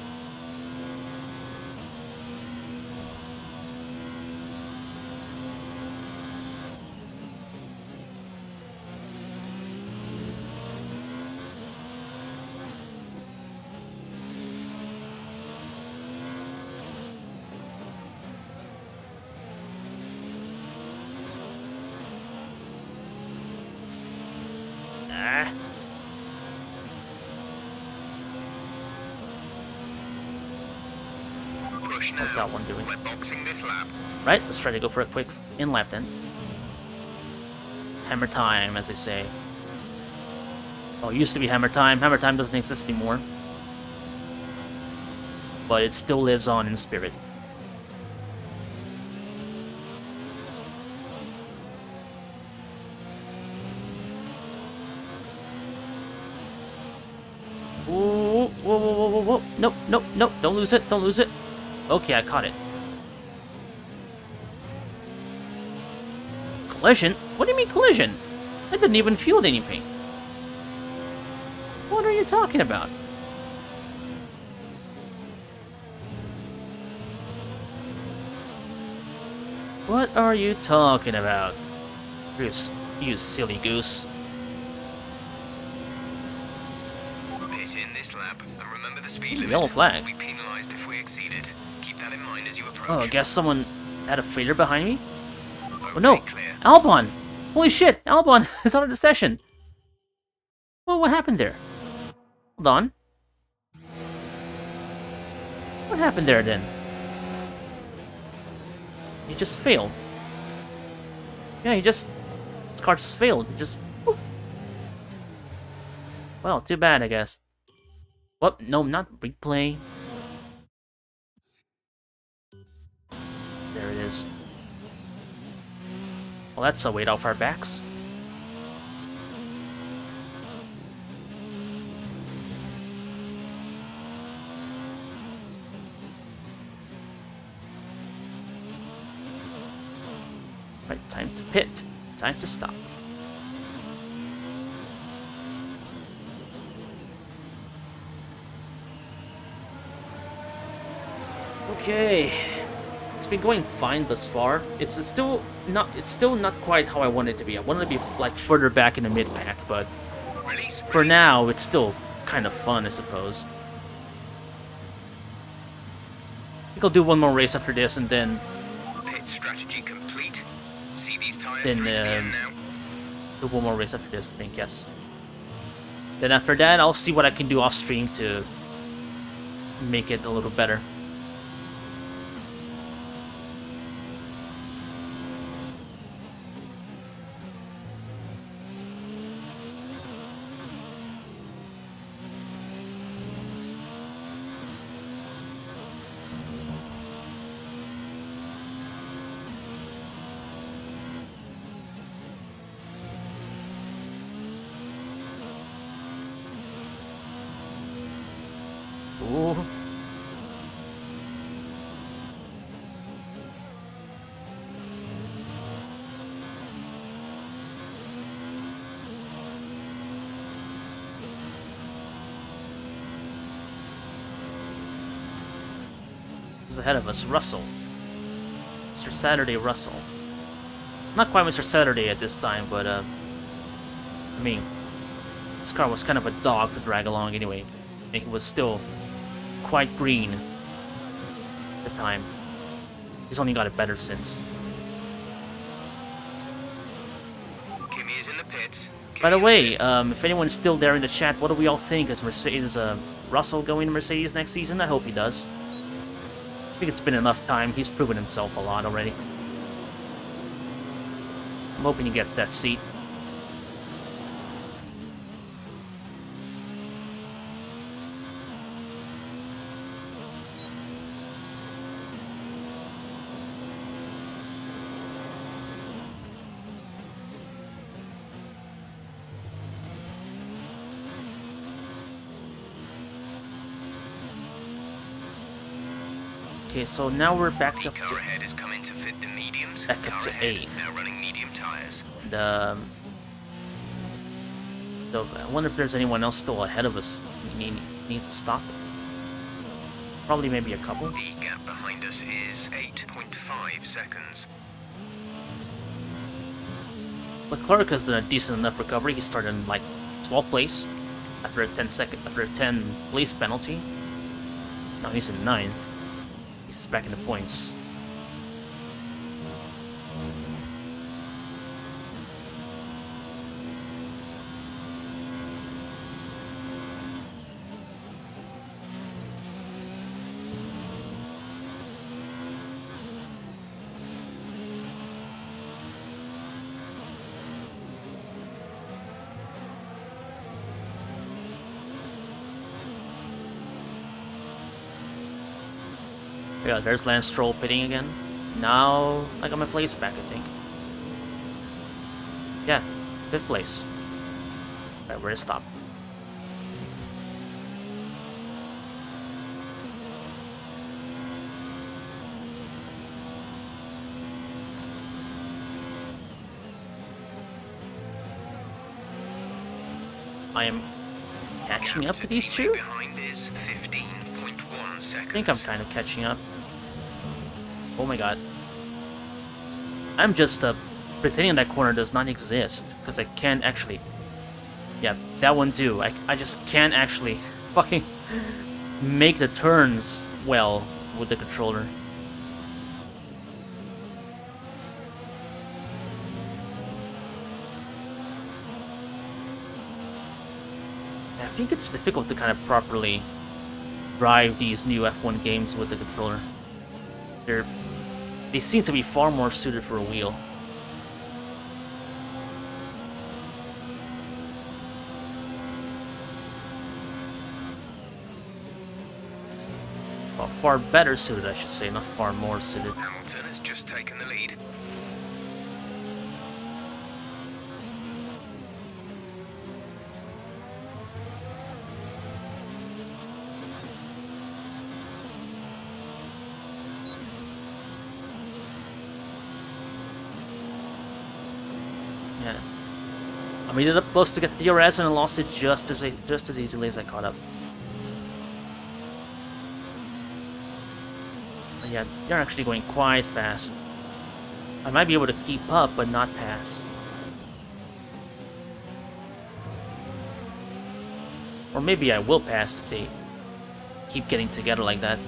Ah. Push now. What's that one doing? We're boxing this lap. Right, let's try to go for a quick in-lap then. Hammer time, as they say. Oh, it used to be hammer time. Hammer time doesn't exist anymore. But it still lives on in spirit. Ooh, whoa, whoa, whoa, whoa, whoa. Nope, nope, nope. Don't lose it, don't lose it. Okay, I caught it. Collision? What do you mean collision? I didn't even feel anything. What are you talking about? What are you talking about? You silly goose. Pit in this lap, and remember the speed limit. Yellow flag. We'll be penalized if we exceed it. Keep that in mind as you approach. Oh, I guess someone had a failure behind me? Okay, Oh no! clear. Albon! Holy shit! Albon is out of the session! Well, what happened there? Hold on. What happened there then? He just failed. Yeah, his car just failed. It just... Woof. Well, too bad, I guess. What? No, not replay. There it is. Well, that's a weight off our backs. Right, time to pit. Time to stop. Okay. It's been going fine thus far. It's still not quite how I want it to be. I wanted to be like further back in the mid-pack, but for now it's still kind of fun, I suppose. I think I'll do one more race after this, and then Pit strategy complete. See these tires Then, through to the end now. do one more race after this, I think, yes. Then after that, I'll see what I can do off stream to make it a little better. Ooh. Who's ahead of us? Russell. Mr. Saturday Russell. Not quite Mr. Saturday at this time, but I mean, this car was kind of a dog to drag along anyway. I think it was still quite green at the time. He's only got it better since. Kimi is in the pits. By the way, if anyone's still there in the chat, what do we all think? Is Mercedes, Russell going to Mercedes next season? I hope he does. I think it's been enough time. He's proven himself a lot already. I'm hoping he gets that seat. Okay, so now we're back up to ahead is coming to fit the mediums. back up to 8th. Now running medium tires. And, so I wonder if there's anyone else still ahead of us needs to stop. Probably maybe a couple. The gap behind us is 8.5 seconds. Leclerc has done a decent enough recovery. He started in like 12th place after a 10 place penalty. Now he's in 9th. He's back in the points. Yeah, there's Lance Stroll pitting again. Now I got my place back, I think. Yeah, 5th place. Right, where to stop? I am catching up to these two? Behind is 15.1 seconds. I think I'm kind of catching up. Oh my god. I'm just pretending that corner does not exist, because I can't actually... Yeah, that one too. I just can't actually fucking make the turns well with the controller. I think it's difficult to kind of properly drive these new F1 games with the controller. They seem to be far more suited for a wheel. Well, far better suited, I should say, not far more suited. Hamilton has just taken the lead. Yeah. I made it up close to get the DRS and I lost it just as easily as I caught up. But yeah, they're actually going quite fast. I might be able to keep up, but not pass. Or maybe I will pass if they keep getting together like that.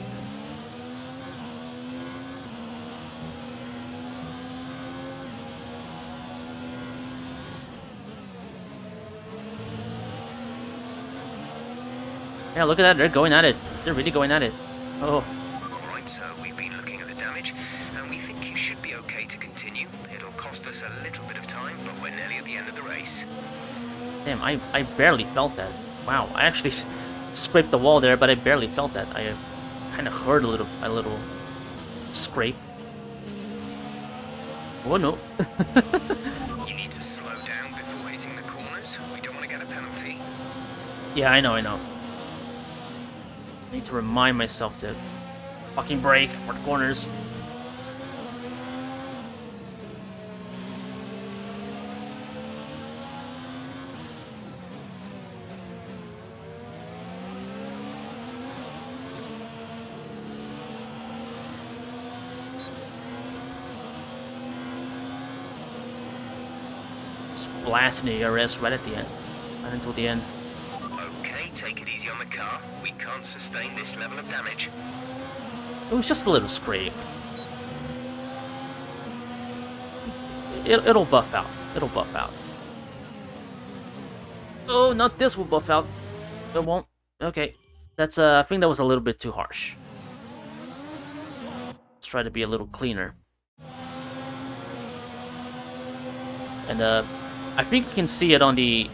Yeah, look at that, they're going at it. They're really going at it. Oh. Alright, so we've been looking at the damage, and we think you should be okay to continue. It'll cost us a little bit of time, but we're nearly at the end of the race. Damn, I barely felt that. Wow, I actually scraped the wall there, but I barely felt that. I kind of heard a little scrape. Oh no. You need to slow down before hitting the corners. We don't want to get a penalty. Yeah, I know. I need to remind myself to fucking brake for the corners. Just blasting the ERS right at the end. Right until the end. Okay, take it easy on the car. We can't sustain this level of damage. It was just a little scrape. It'll buff out. It'll buff out. Oh, not this will buff out. It won't. Okay. That's, I think that was a little bit too harsh. Let's try to be a little cleaner. And, I think you can see it on the...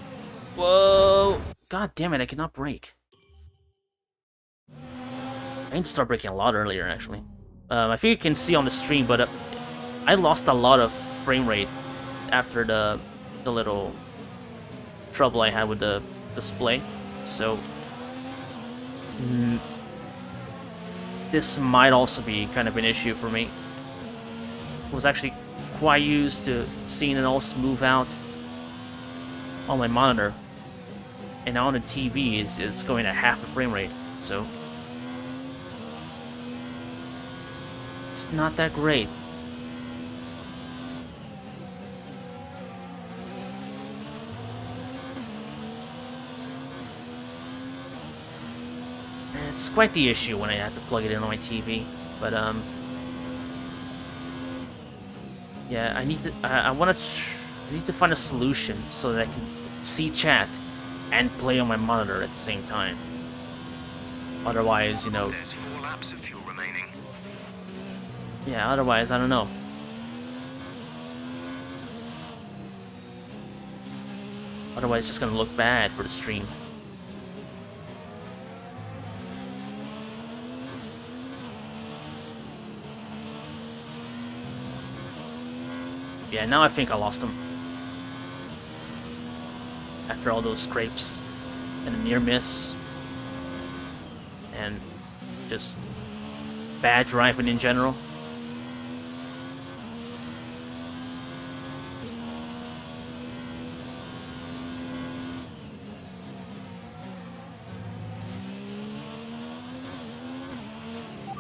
Whoa! God damn it, I cannot brake. I need to start braking a lot earlier, actually. I think you can see on the stream, but I lost a lot of frame rate after the little trouble I had with the display. So this might also be kind of an issue for me. I was actually quite used to seeing it all smooth out on my monitor, and now on the TV is going at half the frame rate, so it's not that great. And it's quite the issue when I have to plug it in on my TV, but yeah, I need to. I need to find a solution so that I can see chat and play on my monitor at the same time. Otherwise, you know. There's 4 laps of fuel remaining. Yeah, otherwise, I don't know. Otherwise, it's just gonna look bad for the stream. Yeah, now I think I lost him. After all those scrapes and a near miss and just bad driving in general.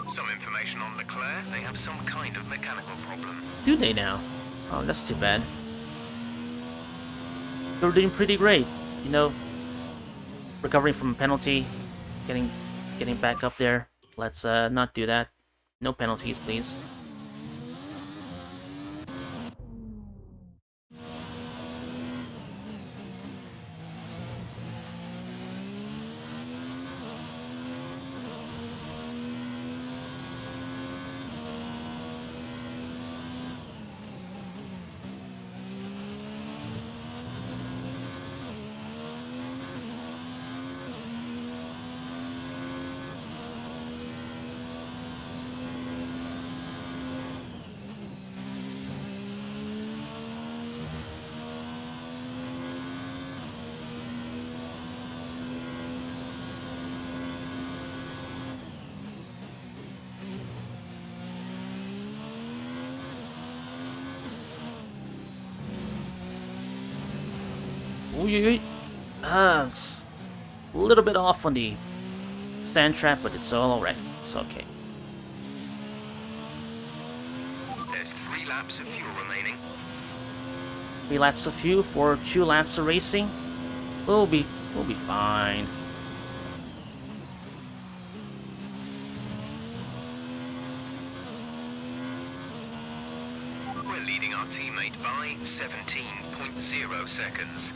Some information on Leclerc. They have some kind of mechanical problem. Do they now? Oh, that's too bad. They're doing pretty great, you know. Recovering from a penalty, getting back up there. Let's not do that. No penalties, please. It's a little bit off on the sand trap, but it's all alright. It's okay. There's 3 laps of fuel remaining. 3 laps of fuel for 2 laps of racing. We'll be fine. We're leading our teammate by 17.0 seconds.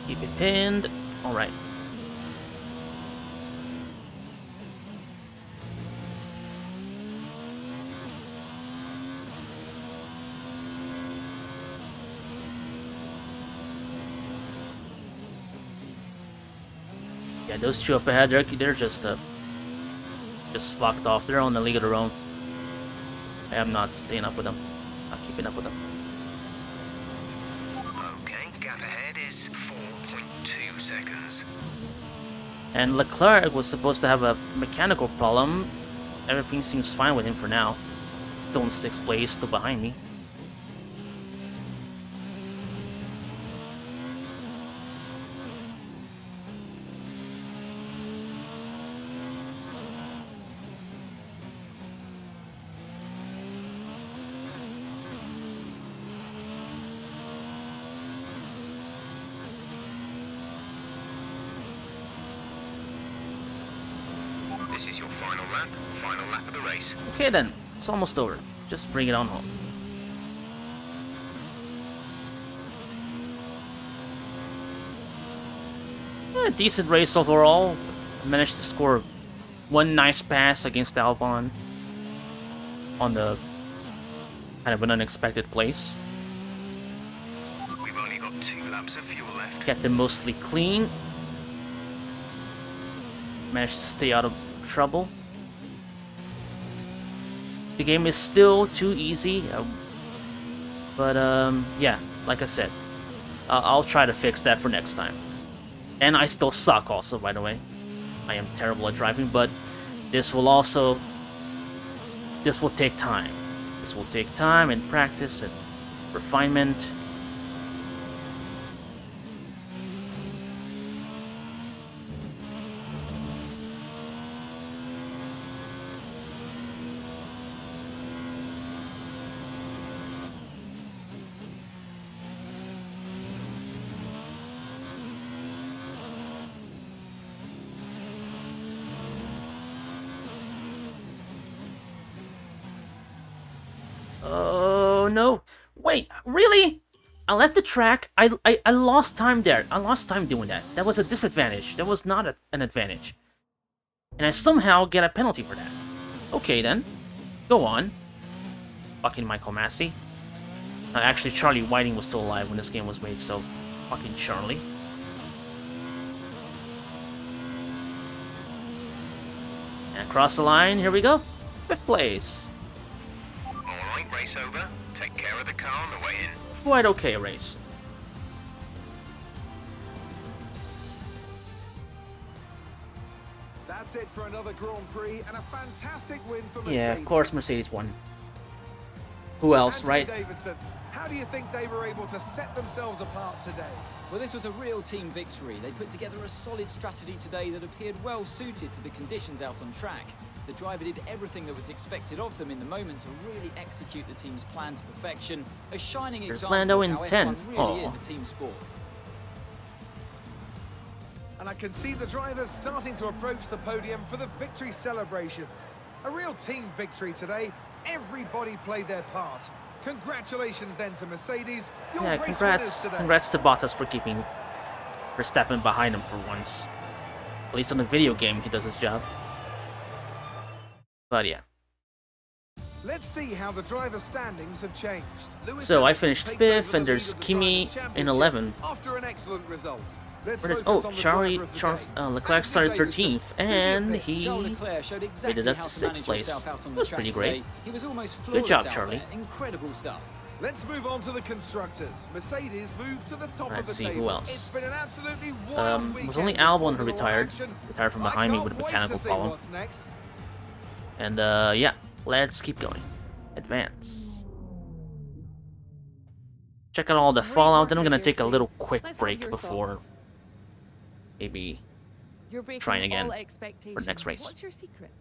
Keep it pinned. Alright. Yeah, those 2 up ahead, they're just fucked off. They're on the league of their own. I am not staying up with them. I'm keeping up with them. Okay, gap ahead is 4.2 seconds. And Leclerc was supposed to have a mechanical problem. Everything seems fine with him for now. Still in 6th place, still behind me. This is your final lap of the race. Okay then, it's almost over. Just bring it on home. Decent race overall. Managed to score one nice pass against Albon on the kind of an unexpected place. We've only got 2 laps of fuel left. Kept them mostly clean. Managed to stay out of trouble. The game is still too easy, but yeah, like I said, I'll try to fix that for next time. And I still suck also, by the way. I am terrible at driving, but this will take time. This will take time and practice and refinement. Oh no! Wait, really? I left the track. I lost time there. I lost time doing that. That was a disadvantage. That was not an advantage. And I somehow get a penalty for that. Okay then. Go on. Fucking Michael Massey. Actually, Charlie Whiting was still alive when this game was made, so fucking Charlie. And across the line, here we go. 5th place. Alright, race over. Take care of the car on the way in. Quite okay race. That's it for another Grand Prix and a fantastic win for Mercedes. Yeah, of course Mercedes won. Who else, Anthony right? Davidson, how do you think they were able to set themselves apart today? Well, this was a real team victory. They put together a solid strategy today that appeared well suited to the conditions out on track. The driver did everything that was expected of them in the moment to really execute the team's plan to perfection. A shining There's example Lando of in how 10th. F1 really Aw. is a team sport. And I can see the drivers starting to approach the podium for the victory celebrations. A real team victory today. Everybody played their part. Congratulations then to Mercedes. Your Yeah, race winners congrats. today. Congrats to Bottas for keeping Verstappen behind him for once. At least on the video game, he does his job. But yeah. Let's see how the driver standings have changed. Lewis So I Hamilton finished takes 5th, over the and there's lead of the Kimi Drivers' in Championship 11th. After an excellent result. Let's Where did- focus oh, on the Charlie, driver of the Charles, day. Leclerc Anthony started Davidson. 13th, Who do you and pick? he Charles Leclerc showed exactly made it up how to to 6th manage place. yourself out on the That's track pretty great. today. He was almost Good flawless job, out Charlie. there. Incredible stuff. Let's move on to the constructors. Mercedes moved to the top of Let's the see, table. who else? It's been an absolutely wild it was weekend only of Albon who Formula One retired. action. Retired from I behind me can't with a wait mechanical to see problem. what's next. And yeah, let's keep going. Advance. Check out all the fallout, then I'm gonna take a little quick Let's have break your before thoughts. maybe You're breaking trying again all for expectations. next race. What's your secret?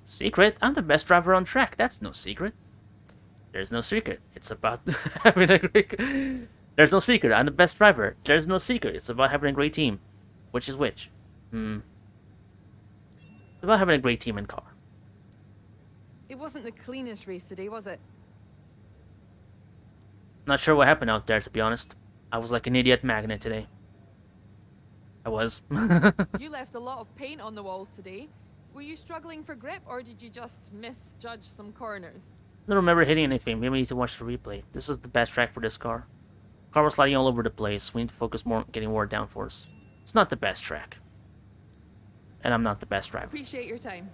Secret? I'm the best driver on track. That's no secret. There's no secret. It's about having a great... There's no secret. I'm the best driver. There's no secret. It's about having a great team. Which is which? It's about having a great team and car. It wasn't the cleanest race today, was it? Not sure what happened out there, to be honest. I was like an idiot magnet today. I was. You left a lot of paint on the walls today. Were you struggling for grip, or did you just misjudge some corners? I don't remember hitting anything. Maybe we need to watch the replay. This is the best track for this car. Car was sliding all over the place. We need to focus more on getting more downforce. It's not the best track. And I'm not the best driver. Appreciate your time.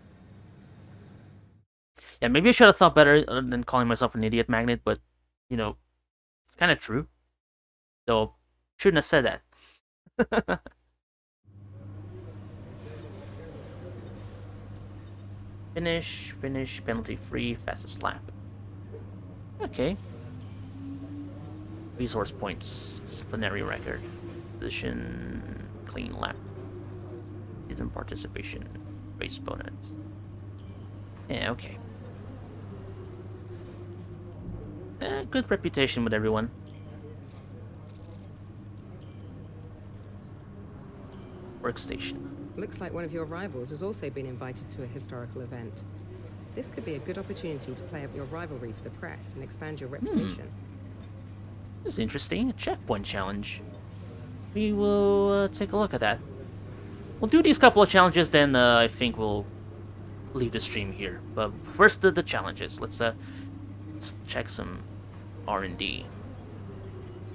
Yeah, maybe I should have thought better than calling myself an idiot magnet, but, you know, it's kind of true. So, shouldn't have said that. Finish, penalty free, fastest lap. Okay. Resource points, disciplinary record, position, clean lap, season participation, race bonus. Yeah, okay. Good reputation with everyone. Workstation. Looks like one of your rivals has also been invited to a historical event. This could be a good opportunity to play up your rivalry for the press and expand your reputation. This is interesting. A checkpoint challenge. We will take a look at that. We'll do these couple of challenges, then I think we'll leave the stream here. But first, the challenges. Let's check some R&D.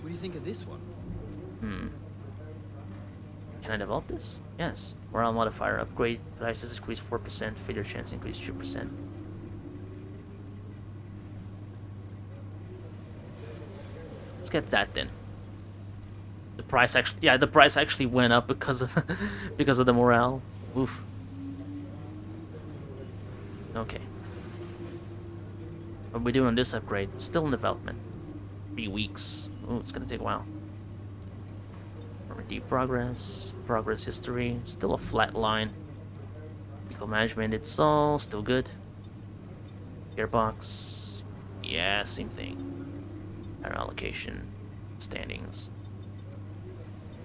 What do you think of this one? Can I develop this? Yes. Morale modifier upgrade. Prices increase 4%. Failure chance increase 2%. Let's get that then. The price actually went up because of because of the morale. Oof. Okay. What are we doing on this upgrade? Still in development. 3 weeks. Oh, it's gonna take a while. R&D progress history, still a flat line. Vehicle management, it's all still good. Gearbox, yeah, same thing. Power allocation, standings.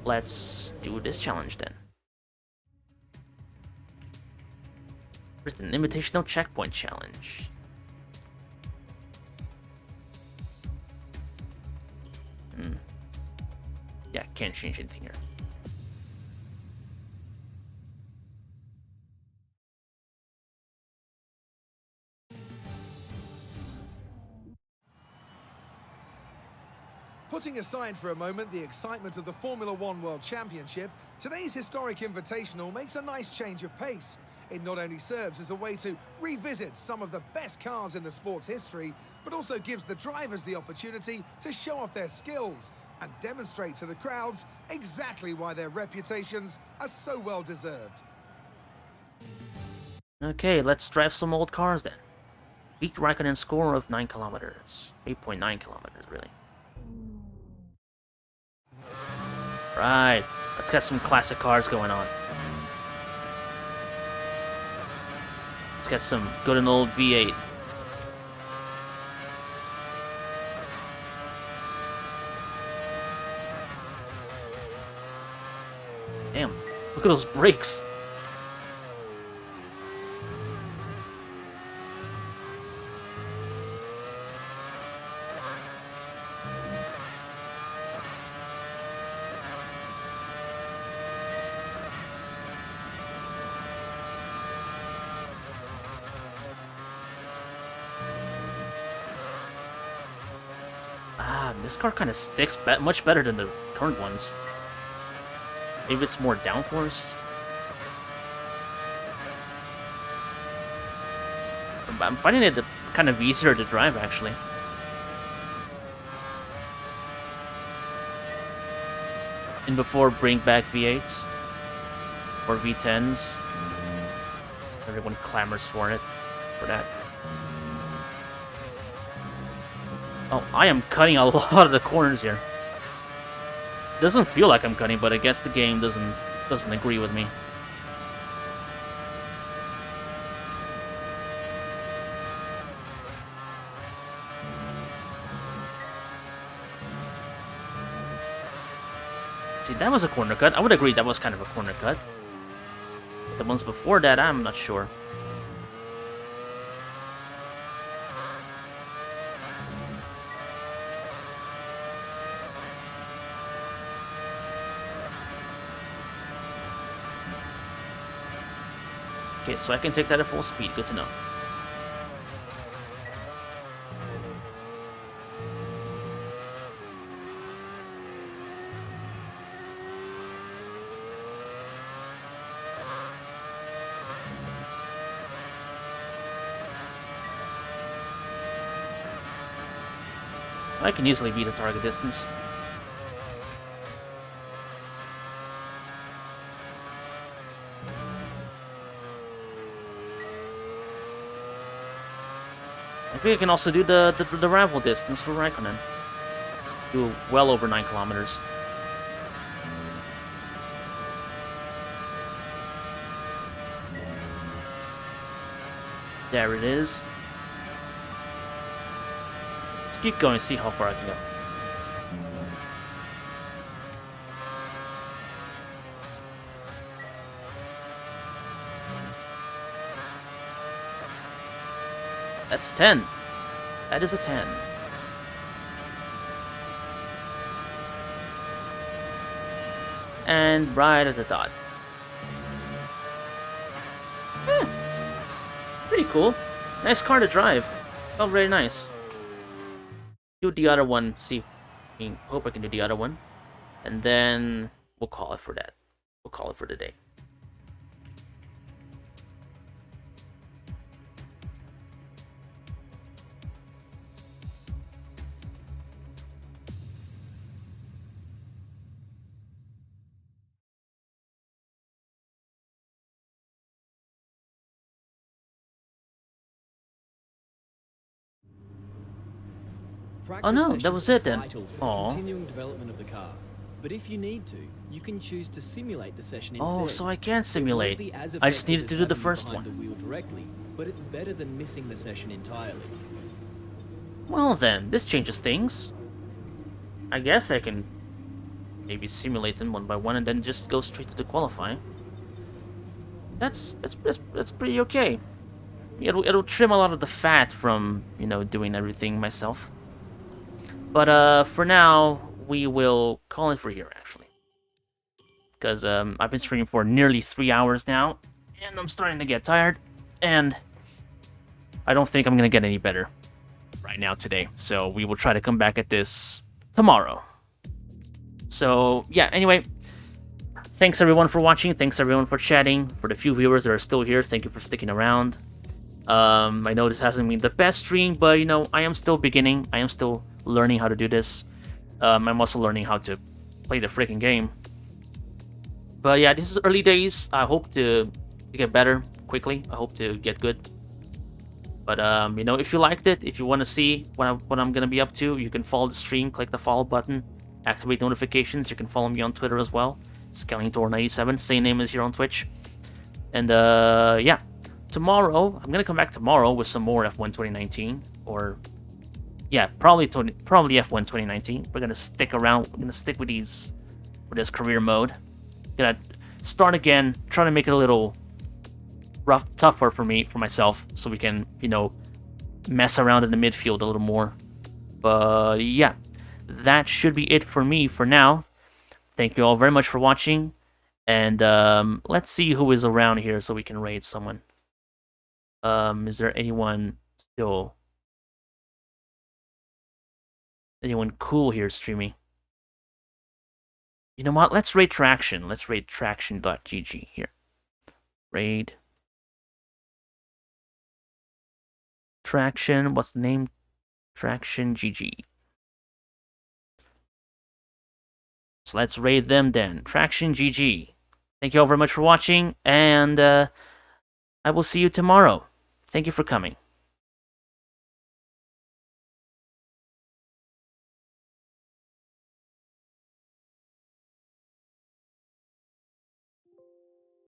Let's do this challenge then. Written invitational checkpoint challenge. Yeah, can't change anything here. Putting aside for a moment the excitement of the Formula One World Championship, today's historic invitational makes a nice change of pace. It not only serves as a way to revisit some of the best cars in the sport's history, but also gives the drivers the opportunity to show off their skills and demonstrate to the crowds exactly why their reputations are so well deserved. Okay, let's drive some old cars then. Beat Raikkonen's score of 9 kilometers. 8.9 kilometers, really. Right, let's get some classic cars going on. Let's get some good and old V8. Damn, look at those brakes. This car kind of sticks much better than the current ones. Maybe it's more downforce. I'm finding it kind of easier to drive, actually. And before, bring back V8s or V10s. Everyone clamors for that. Oh, I am cutting a lot of the corners here. Doesn't feel like I'm cutting, but I guess the game doesn't agree with me. See, that was a corner cut. I would agree that was kind of a corner cut. The ones before that, I'm not sure. Okay, so I can take that at full speed. Good to know. I can easily beat the target distance. I think I can also do the rival distance for Raikkonen. Do well over 9 kilometers. There it is. Let's keep going, see how far I can go. That's 10. That is a 10. And right at the dot. Pretty cool. Nice car to drive. Felt very nice. Do the other one, see. Hope I can do the other one. And then we'll call it for that. We'll call it for the day. Practice no, that sessions was are it then. vital for Aw. continuing development of the car. But if you need to, you can choose to simulate the session instead. Oh, so I can It won't simulate. be as I just effective needed as to do the having you first behind one. the wheel directly, but it's better than missing the session entirely. Well then, this changes things. I guess I can maybe simulate them one by one and then just go straight to the qualifying. That's pretty okay. It'll trim a lot of the fat from, you know, doing everything myself. But for now, we will call it for here actually. Because I've been streaming for nearly 3 hours now, and I'm starting to get tired, and I don't think I'm gonna get any better right now today. So we will try to come back at this tomorrow. So yeah, anyway, thanks everyone for watching. Thanks everyone for chatting. For the few viewers that are still here, thank you for sticking around. I know this hasn't been the best stream, but you know, I am still beginning. I am still learning how to do this. I'm also learning how to play the freaking game. But yeah, this is early days. I hope to get better quickly. I hope to get good. But you know, if you liked it, if you want to see what I'm gonna be up to, you can follow the stream. Click the follow button, activate notifications. You can follow me on Twitter as well, Skellingtor97, same name as here on Twitch. And yeah, tomorrow I'm gonna come back tomorrow with some more F1 2019, or yeah, probably F1 2019. We're gonna stick around. We're gonna stick with this career mode. Gonna start again, trying to make it a little tougher for myself, so we can, you know, mess around in the midfield a little more. But yeah, that should be it for me for now. Thank you all very much for watching, and let's see who is around here so we can raid someone. Is there anyone cool here streaming? You know what? Let's raid Traction. Let's raid Traction.gg here. Raid. Traction. What's the name? Traction GG. So let's raid them then. Traction GG. Thank you all very much for watching, and I will see you tomorrow. Thank you for coming.